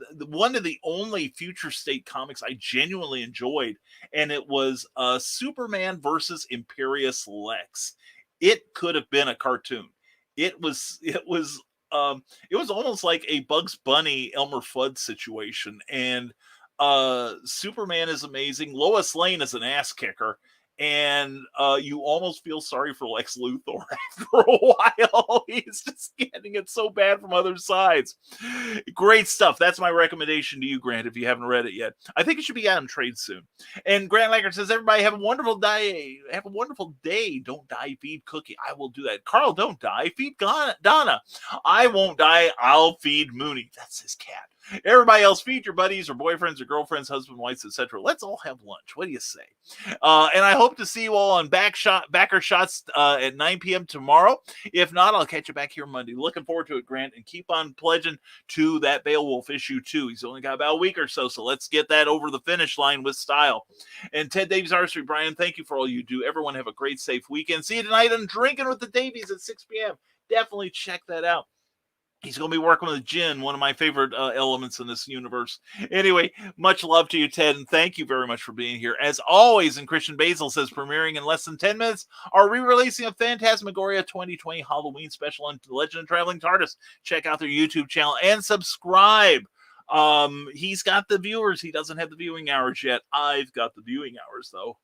of the only Future State comics I genuinely enjoyed, and it was Superman versus Imperious Lex. It could have been a cartoon. It was almost like a Bugs Bunny Elmer Fudd situation, and Superman is amazing. Lois Lane is an ass kicker. And you almost feel sorry for Lex Luthor after a while. He's just getting it so bad from other sides. Great stuff. That's my recommendation to you, Grant, if you haven't read it yet. I think it should be out in trade soon. And Grant Lackert says, everybody have a wonderful day. Have a wonderful day. Don't die, feed Cookie. I will do that. Carl, don't die. Feed Donna. I won't die. I'll feed Mooney. That's his cat. Everybody else, feed your buddies or boyfriends or girlfriends, husband, wives, etc. Let's all have lunch. What do you say? And I hope to see you all on Backer Shots at 9 p.m. tomorrow. If not, I'll catch you back here Monday. Looking forward to it, Grant, and keep on pledging to that Beowulf issue 2. He's only got about a week or so let's get that over the finish line with style. And Ted Davies Artistry, Brian, thank you for all you do. Everyone have a great, safe weekend. See you tonight on Drinking with the Davies at 6 p.m. Definitely check that out. He's going to be working with Jin, one of my favorite elements in this universe. Anyway, much love to you, Ted, and thank you very much for being here. As always, and Christian Basil says, premiering in less than 10 minutes, are re-releasing a Phantasmagoria 2020 Halloween special on The Legend of Traveling TARDIS. Check out their YouTube channel and subscribe. He's got the viewers. He doesn't have the viewing hours yet. I've got the viewing hours, though.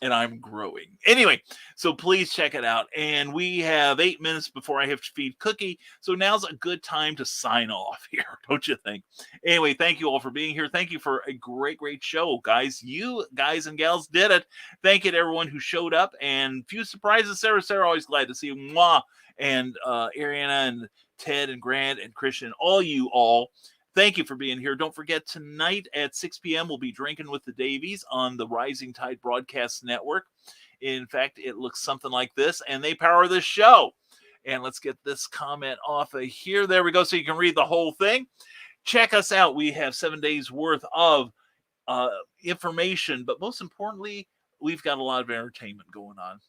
And I'm growing. Anyway, so please check it out. And we have 8 minutes before I have to feed Cookie. So now's a good time to sign off here, don't you think? Anyway, thank you all for being here. Thank you for a great, great show, guys. You guys and gals did it. Thank you to everyone who showed up. And few surprises. Sarah, always glad to see you. Mwah. And Ariana and Ted and Grant and Christian, all you all. Thank you for being here. Don't forget, tonight at 6 p.m., we'll be Drinking with the Davies on the Rising Tide Broadcast Network. In fact, it looks something like this, and they power this show. And let's get this comment off of here. There we go, so you can read the whole thing. Check us out. We have 7 days worth of information, but most importantly, we've got a lot of entertainment going on.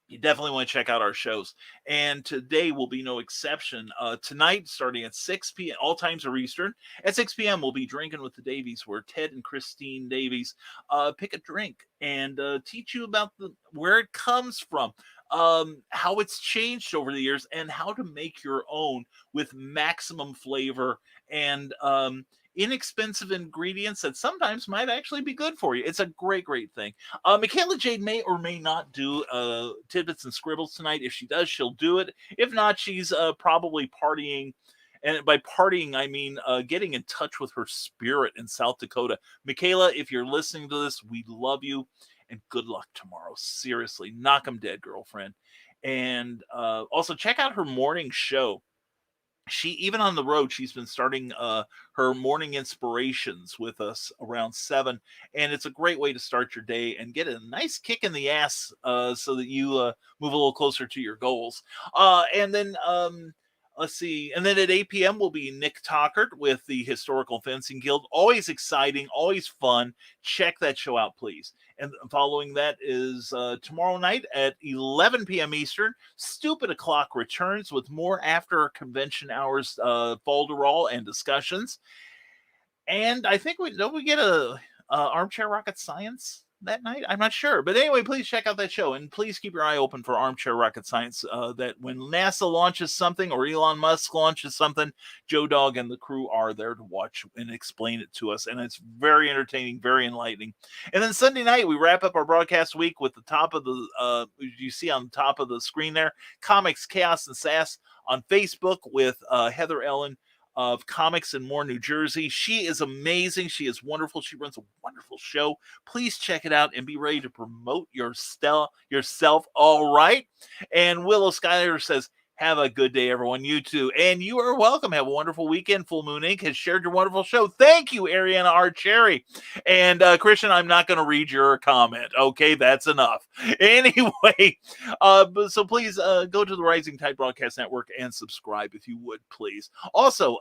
You definitely want to check out our shows. And today will be no exception. Tonight, starting at 6 p.m., all times are Eastern. At 6 p.m., we'll be Drinking with the Davies, where Ted and Christine Davies pick a drink and teach you about where it comes from, how it's changed over the years, and how to make your own with maximum flavor and inexpensive ingredients that sometimes might actually be good for you. It's a great, great thing. Michaela Jade may or may not do Tidbits and Scribbles tonight. If she does, she'll do it. If not, she's probably partying. And by partying, I mean getting in touch with her spirit in South Dakota. Michaela, if you're listening to this, we love you and good luck tomorrow. Seriously, knock 'em dead, girlfriend. And also check out her morning show. she, even on the road, she's been starting her morning inspirations with us around 7, and it's a great way to start your day and get a nice kick in the ass, so that you move a little closer to your goals. And then let's see, and then at 8 p.m. will be Nick Tockert with the Historical Fencing Guild. Always exciting, always fun. Check that show out, please. And following that is tomorrow night at 11 p.m. Eastern, Stupid O'Clock returns with more after convention hours folderol and discussions. And I think we get a Armchair Rocket Science that night. I'm not sure, but anyway, please check out that show, and please keep your eye open for Armchair Rocket Science. That when NASA launches something or Elon Musk launches something, Joe Dog and the crew are there to watch and explain it to us, and it's very entertaining, very enlightening. And then Sunday night we wrap up our broadcast week with the top of the you see on the top of the screen there, Comics, Chaos, and Sass on Facebook with Heather Ellen of Comics and More New Jersey. She is amazing. She is wonderful. She runs a wonderful show. Please check it out and be ready to promote yourself. All right. And Willow Skyler says, have a good day, everyone. You too. And you are welcome. Have a wonderful weekend. Full Moon Inc. has shared your wonderful show. Thank you, Ariana Archerry. And Christian, I'm not going to read your comment. Okay, that's enough. Anyway, so please go to the Rising Tide Broadcast Network and subscribe if you would, please. Also,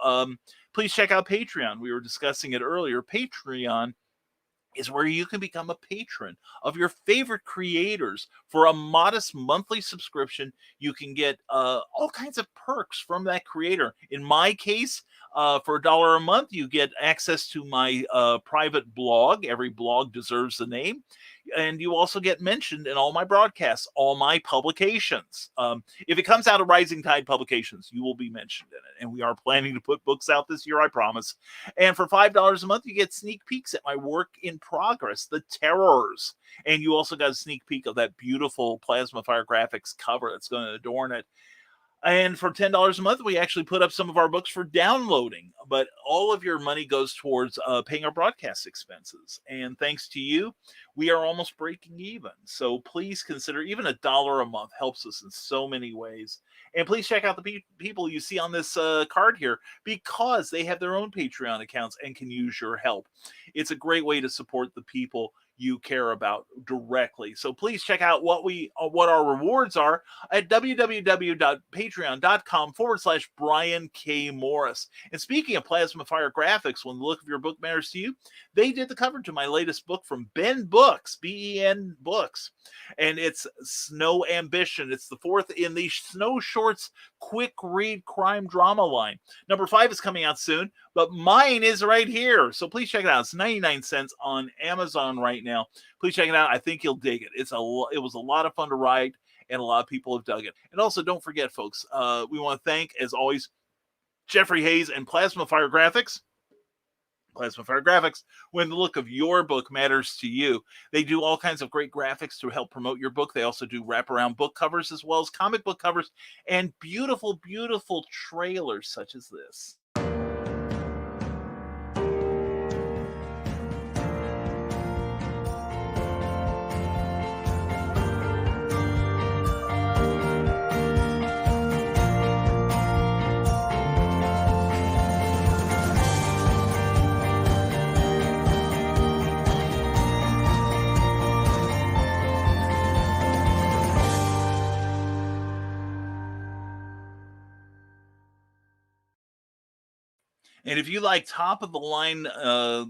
please check out Patreon. We were discussing it earlier. Patreon is where you can become a patron of your favorite creators. For a modest monthly subscription, you can get all kinds of perks from that creator. In my case, for $1 a month, you get access to my private blog. Every blog deserves a name. And you also get mentioned in all my broadcasts, all my publications. If it comes out of Rising Tide Publications, you will be mentioned in it. And we are planning to put books out this year, I promise. And for $5 a month, you get sneak peeks at my work in progress, The Terrors. And you also got a sneak peek of that beautiful Plasma Fire Graphics cover that's going to adorn it. And for $10 a month, we actually put up some of our books for downloading. But all of your money goes towards paying our broadcast expenses. And thanks to you, we are almost breaking even. So please consider even $1 a month helps us in so many ways. And please check out the people you see on this card here, because they have their own Patreon accounts and can use your help. It's a great way to support the people you care about directly. So please check out what our rewards are at www.patreon.com/Brian K. Morris. And speaking of Plasma Fire Graphics, when the look of your book matters to you, they did the cover to my latest book from Ben Books, BEN Books. And it's Snow Ambition. It's the 4th in the Snow Shorts quick read crime drama line. Number 5 is coming out soon, but mine is right here. So please check it out. It's 99 cents on Amazon right now. Please check it out. I think you'll dig it. It was a lot of fun to write, and a lot of people have dug it. And also, don't forget, folks, we want to thank, as always, Jeffrey Hayes and Plasma Fire Graphics. Plasma Fire Graphics, when the look of your book matters to you. They do all kinds of great graphics to help promote your book. They also do wraparound book covers as well as comic book covers and beautiful, beautiful trailers such as this. And if you like top of the line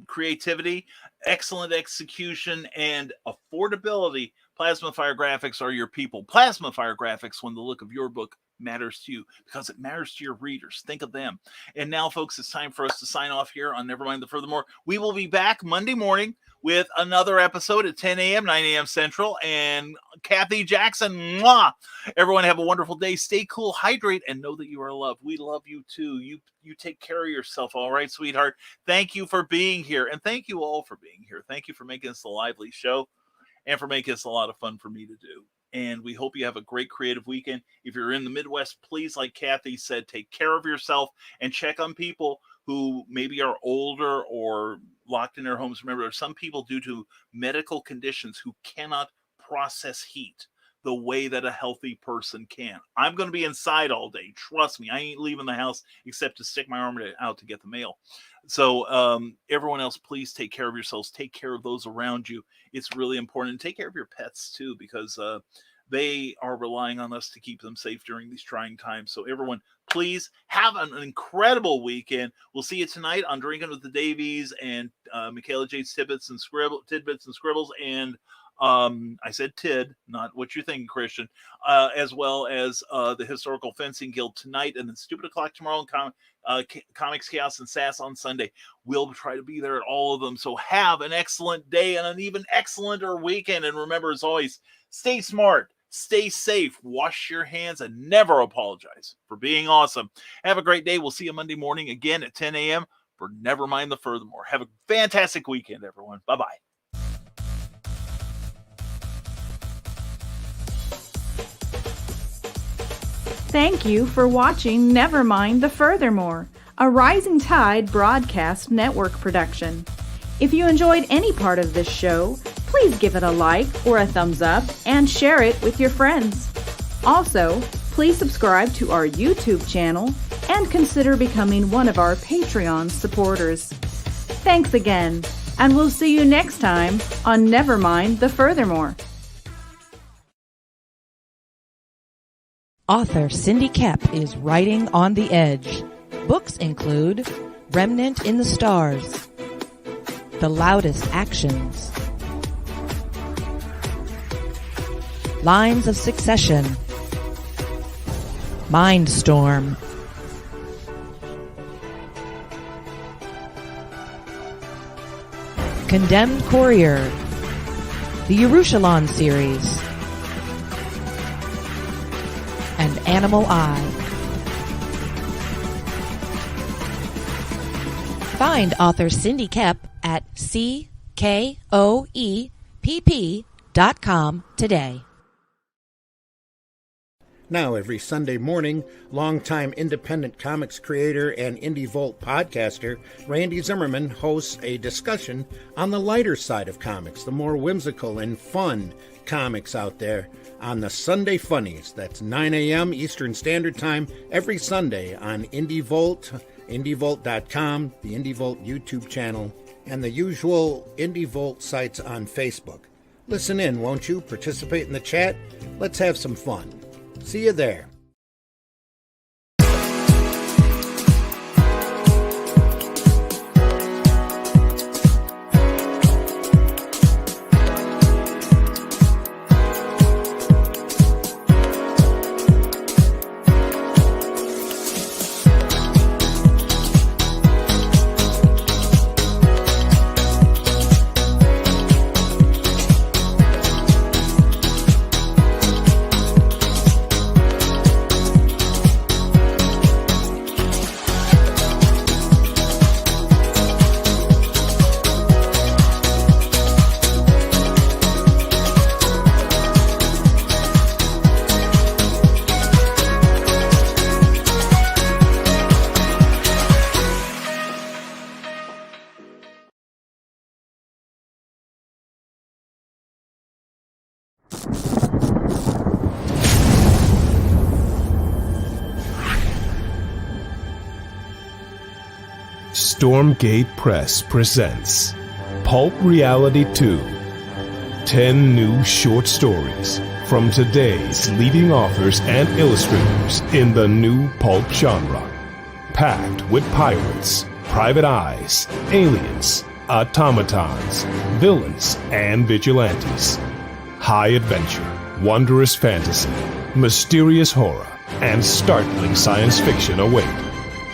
creativity, excellent execution, and affordability, Plasma Fire Graphics are your people. Plasma Fire Graphics, when the look of your book matters to you, because it matters to your readers. Think of them. And now, folks, it's time for us to sign off here on Nevermind the Furthermore. We will be back Monday morning with another episode at 10 a.m., 9 a.m. Central. And Kathy Jackson, mwah! Everyone have a wonderful day. Stay cool, hydrate, and know that you are loved. We love you too. You take care of yourself, all right, sweetheart? Thank you for being here, and thank you all for being here. Thank you for making this a lively show and for making this a lot of fun for me to do. And we hope you have a great creative weekend. If you're in the Midwest, please, like Kathy said, take care of yourself and check on people who maybe are older or locked in their homes. Remember, there are some people due to medical conditions who cannot process heat. the way that a healthy person can. I'm going to be inside all day. Trust me, I ain't leaving the house except to stick my arm out to get the mail. So everyone else, please take care of yourselves. Take care of those around you. It's really important. And take care of your pets too, because they are relying on us to keep them safe during these trying times. So everyone, please have an incredible weekend. We'll see you tonight on Drinking with the Davies and Michaela Jade's Tidbits and Scribbles, and I said Tid, not what you're thinking, Christian, as well as the Historical Fencing Guild tonight, and then Stupid O'Clock tomorrow, and Comics Chaos and Sass on Sunday. We'll try to be there at all of them. So have an excellent day and an even excellenter weekend. And remember, as always, stay smart, stay safe, wash your hands, and never apologize for being awesome. Have a great day. We'll see you Monday morning again at 10 a.m. for Nevermind the Furthermore. Have a fantastic weekend, everyone. Bye-bye. Thank you for watching Nevermind The Furthermore, a Rising Tide Broadcast Network production. If you enjoyed any part of this show, please give it a like or a thumbs up and share it with your friends. Also, please subscribe to our YouTube channel and consider becoming one of our Patreon supporters. Thanks again, and we'll see you next time on Nevermind The Furthermore. Author Cindy Kepp is writing on the edge. Books include Remnant in the Stars, The Loudest Actions, Lines of Succession, Mindstorm, Condemned Courier, the Yerushalayim series, and Animal Eye. Find author Cindy Kepp at CKOEPP.com today. Now, every Sunday morning, longtime independent comics creator and Indie Volt podcaster Randy Zimmerman hosts a discussion on the lighter side of comics, the more whimsical and fun comics out there, on the Sunday Funnies. That's 9 a.m. Eastern Standard Time every Sunday on Indie Volt, indievolt.com, the Indie Volt YouTube channel, and the usual Indie Volt sites on Facebook. Listen in, won't you? Participate in the chat. Let's have some fun. See you there. Stormgate Press presents Pulp Reality 2. 10 new short stories from today's leading authors and illustrators in the new pulp genre. Packed with pirates, private eyes, aliens, automatons, villains, and vigilantes. High adventure, wondrous fantasy, mysterious horror, and startling science fiction await.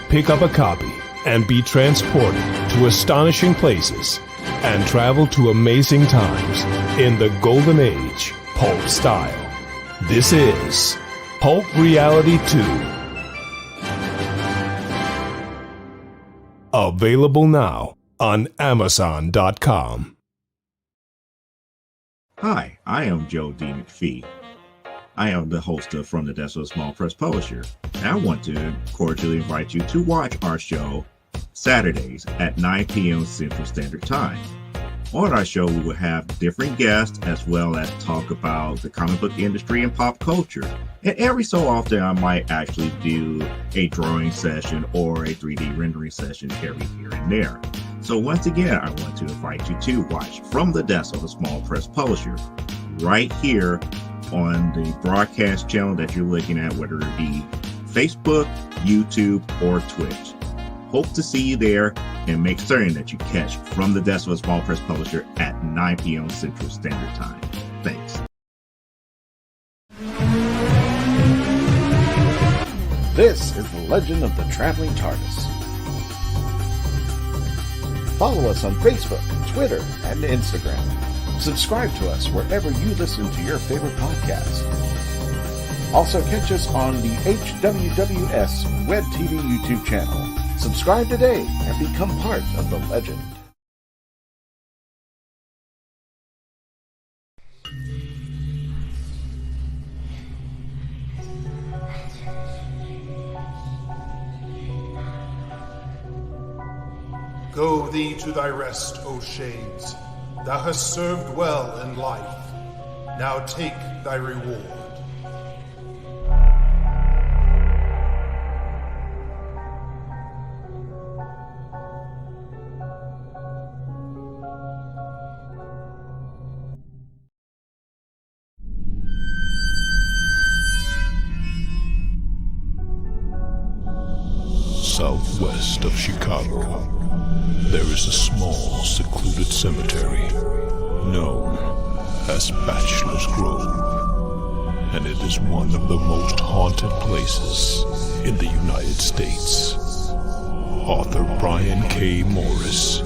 Pick up a copy and be transported to astonishing places and travel to amazing times in the golden age pulp style. This is Pulp Reality 2. Available now on Amazon.com. Hi, I am Joe D. McPhee. I am the host of From the Desk of a Small Press Publisher, and I want to cordially invite you to watch our show Saturdays at 9 p.m. Central Standard Time. On our show, we will have different guests as well as talk about the comic book industry and pop culture. And every so often, I might actually do a drawing session or a 3D rendering session every here and there. So once again, I want to invite you to watch From the Desk of a Small Press Publisher right here on the broadcast channel that you're looking at, whether it be Facebook, YouTube, or Twitch. Hope to see you there, and make certain that you catch From the Desk of a Small Press Publisher at 9 p.m. Central Standard Time. Thanks. This is the Legend of the Traveling TARDIS. Follow us on Facebook, Twitter, and Instagram. Subscribe to us wherever you listen to your favorite podcast. Also catch us on the HWWS Web TV YouTube channel. Subscribe today and become part of the legend. Go thee to thy rest, O Shades. Thou hast served well in life. Now take thy reward. Southwest of Chicago, there is a small, secluded cemetery known as Bachelors Grove, and it is one of the most haunted places in the United States. Author Brian K. Morris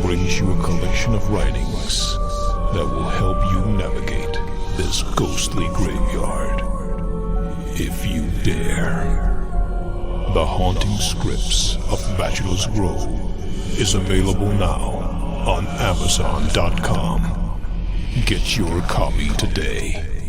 brings you a collection of writings that will help you navigate this ghostly graveyard, if you dare. The Haunting Scripts of Bachelors Grove is available now on Amazon.com. Get your copy today.